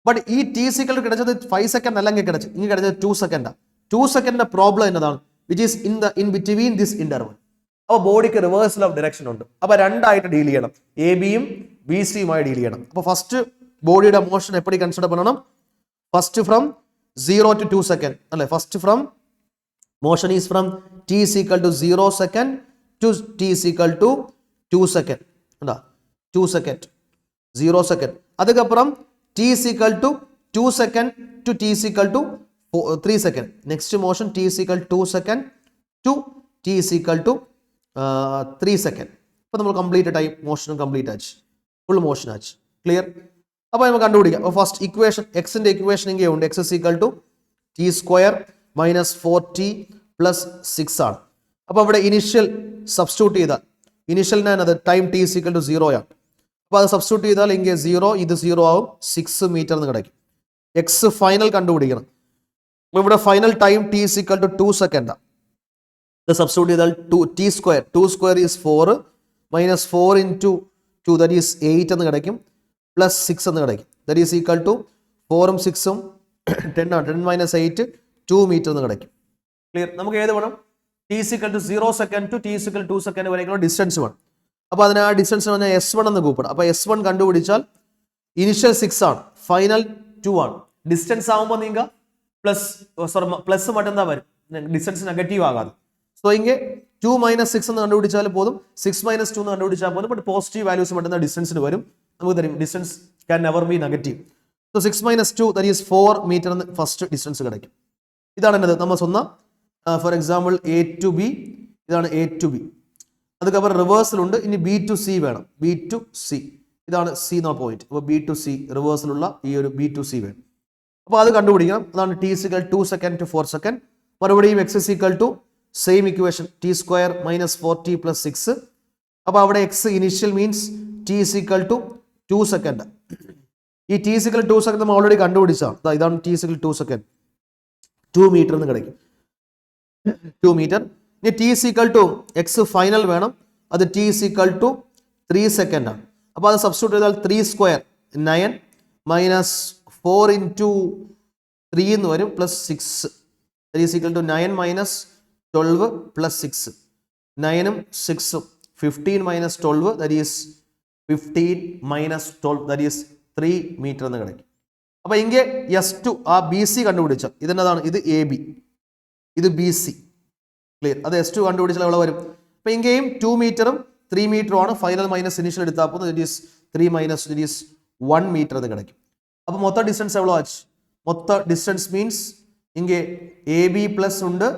ബട്ട് ഈ ടി സിക്കൽ കിടച്ചത് 5 സെക്കൻഡ് അല്ലെങ്കിൽ കിടച്ചത് ഇങ്ങനെ കിടച്ചത് 2 സെക്കൻഡാണ്. 2 സെക്കൻഡിന്റെ പ്രോബ്ലം എന്നതാണ്, which is in between this interval. അപ്പോൾ ബോഡിക്ക് റിവേഴ്സൽ ഓഫ് ഡയറക്ഷൻ ഉണ്ട്. അപ്പോൾ രണ്ടായിട്ട് ഡീൽ ചെയ്യണം, എ ബിയും ബി സിയുമായി ഡീൽ ചെയ്യണം. അപ്പോൾ ഫസ്റ്റ് ബോഡിയുടെ മോഷൻ എപ്പടി കൺസിഡർ பண்ணണം, ഫസ്റ്റ് ഫ്രം 0 to 2 സെക്കൻഡ് അല്ലേ. First from motion is from t = 0 second to t = 2 second. 2 second 0 second. அதுக்கப்புறம் t = 2 second to t = 3 second. Next motion t = 2 second to t = 3 second. അപ്പോൾ നമ്മൾ complete time മോഷനും complete ആச்சு, full motion ആச்சு. Clear? അപ്പോൾ നമുക്ക് കണ്ടുപിടിക്കാം. ഫസ്റ്റ് ഇക്വേഷൻ എക്സിന്റെ ഇക്വേഷൻ ഇങ്ങനെ ഉണ്ട്, x = t² -4t + 6 ആണ്. അപ്പോൾ അവിടെ ഇനിഷ്യൽ സബ്സ്റ്റിറ്റ്യൂട്ട് ചെയ്താൽ ഇനിഷ്യലിനാണ് ടൈം t = 0 ആണ്. അപ്പോൾ അത് സബ്സ്റ്റിറ്റ്യൂട്ട് ചെയ്താൽ ഇങ്ങനെ 0 ഇത് 0 ആവും, 6 മീറ്റർ എന്ന് കിടക്കും. എക്സ് ഫൈനൽ കണ്ടുപിടിക്കണം. അപ്പോൾ ഇവിടെ ഫൈനൽ ടൈം t = 2 സെക്കൻഡാണ്. ഇത് സബ്സ്റ്റിറ്റ്യൂട്ട് ചെയ്താൽ t², 2² is 4 -4 into 2 that is 8 എന്ന് കിടക്കും, +6 എന്ന് കിടക്കും. that is equal to 4ഉം 6ഉം 10 ആണ്, 10 - 8 2 മീറ്റർ എന്ന് കിടക്കും. ക്ലിയർ? നമുക്ക് ഏത് വേണം, t = 0 സെക്കൻഡ് ടു t = 2 സെക്കൻഡ് വരെയുള്ള ഡിസ്റ്റൻസ് വേണം. അപ്പോൾ അതിന് ആ ഡിസ്റ്റൻസ് പറഞ്ഞാൽ S1 എന്ന് കൂപ്പിടാം. അപ്പോൾ S1 കണ്ടുപിടിച്ചാൽ ഇനിഷ്യൽ 6 ആണ്, ഫൈനൽ 2 ആണ്. ഡിസ്റ്റൻസ് ആകുമ്പോൾ നിങ്ങൾ പ്ലസ് മറ്റെന്താ വരും, ഡിസ്റ്റൻസ് നെഗറ്റീവ് ആകാതെ. സോ ഇങ്ങനെ 2 - 6 എന്ന് കണ്ടുപിടിച്ചാൽ പോലും, 6 - 2 എന്ന് കണ്ടുപിടിച്ചാൽ പോലും, ബട്ട് പോസിറ്റീവ് വാല്യൂസ് മറ്റുന്ന ഡിസ്റ്റൻസിന് വരും. നമുക്ക് തരും distance can never be negative. So 6 - 2 that is 4 metre എന്ന് ഫസ്റ്റ് ഡിസ്റ്റൻസ് കിടക്കും. ഇതാണ് എന്നത് നമ്മൾ സ്വന്തം. For example A to B, ഇതാണ് A to B. അതുക്കപ്പുറം റിവേഴ്സൽ ഉണ്ട്. ഇനി B to C വേണം, B to C, ഇതാണ് C എന്ന പോയിന്റ്. അപ്പോൾ B to C റിവേഴ്സലുള്ള ഈ ഒരു B to C വേണം. അപ്പോൾ അത് കണ്ടുപിടിക്കണം. അതാണ് t = 2 സെക്കൻഡ് to 4 സെക്കൻഡ്. മറുപടിയും x = same equation t² - 4t + 6. അപ്പോൾ അവിടെ x initial means t = 2 second. ഈ t = 2 സെക്കൻഡ് നമ്മൾ ഓൾറെഡി കണ്ടുപിടിച്ചാണ്. ഇതാണ് t = 2 സെക്കൻഡ്, 2 മീറ്റർ എന്ന് കിടക്കും, 2 മീറ്റർ. ഇനി t = x ഫൈനൽ വേണം, അത് t = 3 സെക്കൻഡ് ആണ്. അപ്പോൾ അത് സബ്സ്റ്റിറ്റ്യൂട്ട് ചെയ്താൽ 3² 9 -4 ഇൻറ്റു 3 എന്ന് വരും, +6 that is equal to 9 - 12 + 6. 9ഉം 6ഉം 15 - 12 that is 15 - 12 that is 3 metre എന്ന് കിടക്കും. അപ്പോൾ ഇങ്ങനെ S2 ആ BC കണ്ടുപിടിച്ച ഇതെന്നതാണ്, ഇത് AB, ഇത് BC. ക്ലിയർ? അത് S2 കണ്ടുപിടിച്ചാൽ എവിടെ വരും. അപ്പോൾ ഇങ്ങനെയും 2 മീറ്ററും 3 മീറ്ററും ആണ്. ഫൈനൽ മൈനസ് ഇനിഷ്യൽ എടുത്താൽ പോകുന്നത് that is 3 - that is 1 metre എന്ന് കിടക്കും. അപ്പോൾ മൊത്തം ഡിസ്റ്റൻസ് എவ்வளோ ആச்சு, മൊത്തം ഡിസ്റ്റൻസ് മീൻസ് ഇങ്ങനെ AB പ്ലസ് ഉണ്ട്,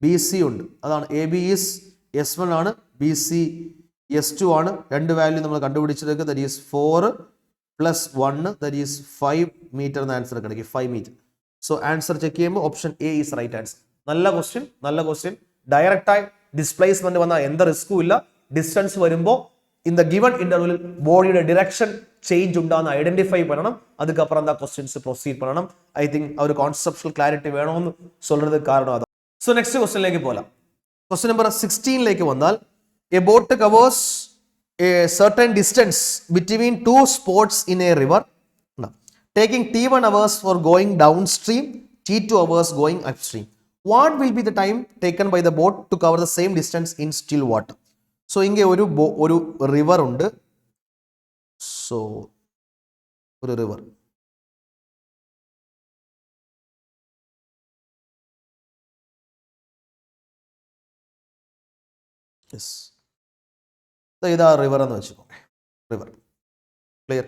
BC ഉണ്ട്. അതാണ് AB ഈസ് S1 ആണ്, BC S2 ആണ്. രണ്ട് വാല്യൂ നമ്മൾ കണ്ടുപിടിച്ചതൊക്കെ that is 4 + 1 that is 5 metre എന്ന ആൻസർ കിടക്കും, 5 മീറ്റർ. സോ ആൻസർ ചെക്ക് ചെയ്യുമ്പോൾ option A is right answer. നല്ല ക്വസ്റ്റ്യൻ. ഡയറക്റ്റായി ഡിസ്പ്ലേസ്മെന്റ് വന്നാൽ എന്ത് റിസ്കും ഇല്ല. ഡിസ്റ്റൻസ് വരുമ്പോൾ ഇൻ ദ ഗിവൺ ഇന്റർവെലിൽ ബോഡിയുടെ ഡിറക്ഷൻ ചേഞ്ച് ഉണ്ടാകുന്ന ഐഡന്റിഫൈ பண்ணணும். அதுக்கப்புறம் தான் ക്വസ്റ്റ്യൻസ് പ്രൊസീഡ് பண்ணணும். ഐ തിങ്ക് ആ ഒരു കോൺസെപ്ച്വൽ ക്ലാരിറ്റി വേണമെന്ന് சொல்றது കാരണം അതാണ്. സോ നെക്സ്റ്റ് ക്വസ്റ്റ്യനിലേക്ക് പോകാം. ക്വസ്റ്റ്യൻ നമ്പർ 16ലേക്ക് വന്നാൽ, A boat covers A certain distance between 2 spots in a river, taking T1 hours for going downstream, T2 hours going upstream. What will be the time taken by the boat to cover the same distance in still water? So ഇങ്ങനെ ഒരു river ഉണ്ട്. So ഒരു river, ഇതാ river എന്ന് വെച്ചോട്ടെ, river. Clear?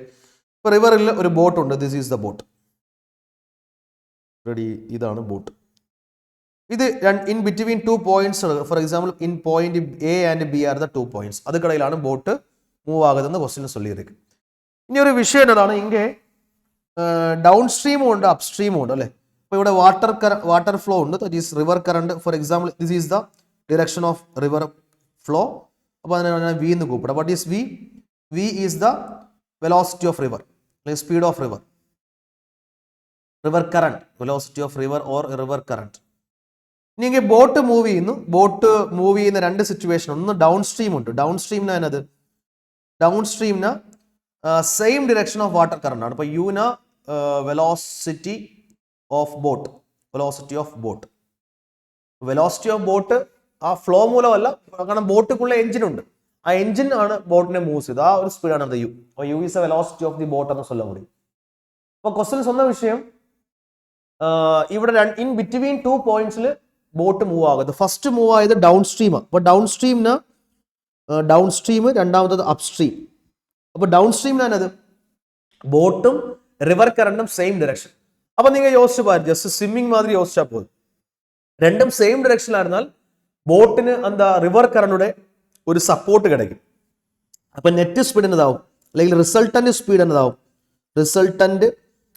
ഇപ്പൊ റിവറിൽ ഒരു boat ഉണ്ട്. This is the boat. Ready? ഇതാണ് ബോട്ട്. ഇത് in between 2 points, for example, in point A and B are the 2 points. അതുക്കിടയിലാണ് ബോട്ട് മൂവ് ആകുന്നതെന്ന് ക്വസ്റ്റ്യൻ ചൊല്ലിയിരിക്കും. ഇനി ഒരു വിഷയം എന്നതാണ് ഇங்கே ഡൗൺ സ്ട്രീമും ഉണ്ട് അപ് സ്ട്രീമും ഉണ്ട് അല്ലേ. അപ്പോൾ ഇവിടെ വാട്ടർ ഫ്ലോ ഉണ്ട്, that is river current. For example this is the direction of river flow. അപ്പോൾ അതിനെ വി എന്ന് കൂപ്പിടാം. What is V? V is the velocity of river അല്ലെങ്കിൽ speed of river, river current, velocity of river or river current. ഇനി boat move ചെയ്യുന്നു. Boat move ചെയ്യുന്ന രണ്ട് situation, ഒന്ന് ഡൗൺ സ്ട്രീം ഉണ്ട്. ഡൗൺ സ്ട്രീമിന് അതിനത് ഡൗൺ സ്ട്രീമിന് same direction of water current ആണ്. അപ്പോൾ യുന velocity of boat, velocity of boat, velocity of boat ആ ഫ്ലോ മൂലമല്ല, കാരണം ബോട്ടുക്കുള്ള എഞ്ചിൻ ഉണ്ട്, ആ എഞ്ചിൻ ആണ് ബോട്ടിനെ മൂവ് ചെയ്ത്, ആ ഒരു സ്പീഡാണ് അത് യു. അപ്പോൾ u is a velocity of the boat എന്ന് சொல்ல முடியும். അപ്പോൾ ക്വസ്റ്റ്യൻ സ്വന്തം വിഷയം ഇവിടെ ഇൻ ബിറ്റ്വീൻ 2 പോയിന്റ്സിൽ ബോട്ട് മൂവ് ആകുന്നത്. ഫസ്റ്റ് മൂവ് ആയത് ഡൗൺ സ്ട്രീമാണ്. അപ്പോൾ ഡൗൺ സ്ട്രീമിന് ഡൗൺ സ്ട്രീം, രണ്ടാമത്തത് അപ് സ്ട്രീം. അപ്പോൾ ഡൗൺ സ്ട്രീമിനാണത് ബോട്ടും റിവർ കറണ്ടും സെയിം ഡിറക്ഷൻ. അപ്പോൾ നിങ്ങൾ യോജിച്ച് പാரு, ജസ്റ്റ് സ്വിമ്മിങ് മാതിരി യോജിച്ചാൽ പോകും. രണ്ടും സെയിം ഡിറക്ഷനിലായിരുന്നാൽ ബോട്ടിന് എന്താ റിവർ കറണ്ടുടെ ഒരു സപ്പോർട്ട് കിടക്കും. അപ്പം നെറ്റ് സ്പീഡ് എന്നതാവും, അല്ലെങ്കിൽ റിസൾട്ടന്റ് സ്പീഡ് എന്നതാവും. Resultant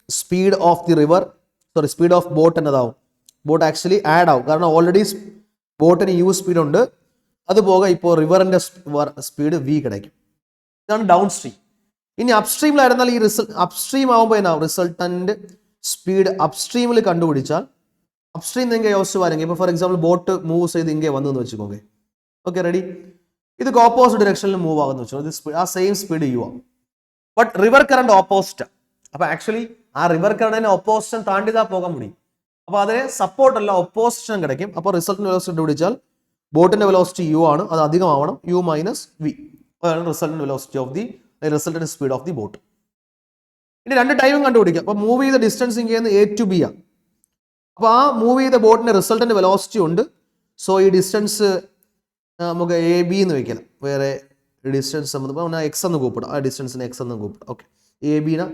speed of the river, sorry speed of boat എന്നതാവും. ബോട്ട് ആക്ച്വലി ആഡ് ആവും, കാരണം ഓൾറെഡി ബോട്ടിന് യു സ്പീഡ് ഉണ്ട്, അതുപോകെ ഇപ്പോൾ റിവറിന്റെ സ്പീഡ് വി കിടക്കും. ഇതാണ് ഡൗൺ സ്ട്രീം. ഇനി അപ് സ്ട്രീമിലായിരുന്നാൽ ഈ അപ് സ്ട്രീം ആകുമ്പോൾ എന്നാവും റിസൾട്ടന്റ് സ്പീഡ് അപ് സ്ട്രീമിൽ കണ്ടുപിടിച്ചാൽ, അപ് സ്ട്രീം നിങ്ങൾ യോജിച്ച് വരെങ്കിൽ ഇപ്പോൾ ഫോർ എക്സാമ്പിൾ ബോട്ട് മൂവ് ചെയ്ത് ഇങ്ങനെ വന്നു എന്ന് വെച്ചുക്കോക്കെ. Okay ready? ഇത് ഓപ്പോസിറ്റ് ഡിറക്ഷനിൽ മൂവ് ആകുന്നു വെച്ചോ, ഇത് ആ സെയിം സ്പീഡ് യു ആണ്. But river current opposite. അപ്പോൾ ആക്ച്വലി ആ റിവർ കറണ്ടിനെ ഓപ്പോസിഷൻ താണ്ടിതാ പോകാൻ മുടിയും. അപ്പോൾ അതിനെ സപ്പോർട്ട് അല്ല ഒപ്പോസിഷൻ കിടക്കും. അപ്പോൾ റിസൾട്ടിന്റെ വെലോസിറ്റി കണ്ടുപിടിച്ചാൽ ബോട്ടിന്റെ വെലോസിറ്റി യു ആണ്, അത് അധികമാവണം, യു മൈനസ് വി. അതാണ് resultant velocity of the resultant speed of the boat. ഇനി രണ്ട് ടൈമും കണ്ടുപിടിക്കാം. അപ്പോൾ മൂവ് ചെയ്ത ഡിസ്റ്റൻസ് ഇങ്ങനെ എ ടു ബി ആണ്. അപ്പോൾ ആ മൂവ് ചെയ്ത ബോട്ടിന്റെ റിസൾട്ടന്റ് വെലോസിറ്റി ഉണ്ട്. സോ ഈ ഡിസ്റ്റൻസ് നമുക്ക് എ ബി എന്ന് വെക്കണം. വേറെ ഡിസ്റ്റൻസ് സംബന്ധിച്ച് എക്സ് എന്ന് കൂപ്പിടാം. ആ ഡിസ്റ്റൻസിന് എക്സ് എന്ന് കൂപ്പിടാം. ഓക്കെ, എ ബിനെ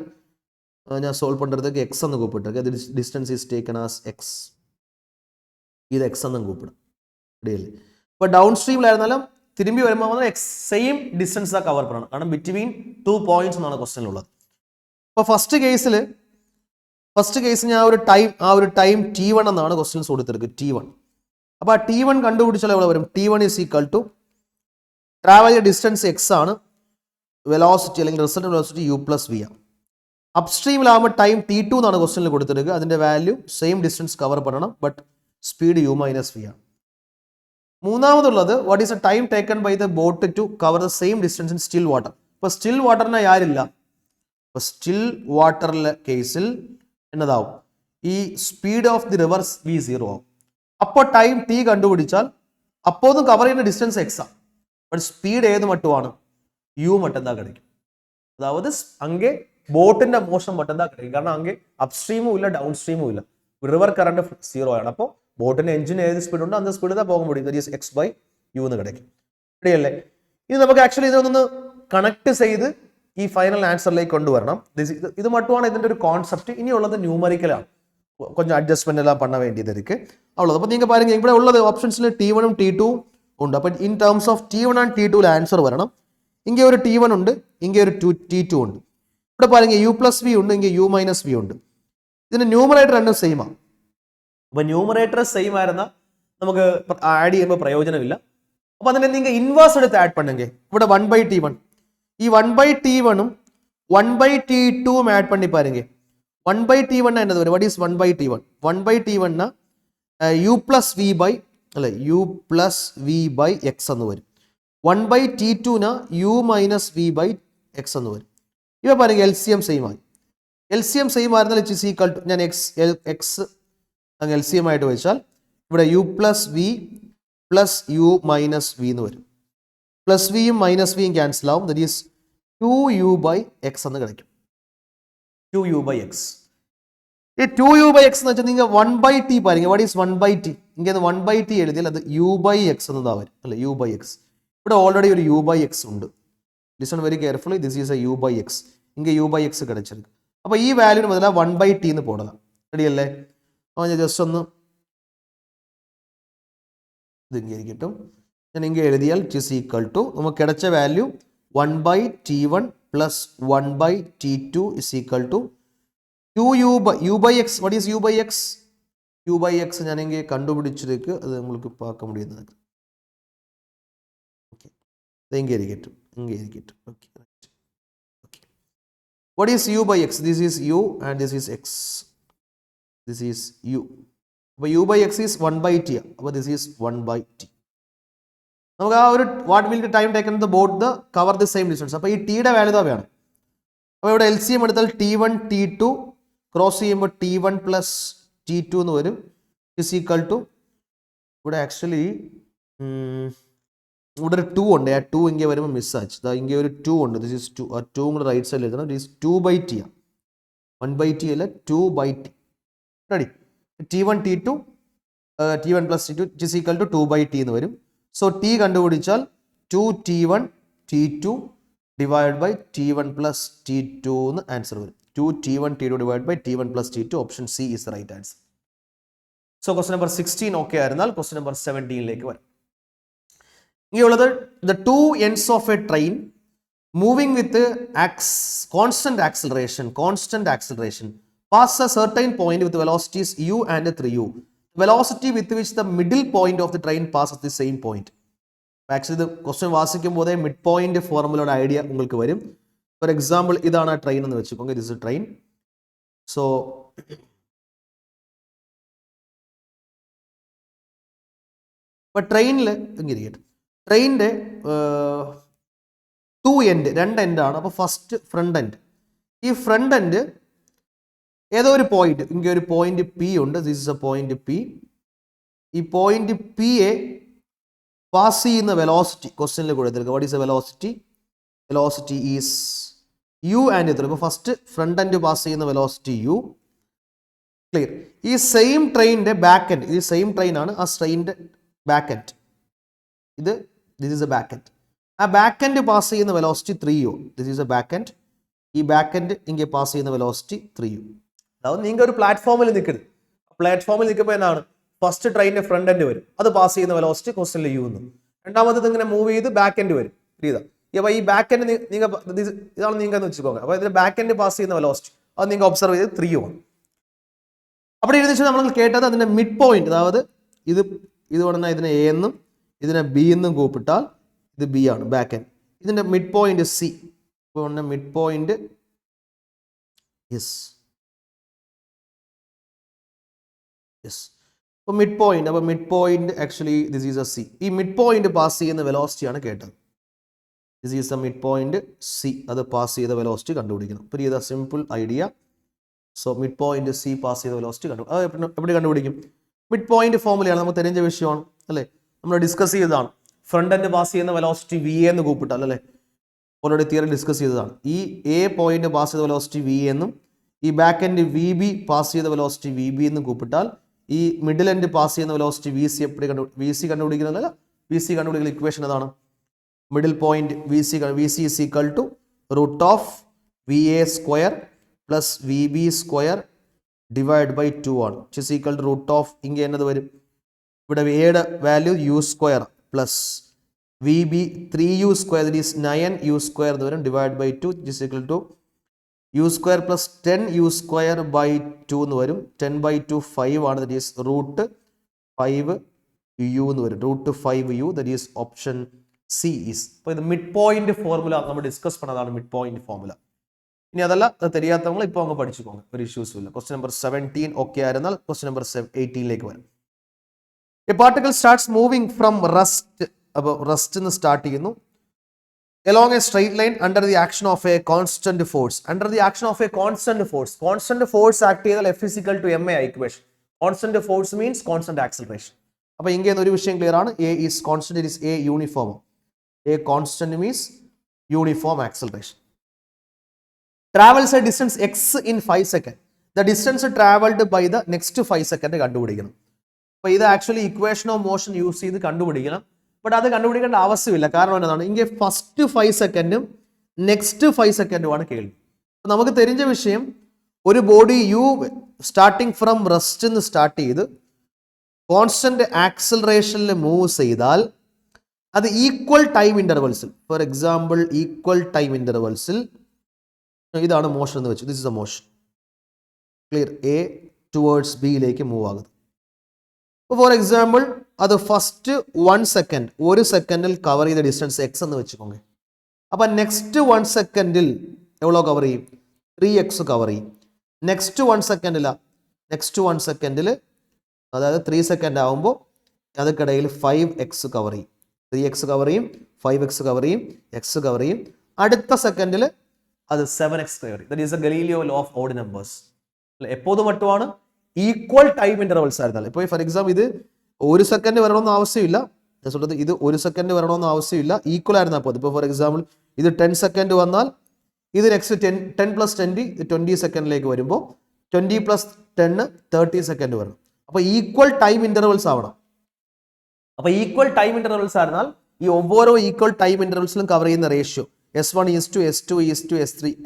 ഞാൻ സോൾവ് പண்றதுக்கு എക്സ് എന്ന് കൂപ്പിട്ടിருக்கு. അത് distance is taken as X. ഇത് എക്സ് എന്നും കൂപ്പിടാം. ഇടയില്ലേ? ഇപ്പോൾ ഡൗൺ സ്ട്രീമിലായിരുന്നാലും തിരുമ്പി വരുമ്പോൾ എക്സ് സെയിം ഡിസ്റ്റൻസ് ആ കവർ ചെയ്യണം, കാരണം ബിറ്റ്വീൻ 2 പോയിന്റ്സ് എന്നാണ് ക്വസ്റ്റ്യനിലുള്ളത്. അപ്പോൾ ഫസ്റ്റ് കേസ് ഞാൻ ഒരു ടൈം T1 എന്നാണ് ക്വസ്റ്റ്യൻസ് കൊടുത്തിരിക്കുന്നത്, T1. അപ്പോൾ ആ T1 കണ്ടുപിടിച്ചാൽ എവിടെ വരും? T1 is equal to travel distance X ആണ്, വെലോസിറ്റി അല്ലെങ്കിൽ result velocity U plus V ആണ്. അപ് സ്ട്രീമിലാകുമ്പോൾ ടൈം T2 എന്നാണ് ക്വസ്റ്റ്യനിൽ കൊടുത്തിരിക്കുക. അതിന്റെ വാല്യൂ സെയിം ഡിസ്റ്റൻസ് കവർ ചെയ്യണം, but speed U minus V ആണ്. മൂന്നാമതുള്ളത് what is a time taken by the boat to cover the same distance in still water. ഇപ്പോൾ സ്റ്റിൽ വാട്ടറിന് ആരില്ല. ഇപ്പോൾ സ്റ്റിൽ വാട്ടറിലെ കേസിൽ എന്നതാവും ഈ speed of the river v0 ആവും. അപ്പോൾ ടൈം ടി കണ്ടുപിടിച്ചാൽ അപ്പോഴും കവർ ചെയ്യുന്ന ഡിസ്റ്റൻസ് എക്സ് ആണ്, ബട്ട് സ്പീഡ് ഏത് മട്ടുമാണ്? യു മട്ടെന്താ കിടക്കും. അതായത് അങ്ങേ ബോട്ടിന്റെ മോഷൻ മട്ടെന്താ കിടക്കും, കാരണം അങ്ങേ അപ് സ്ട്രീമും ഇല്ല ഡൗൺ സ്ട്രീമും ഇല്ല, റിവർ കറണ്ട് 0 ആണ്. അപ്പോൾ ബോട്ടിന്റെ എഞ്ചിന് ഏത് സ്പീഡ് ഉണ്ടോ அந்த സ്പീഡ് தான் போக முடியும், that is x by u എന്ന് കിടക്കും. ശരിയല്ലേ? ഇത് നമുക്ക് ആക്ച്വലി ഇതൊന്ന് കണക്ട് ചെയ്ത് ഈ ഫൈനൽ ആൻസറിലേക്ക് കൊണ്ടുവരണം. ഇത് മട്ടുമാണ് ഇതിന്റെ ഒരു കോൺസെപ്റ്റ്. ഇനിയുള്ളത് ന്യൂമറിക്കലാണ്, கொஞ்சம் അഡ്ജസ്റ്റ്മെന്റ് എല്ലാം பண்ண വേണ്ടിയത് ഉള്ളത്. അപ്പോൾ നിങ്ങൾ പാരുங்க, ഇവിടെ ഉള്ളത് ഓപ്ഷൻസിൽ T1 ഉം T2 ഉണ്ട്. അപ്പോൾ in terms of T1 and T2 answer വരണം. ഇങ്ങനെ ഒരു T1 ഉണ്ട്, ഇങ്ങനെ ഒരു T2 ഉണ്ട്. ഇവിടെ പാരുங்க യു പ്ലസ് വി ഉണ്ട്, ഇങ്ങനെ യു മൈനസ് വി ഉണ്ട്. ഇതിന് ന്യൂമറേറ്റർ രണ്ടും സെയിം ആണ്. അപ്പോൾ ന്യൂമറേറ്റർ സെയിം ആയിരുന്ന നമുക്ക് ആഡ് ചെയ്യുമ്പോൾ പ്രയോജനമില്ല. അപ്പോൾ അതിനെ നിങ്ങൾ ഇൻവേഴ്സ് എടുത്ത് ആഡ് பண்ணுங்க. ഇവിടെ 1/T1, ഈ 1/T1ഉം 1/T2ഉം ആഡ് பண்ணி பாருங்க. 1/T1 என்னது வரும்? What is 1/T1? 1/T1 u plus v by അല്ലേ u plus v by x എന്ന് വരും. 1/T2 u minus v by x എന്ന് വരും. ഇവ പാരുங்க LCM സെയിം ആയി. LCM സെയിം ആയിരുന്നാൽ ഇറ്റ് ഈസ് ഈക്വൽ ടു, ഞാൻ എക്സ് അങ്ങ് LCM ആയിട്ട് വെച്ചാൽ ഇവിടെ u plus v plus u minus v എന്ന് വരും. പ്ലസ് വിയും മൈനസ് വിയും ക്യാൻസൽ ആവും. That is 2u by x എന്ന് കിടക്കും. 2u by x. ഈ 2u by x എന്ന് വെച്ചാൽ നിങ്ങൾ 1/T പാരുங்க. What is 1/T? ഇങ്ങനെ 1/T എഴുതിയാൽ അത് u by x എന്നതാ വരും അല്ലെ, u by x. ഇവിടെ ഓൾറെഡി ഒരു u by x ഉണ്ട്. Listen very carefully, this is A u by x. ഇങ്ങനെ u by x കിടച്ചിരിക്കും. അപ്പോൾ ഈ വാല്യൂന് ബദലാ 1/T എന്ന് പോടണം. റെഡി അല്ലേ? അപ്പോൾ ഞാൻ ജസ്റ്റ് ഒന്ന് ഇത് ഇങ്ങനെ കിട്ടും. ഞാൻ ഇങ്ങനെ എഴുതിയാൽ ഇറ്റ് ഈസ് ഈക്വൽ ടു നമുക്ക് കിടച്ച value 1/t1 plus 1/t2 is equal to 2u/x. What is u/x? u/x ഞാൻ ഇങ്ങനെ കണ്ടുപിടിച്ചിരിക്കുക. അത് നമ്മൾക്ക് பார்க்க முடியுது. ഓക്കെ, ഇത് ഇങ്ങനെ കിട്ടും. Okay, okay. What is u/x? This is u and this is x. This is u. അപ്പോൾ u/x is 1/t. അപ്പോൾ this is 1/t. നമുക്ക് ആ ഒരു what will the time taken the boat the cover the same distance. അപ്പോൾ ഈ ടിയുടെ value ഇതാ വേണം. അപ്പോൾ ഇവിടെ LCM എടുത്താൽ t1 t2 ക്രോസ് ചെയ്യുമ്പോൾ t1 പ്ലസ് t2 എന്ന് വരും. ഇസ് ഈക്വൽ ടു ഇവിടെ ആക്ച്വലി ഇവിടെ ഒരു 2 ഉണ്ട്. ആ 2 ഇങ്ങനെ വരുമ്പോൾ മിസ്സാച്ച്. ഇങ്ങനെ ഒരു 2 ഉണ്ട്. This is 2. ആ 2 കൂടെ റൈറ്റ് സൈഡിൽ എഴുതണം. ദിസ് 2/t ആണ്. 1/t അല്ല, 2/t. Ready? t1 t2 t1 plus t2 is equal to 2/t എന്ന് വരും. സോ t കണ്ടുപിടിച്ചാൽ 2t1 t2 divide by t1 plus t2 എന്ന് ആൻസർ വരും. 2t1 t2 divide by t1 plus t2. Option C is the right answer. So question number 16 okay ആയിരുന്നാൽ question number 17ലേക്ക് വരാം. ഇങ്ങനെയുള്ളത് the two ends of a train moving with constant acceleration pass a certain point with velocities u and 3u. Velocity with which the middle point of the train passes the same point. Actually ഇത് question വാസിക്കുമ്പോൾ mid point ഫോർമുലയുടെ idea നിങ്ങൾക്ക് വരും. For example ഇതാണ് ആ train എന്ന് വെച്ചുകൊണ്ട് this is train. So ഇപ്പൊ ട്രെയിനിൽ ഇങ്ങനെ ട്രെയിനിന്റെ 2 എൻഡ്, 2 എൻഡാണ്. അപ്പോൾ ഫസ്റ്റ് ഫ്രണ്ട് എൻഡ്. ഈ ഫ്രണ്ട് എൻഡ് ഏതോ ഒരു പോയിന്റ്, ഇങ്ങനെ ഒരു പോയിന്റ് പി ഉണ്ട്. This is a point P. ഈ പോയിന്റ് പി എ പാസ് ചെയ്യുന്ന വെലോസിറ്റി ക്വസ്റ്റ്യനിൽ കൊടുത്തിരിക്കുക. What is a velocity? Velocity is U and 3. ഇപ്പോൾ ഫസ്റ്റ് ഫ്രണ്ട് എൻഡ് പാസ് ചെയ്യുന്ന വെലോസിറ്റി യു. ക്ലിയർ? ഈ സെയിം ട്രെയിനിന്റെ ബാക്ക് എൻഡ്, ഇത് സെയിം ട്രെയിൻ ആണ്. ആ ട്രെയിനിന്റെ back end this is a back end. ആ ബാക്ക് എൻഡ് പാസ് ചെയ്യുന്ന velocity 3u. This is a back end. ഈ ബാക്ക് എൻഡ് ഇങ്ങനെ പാസ് ചെയ്യുന്ന വെലോസിറ്റി 3u. അതായത് നിങ്ങൾ ഒരു പ്ലാറ്റ്ഫോമിൽ നിൽക്കരുത്. പ്ലാറ്റ്ഫോമിൽ നിൽക്കുമ്പോൾ എന്താണ്, ഫസ്റ്റ് ട്രെയിനിന്റെ ഫ്രണ്ട് എൻഡ് വരും. അത് പാസ് ചെയ്യുന്ന വെലോസിറ്റി ക്വസ്റ്റ്യനിൽ യു എന്ന്. രണ്ടാമത് ഇങ്ങനെ മൂവ് ചെയ്ത് ബാക്ക് എൻഡ് വരും. അപ്പോൾ ഈ ബാക്ക് എൻഡ് നിങ്ങൾ ഇതാണ് നിങ്ങൾ എന്ന് വെച്ചുക്കോங்க. അപ്പോൾ ഇതിന്റെ ബാക്ക് എൻഡ് പാസ് ചെയ്യുന്ന വെലോസിറ്റി അത് നിങ്ങൾ ഒബ്സർവ് ചെയ്ത് 3u ആണ്. അവിടെ എഴുതി വെച്ചാൽ നമ്മൾ കേട്ടത് അതിന്റെ മിഡ് പോയിന്റ്, അതായത് ഇത് പറഞ്ഞാൽ ഇതിനെ എ എന്നും ഇതിനെ ബി എന്നും കൂപ്പിട്ടാൽ ഇത് ബി ആണ് ബാക്ക് എൻഡ്. ഇതിന്റെ മിഡ് പോയിന്റ് സി. ഇപ്പോൾ മിഡ് പോയിന്റ് അപ്പോൾ mid point actually this is A C. ഈ മിഡ് പോയിന്റ് പാസ് ചെയ്യുന്ന വെലോസിറ്റിയാണ് കേട്ടത്. This is A mid point C. അത് പാസ് ചെയ്ത വെലോസിറ്റി കണ്ടുപിടിക്കണം. ഇപ്പോൾ ഇത് simple idea. So mid point C pass ചെയ്ത വെലോസിറ്റി അത് എവിടെ കണ്ടുപിടിക്കും? മിഡ് പോയിന്റ് ഫോർമുലയാണ്, നമുക്ക് തെരഞ്ഞ വിഷയമാണ് അല്ലേ, നമ്മൾ ഡിസ്കസ് ചെയ്തതാണ്. ഫ്രണ്ട് എൻഡ് പാസ് ചെയ്യുന്ന വെലോസിറ്റി വി എന്ന് കൂപ്പിട്ടാൽ അല്ലേ, ഓൾറെഡി തിയറി ഡിസ്കസ് ചെയ്തതാണ്. ഈ എ പോയിന്റ് പാസ് ചെയ്ത വെലോസിറ്റി വി എന്നും ഈ back end V B pass ചെയ്ത വെലോസിറ്റി വി ബി എന്നും കൂപ്പിട്ടാൽ ഈ മിഡിൽ എൻഡ് പാസ് ചെയ്യുന്ന velocity V C V C കണ്ടുപിടിക്കുന്നതല്ല. വി സി കണ്ടുപിടിക്കുന്ന ഇക്വേഷൻ അതാണ്. Middle point V C is equal to root of V A square plus V B square divide by 2 ആണ്. Which is equal to root of ഇങ്ങനെ എന്നത് വരും. ഇവിടെ എയുടെ value u square plus V b 3u square that is 9u square എന്ന് വരും divide by 2 which is equal to u square plus 10u square by 2 എന്ന് വരും. 10/2 5 ആണ്. ദറ്റ് ഈസ് റൂട്ട് 5u എന്ന് വരും. Root 5u that is option C is. അപ്പോൾ ഇത് mid point formula നമ്മൾ ഡിസ്കസ് பண்ணതാണ് മിഡ് പോയിന്റ് ഫോർമുല. ഇനി അതല്ല தெரியாதவங்க ഇപ്പോൾ അങ്ങ് പഠിച്ചുക്കോங்க, ഒരു ഇഷ്യൂസും ഇല്ല. ക്വസ്റ്റ്യൻ നമ്പർ 17 ഓക്കെ ആയിരുന്നാൽ ക്വസ്റ്റ്യൻ നമ്പർ 18ലേക്ക് വരാം. A particle starts moving from rest. അപ്പോൾ റെസ്റ്റ് എന്ന് സ്റ്റാർട്ട് ചെയ്യുന്നു along a straight line under the action of a constant force. Under the action of a constant force act ചെയ്താൽ F is equal to ma equation. Constant force means constant acceleration. അപ്പോൾ ഇങ്ങനെ ഒരു വിഷയം clear ആണ്. A is constant, it is A uniform. A constant means uniform acceleration. Travels a distance x in 5 seconds. The distance traveled by the next 5 seconds കണ്ടുപിടിക്കണം. അപ്പോൾ ഇത് actually equation of motion use ചെയ്ത് കണ്ടുപിടിക്കണം. But അത് കണ്ടുപിടിക്കേണ്ട ആവശ്യമില്ല. കാരണം എന്താണ്, ഇങ്ങനെ ഫസ്റ്റ് 5 സെക്കൻഡും നെക്സ്റ്റ് 5 സെക്കൻഡുമാണ് കേൾവി. അപ്പം നമുക്ക് தெரிஞ்ச വിഷയം, ഒരു body U starting from rest എന്ന് സ്റ്റാർട്ട് ചെയ്ത് കോൺസ്റ്റന്റ് ആക്സിലറേഷനിൽ മൂവ് ചെയ്താൽ അത് ഈക്വൽ ടൈം ഇന്റർവെൽസിൽ, ഫോർ എക്സാമ്പിൾ ഈക്വൽ ടൈം ഇന്റർവെൽസിൽ ഇതാണ് മോഷൻ എന്ന് വെച്ചു, this is a motion, clear, A towards ബിയിലേക്ക് മൂവ് ആകുന്നത്. ഫോർ എക്സാമ്പിൾ അത് ഫസ്റ്റ് 1 സെക്കൻഡ്, 1 സെക്കൻഡിൽ കവർ ചെയ്ത ഡിസ്റ്റൻസ് എക്സ് എന്ന് വെച്ചുകൊണ്ടേ. അപ്പം നെക്സ്റ്റ് 1 സെക്കൻഡിൽ എவ்வளோ കവർ ചെയ്യും? 3x കവർ ചെയ്യും. നെക്സ്റ്റ് 1 സെക്കൻഡില, നെക്സ്റ്റ് 1 സെക്കൻഡിൽ അതായത് 3 സെക്കൻഡ് ആകുമ്പോൾ അതൊക്കിടയിൽ 5x കവർ ചെയ്യും. 3x കവർ ചെയ്യും, 5x കവർ ചെയ്യും, എക്സ് കവർ ചെയ്യും. അടുത്ത സെക്കൻഡിൽ അത് 7x കവർ ചെയ്യും. That is A Galileo law of odd numbers. എപ്പോഴും മറ്റുമാണ് ഈക്വൽ ടൈം ഇന്റർവെൽസ് ആയിരുന്നാൽ. ഇപ്പോൾ ഫോർ എക്സാമ്പിൾ ഇത് 1 സെക്കൻഡ് വരണമെന്ന് ആവശ്യമില്ല, ഇത് 1 സെക്കൻഡ് വരണമെന്ന് ആവശ്യമില്ല, ഈക്വൽ ആയിരുന്നാൽ പോലും. ഇപ്പോൾ ഫോർ എക്സാമ്പിൾ ഇത് 10 സെക്കൻഡ് വന്നാൽ ഇത് നെക്സ്റ്റ് 10 + 20 20 സെക്കൻഡിലേക്ക് വരുമ്പോൾ 20 + 10 30 സെക്കൻഡ് വരണം. അപ്പോൾ ഈക്വൽ ടൈം ഇന്റർവെൽസ് ആവണം. അപ്പോൾ ഈക്വൽ ടൈം ഇന്റർവെൽസ് ആയിരുന്നാൽ ഈ ഓരോ ഈക്വൽ ടൈം ഇന്റർവെൽസിലും കവർ ചെയ്യുന്ന ratio S1 S2 S3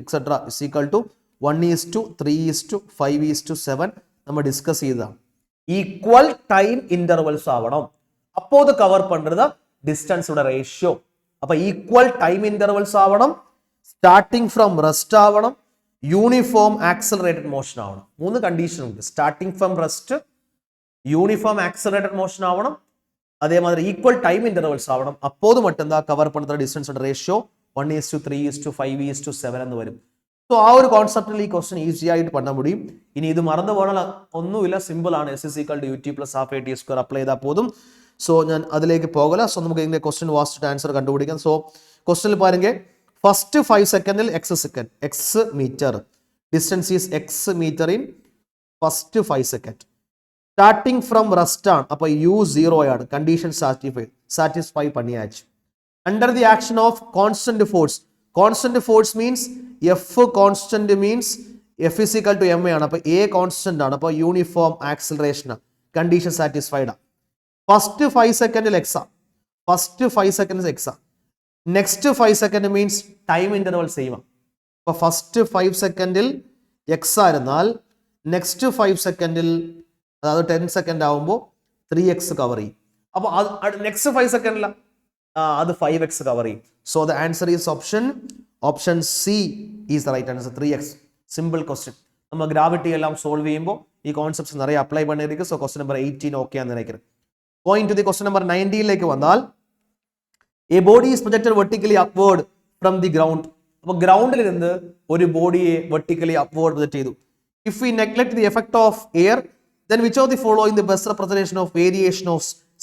et cetera is equal to 1:3:5:7 നമ്മൾ ഡിസ്കസ് ചെയ്തതാണ്. ഈക്വൽ ടൈം ഇന്റർവെൽസ് ആവണം. അപ്പോൾ അത് കവർ പண்றது ഡിസ്റ്റൻസുടെ റേഷ്യോ. അപ്പൊ ഈക്വൽ ടൈം ഇന്റർവെൽസ് ആവണം, സ്റ്റാർട്ടിംഗ് ഫ്രം റെസ്റ്റ് ആവണം, യൂണിഫോം ആക്സിലറേറ്റഡ് മോഷൻ ആവണം. 3 കണ്ടീഷൻ ഉണ്ട്. Starting from rest, uniform accelerated motion ആവണം, അതേമാതിരി ഈക്വൽ ടൈം ഇന്റർവെൽസ് ആവണം. അപ്പോൾ മറ്റും എന്താ കവർ പண்ற ഡിസ്റ്റൻസുടെ റേഷ്യോ 1:3:5:7 എന്ന് വരും. സോ ആ ഒരു കോൺസെപ്റ്റിൽ ഈ ക്വസ്റ്റൻ ഈസി ആയിട്ട് പണ്ണ മുടിയും. ഇനി ഇത് മറന്നു പോകണ ഒന്നുമില്ല, സിമ്പിൾ ആണ്. S = ut + ½ AT² അപ്ലൈ ചെയ്താൽ പോതും. സോ ഞാൻ അതിലേക്ക് പോകല. സോ നമുക്ക് ഇതിന്റെ ക്വസ്റ്റൻ വാസ്റ്റ് ആൻസർ കണ്ടുപിടിക്കാം. സോ ക്വസ്റ്റനിൽ പാരുങ്ക ഫസ്റ്റ് 5 സെക്കൻഡിൽ X second, X metre, distance is X metre in first 5 second. Starting from rest ആണ്, അപ്പൊ u 0 ആണ്, കണ്ടീഷൻ സാറ്റിസ്ഫൈ പണിയാച്ചു. Under the action of constant force, constant force means F constant means F = ma ആണ്. അപ്പൊ a കോൺസ്റ്റന്റ് ആണ്, അപ്പൊ uniform acceleration, condition satisfied. First 5 സെക്കൻഡിൽ എക്സാ, first 5 second എക്സാ. Next 5 second means time interval same. അപ്പൊ ഫസ്റ്റ് 5 സെക്കൻഡിൽ എക്സ് ആയിരുന്നാൽ നെക്സ്റ്റ് 5 സെക്കൻഡിൽ അതായത് 10 സെക്കൻഡ് ആവുമ്പോൾ 3x കവർ ചെയ്യും. അപ്പൊ നെക്സ്റ്റ് 5 സെക്കൻഡില അത് 5x കവർ ചെയ്യും. So the answer is option C is the right answer, 3x. Simple question. നമ്മൾ ഗ്രാവിറ്റി എല്ലാം സോൾവ് ചെയ്യുമ്പോൾ ഈ കോൺസെപ്റ്റ്സ് നിറയെ അപ്ലൈ പണിയിരിക്കും. സോ ക്വസ്റ്റ്യൻ നമ്പർ 18 ഓക്കെ ആണെന്ന് നിனைக்கிறேன். Going to the question number 19 വന്നാൽ a body is projected vertically upward from the ground. അപ്പോൾ ഗ്രൗണ്ടിൽ നിന്ന് ഒരു ബോഡിയെ വെർട്ടിക്കലി അപ്വേർഡ് പ്രൊജക്ട് ചെയ്തു. If we neglect the effect of air, then which of the following the best representation of variation of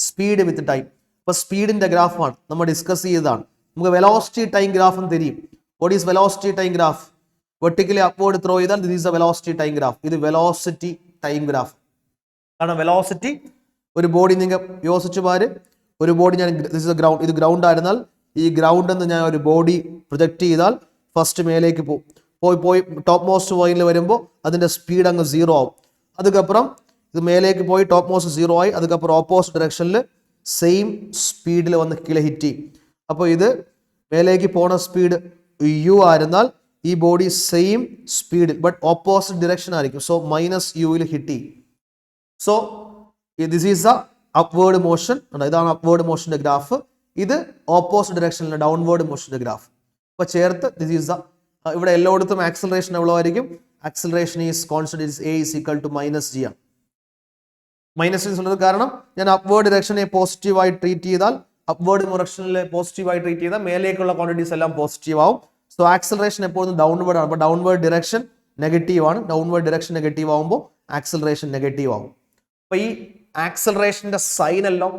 speed with time? അപ്പോൾ സ്പീഡിന്റെ ഗ്രാഫാണ് നമ്മൾ discuss ചെയ്തതാണ്. നമുക്ക് velocity time ഗ്രാഫും തരും. What is velocity time graph? Vertically upward throw ചെയ്താൽ this is a velocity time graph. ഇത് velocity time graph. കാരണം velocity ഒരു body നിങ്ങൾ യോസിച്ചു പാര്, ഒരു ബോഡി ഞാൻ ഗ്രൗണ്ട്, ഇത് ഗ്രൗണ്ട് ആയിരുന്നാൽ ഈ ഗ്രൗണ്ടിൽ നിന്ന് ഞാൻ ഒരു ബോഡി പ്രൊജക്ട് ചെയ്താൽ ഫസ്റ്റ് മേലേക്ക് പോയി ടോപ്പ് മോസ്റ്റ് പോയിന്റിൽ വരുമ്പോൾ അതിൻ്റെ സ്പീഡ് അങ്ങ് 0 ആവും. അതുക്കപ്പുറം ഇത് മേലേക്ക് പോയി ടോപ്പ് മോസ്റ്റ് 0 ആയി, അതുക്കപ്പുറം ഓപ്പോസിറ്റ് ഡയറക്ഷനിൽ സെയിം സ്പീഡിൽ വന്ന് കീഴെ ഹിറ്റ് ചെയ്യും. അപ്പോൾ ഇത് മേലേക്ക് പോണ സ്പീഡ് u ആയിരുന്നാൽ ഈ ബോഡി സെയിം സ്പീഡിൽ ബട്ട് ഓപ്പോസിറ്റ് ഡിറക്ഷൻ ആയിരിക്കും. സോ -u ഹിറ്റ് ചെയ്യും. So this is a upward motion. ഇതാണ് അപ്വേർഡ് മോഷന്റെ ഗ്രാഫ്. ഇത് ഓപ്പോസിറ്റ് ഡയറക്ഷനിലെ ഡൗൺവേർഡ് മോഷന്റെ ഗ്രാഫ്. അപ്പൊ ചേർത്ത് ദിസ് ഈസ് ഇവിടെ എല്ലായിടത്തും ആക്സിലറേഷൻ എவ்வளവായിരിക്കും? Acceleration is constant, a = -g ആണ്. മൈനസ് ഉള്ളത് കാരണം ഞാൻ അപ്വേർഡ് ഡയറക്ഷനെ പോസിറ്റീവായി ട്രീറ്റ് ചെയ്താൽ, അപ്വേർഡ് ഡയറക്ഷനിലെ പോസിറ്റീവായി ട്രീറ്റ് ചെയ്താൽ മേലേക്കുള്ള ക്വാണ്ടിറ്റീസ് എല്ലാം പോസിറ്റീവ് ആവും. സോ ആക്സിലറേഷൻ എപ്പോഴും ഡൗൺവേർഡ് ആണ്. അപ്പോൾ ഡൗൺവേർഡ് ഡിറക്ഷൻ നെഗറ്റീവ് ആണ്. ഡൗൺവേർഡ് ഡിറക്ഷൻ നെഗറ്റീവ് ആവുമ്പോൾ ആക്സിലറേഷൻ നെഗറ്റീവ് ആവും. അപ്പൊ ഈ ആക്സിലറേഷന്റെ സൈൻ എല്ലാം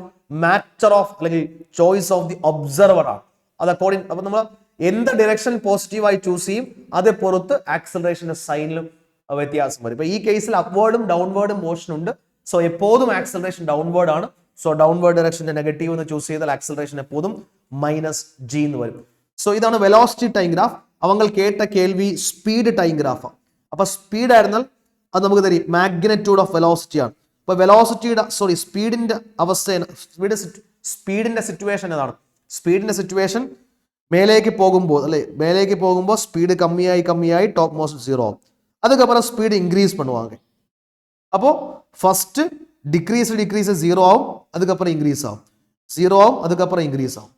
മാറ്റർ ഓഫ് അല്ലെങ്കിൽ ചോയ്സ് ഓഫ് ദി ഒബ്സർവർ ആണ്. അത് അക്കോർഡിംഗ്, അപ്പൊ നമ്മൾ എന്ത് ഡിറക്ഷൻ പോസിറ്റീവായി ചൂസ് ചെയ്യും അതേ പുറത്ത് ആക്സിലറേഷന്റെ സൈനിലും വ്യത്യാസം വരും. ഇപ്പൊ ഈ കേസിൽ അപ്വേർഡും ഡൗൺവേർഡും മോഷൻ ഉണ്ട്. സോ എപ്പോഴും ആക്സിലറേഷൻ ഡൗൺവേർഡ് ആണ്. സോ ഡൗൺവേർഡ് ഡയറക്ഷന്റെ നെഗറ്റീവ് എന്ന് ചൂസ് ചെയ്താൽ ആക്സിലറേഷൻ എപ്പോഴും -g എന്ന് വരും. സോ ഇതാണ് വെലോസിറ്റി ടൈം ഗ്രാഫ്. അവങ്ങൾ കേട്ട കേൾവി സ്പീഡ് ടൈം ഗ്രാഫാണ്. അപ്പൊ സ്പീഡ് ആയിരുന്നാൽ അത് നമുക്ക് തരും മാഗ്നിറ്റ്യൂഡ് ഓഫ് വെലോസിറ്റി ആണ്. അപ്പൊ വെലോസിറ്റിയുടെ സ്പീഡിന്റെ അവസ്ഥ, സ്പീഡിന്റെ സിറ്റുവേഷൻ ഏതാണ്? സ്പീഡിന്റെ സിറ്റുവേഷൻ മേലേക്ക് പോകുമ്പോൾ മേലേക്ക് പോകുമ്പോൾ സ്പീഡ് കമ്മിയായി ടോപ്പ് മോസ്റ്റ് 0 ആവും. അതുക്കപ്പുറം സ്പീഡ് ഇൻക്രീസ് பண்ணுவாங்க. അപ്പോൾ ഫസ്റ്റ് டிக்ரீஸ் ஜீரோ ஆகும், அதுக்கப்புறம் இன்க்ரீஸ் ஆகும், ஜீரோ ஆகும், அதுக்கப்புறம் இன்க்ரீஸ் ஆகும்.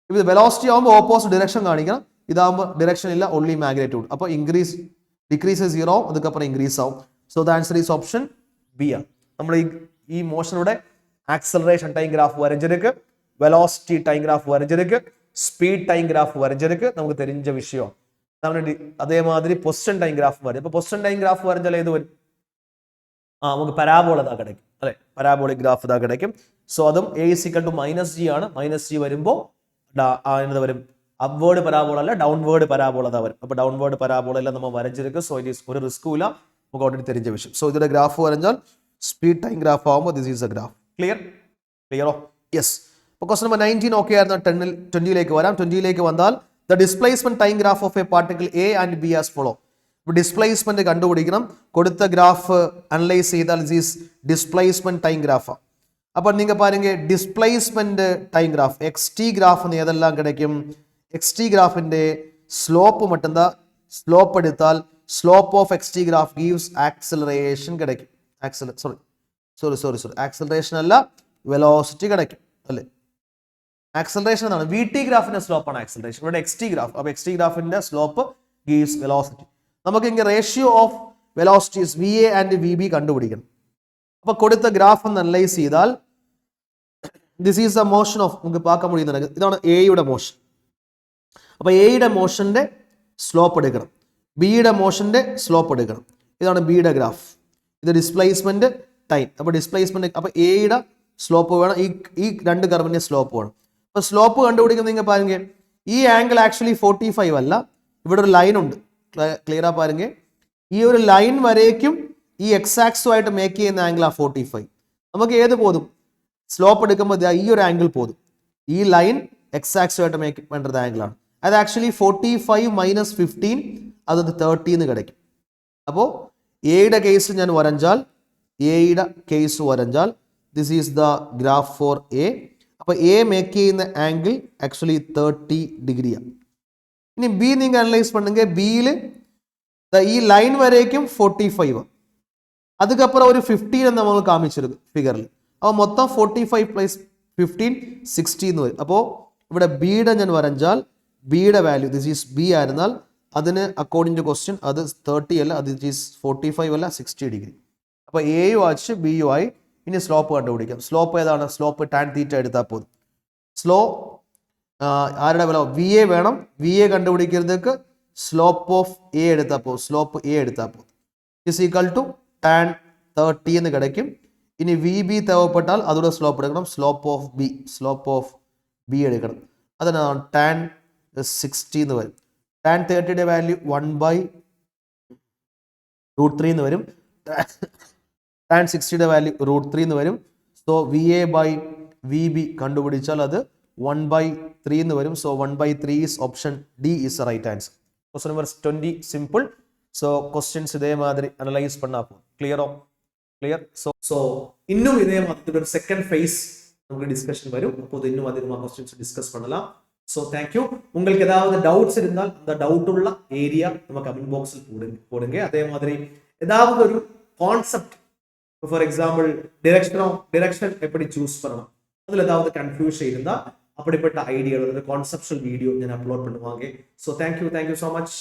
இப்போ வெலாசிட்டி ஆகுമ്പോൾ ഓപ്പോസിറ്റ് ഡിറക്ഷൻ കാണിക്കണം, ഇതാകുമ്പോൾ ഡിറക്ഷൻ ഇല്ല, ഓൺലി മാഗ്നിറ്റ്യൂഡ്. അപ്പോൾ ഡിക്രീസ് സീറോ ആവും, അതുക്കപ്പുറം ഇൻക്രീസ് ആവും. So the answer is option B ആണ്. നമ്മൾ ഈ മോഷനുടെ ആക്സലറേഷൻ ടൈം ഗ്രാഫ് വരഞ്ചിருக்கு, വെലോസിറ്റി ടൈം ഗ്രാഫ് വരഞ്ചിருக்கு, സ്പീഡ് ടൈം ഗ്രാഫ് വരഞ്ചിருக்கு, നമുക്ക് തെരിഞ്ഞ വിഷയം. അതേമാതിരി പൊസിഷൻ ടൈം ഗ്രാഫ് വരും. ഇപ്പൊ പൊസിഷൻ ടൈം ഗ്രാഫ് വരഞ്ചാൽ ഏത് വരും? നമുക്ക് പരാബോള ഇതാ കിടക്കും അല്ലെ, പരാബോളിക് ഗ്രാഫ് ഇതാ കിടക്കും. സോ അതും a = -g ആണ്. -g വരുമ്പോൾ എന്ത് വരും? അപ്വേർഡ് പരാബോള അല്ല, ഡൗൺവേർഡ് പരാബോള അതാ വരും. അപ്പൊ ഡൗൺവേർഡ് പരാബോള എല്ലാം നമ്മൾ വരഞ്ചിருக்கு. സോ ഇറ്റ് ഈസ് ഒരു റിസ്കും ഇല്ല, നമുക്ക് ഓൾറെഡി തെരിഞ്ഞ വിഷയം. സോ ഇതിന്റെ ഗ്രാഫ് വരഞ്ഞാൽ സ്പീഡ് ടൈം ഗ്രാഫ് ആവുമ്പോൾ ദിസ് ഈസ് എ ഗ്രാഫ്. ക്ലിയറോ? യെസ്. അപ്പോൾ ക്വസ്റ്റൻ നമ്പർ 19 ഓക്കെ ആയിരുന്നു. 20ലേക്ക് വരാം. 20ലേക്ക് വന്നാൽ the displacement time graph of a particle A and B as follow. Displacement കണ്ടുപിടിക്കണം. കൊടുത്ത ഗ്രാഫ് അനലൈസ് ചെയ്താൽ ദിസ് ഡിസ്പ്ലേസ്മെന്റ് ടൈം ഗ്രാഫ്. അപ്പോൾ നിങ്ങൾ പാരുங்க displacement time graph X graph ഏതെല്ലാം കിടക്കും? എക്സ് ഗ്രാഫിന്റെ സ്ലോപ്പ് മട്ടുന്താ, സ്ലോപ്പ് എടുത്താൽ slope of X graph gives acceleration കിടക്കും. ആക്സിലറേഷൻ അല്ല, വെലോസിറ്റി കിടക്കും അല്ലേ? ആക്സിലറേഷൻ എന്നാണ്. വി ടി ഗ്രാഫിന്റെ സ്ലോപ്പാണ് ആക്സിലറേഷൻ. ഇവിടെ എക്സ് ഗ്രാഫ്, അപ്പോൾ എക്സ് ഗ്രാഫിന്റെ സ്ലോപ്പ് ഗീവ്സ് വെലോസിറ്റി. നമുക്ക് ഇങ്ങനെ ratio of velocities v a and v b കണ്ടുപിടിക്കണം. അപ്പൊ കൊടുത്ത ഗ്രാഫ് ഒന്ന് അനലൈസ് ചെയ്താൽ this is a motion of, നമുക്ക് പാക്കാൻ മുടിയുന്നുണ്ട്, ഇതാണ് എയുടെ മോഷൻ. അപ്പൊ എയുടെ മോഷന്റെ സ്ലോപ്പ് എടുക്കണം, ബിയുടെ മോഷന്റെ സ്ലോപ്പ് എടുക്കണം. ഇതാണ് ബിയുടെ ഗ്രാഫ്. ഇത് ഡിസ്പ്ലേസ്മെന്റ് ടൈം. അപ്പൊ ഡിസ്പ്ലേസ്മെന്റ്, അപ്പൊ എയുടെ സ്ലോപ്പ് വേണം, ഈ രണ്ട് കർവിന്റെ സ്ലോപ്പ് വേണം. അപ്പൊ സ്ലോപ്പ് കണ്ടുപിടിക്കുന്നത് നിങ്ങൾ പാരുங்க, ഈ ആംഗിൾ ആക്ച്വലി 45 അല്ല, ഇവിടെ ഒരു ലൈൻ ഉണ്ട്. ക്ലിയറാ പാരുங்க, ഈ ഒരു ലൈൻ വരേക്കും ഈ എക്സ് ആക്സുമായിട്ട് മേക്ക് ചെയ്യുന്ന ആംഗിൾ ആ 45. നമുക്ക് ഏത് പോതും? സ്ലോപ്പ് എടുക്കുമ്പോൾ ഈ ഒരു ആംഗിൾ പോതും. ഈ ലൈൻ എക്സ് ആക്സുമായിട്ട് മേക്ക് വേണ്ടത് ആംഗിളാണ്. അത് ആക്ച്വലി 45 - 15 അത് 30 എന്ന് കിടക്കും. അപ്പോൾ എയുടെ കേസ് ഞാൻ വരഞ്ചാൽ, എയുടെ കേസ് വരഞ്ചാൽ this is the graph for A. അപ്പോൾ എ മേക്ക് ചെയ്യുന്ന ആംഗിൾ ആക്ച്വലി 30 ഡിഗ്രിയാണ്. ഇനി ബി നിങ്ങൾ അനലൈസ് பண்ணுங்க. ബിയിൽ ഈ ലൈൻ വരേക്കും 45, അതുക്കപ്പുറം ഒരു 15 എന്ന് നമ്മൾ കാണിച്ചിരുന്നു ഫിഗറിൽ. അപ്പോൾ മൊത്തം 45 + 15 60 എന്ന് വരും. അപ്പോൾ ഇവിടെ ബിയുടെ ഞാൻ വരഞ്ചാൽ ബിയുടെ വാല്യൂ ദിസ് ഈസ് ബി ആയിരുന്നാൽ അതിന് അക്കോർഡിംഗ് ടു ക്വസ്റ്റ്യൻ അത് 30 അല്ല, അത് ഈസ് 45 അല്ല, 60 ഡിഗ്രി. അപ്പോൾ എയും ആച്ച് ബിയും ആയി. ഇനി സ്ലോപ്പ് കണ്ടുപിടിക്കാം. സ്ലോപ്പ് ഏതാണ്? സ്ലോപ്പ് ടാൻ തീറ്റ എടുത്താൽ പോതും. ആരുടെ വില? വി എ വേണം. വി എ കണ്ടുപിടിക്കുന്നതൊക്കെ സ്ലോപ്പ് ഓഫ് എ എടുത്താൽ പോകും. സ്ലോപ്പ് എ എടുത്താൽ പോകും ഇസ് ഈക്വൽ ടു ടാൻ 30 എന്ന് കിടക്കും. ഇനി വി ബി തേവപ്പെട്ടാൽ അതുകൂടെ സ്ലോപ്പ് എടുക്കണം. സ്ലോപ്പ് ഓഫ് ബി എടുക്കണം. അതിനാണ് ടാൻ 60 എന്ന് വരും. ടാൻ 30യുടെ വാല്യൂ 1/√3 എന്ന് വരും. ടാൻ 60യുടെ വാല്യൂ √3 എന്ന് വരും. So v a by v b കണ്ടുപിടിച്ചാൽ അത് 1/3 എന്ന് വരും. So 1/3 is option D is the right answer. Question number 20 simple. So questions ഇതേമാതിരി അനലൈസ് பண்ணா போதும். ക്ലിയർ? സോ இன்னும் இதேமாதிரி ஒரு செகண்ட் ஃபேஸ் நமக்கு டிஸ்கஷன் வரும். அப்போது இன்னும் அதிகமாக क्वेश्चंस டிஸ்கஸ் பண்ணலாம். So thank you. உங்களுக்கு ஏதாவது டவுட்ஸ் இருந்தால் அந்த டவுட் உள்ள ஏரியா நம்ம கமெண்ட் பாக்ஸில் போடுங்க. அதே மாதிரி ஏதாவது ஒரு கான்செப்ட், ஃபார் எக்ஸாம்பிள் டைரக்ஷன் எப்படி சூஸ் பண்ணலாம், அதுல ஏதாவது கன்ஃபியூஷன் இருந்தா அப்படிப்பட்ட ஐடியா கான்செப்சுவல் வீடியோ நான் அப்லோட் பண்ணுவாங்க. So thank you so much.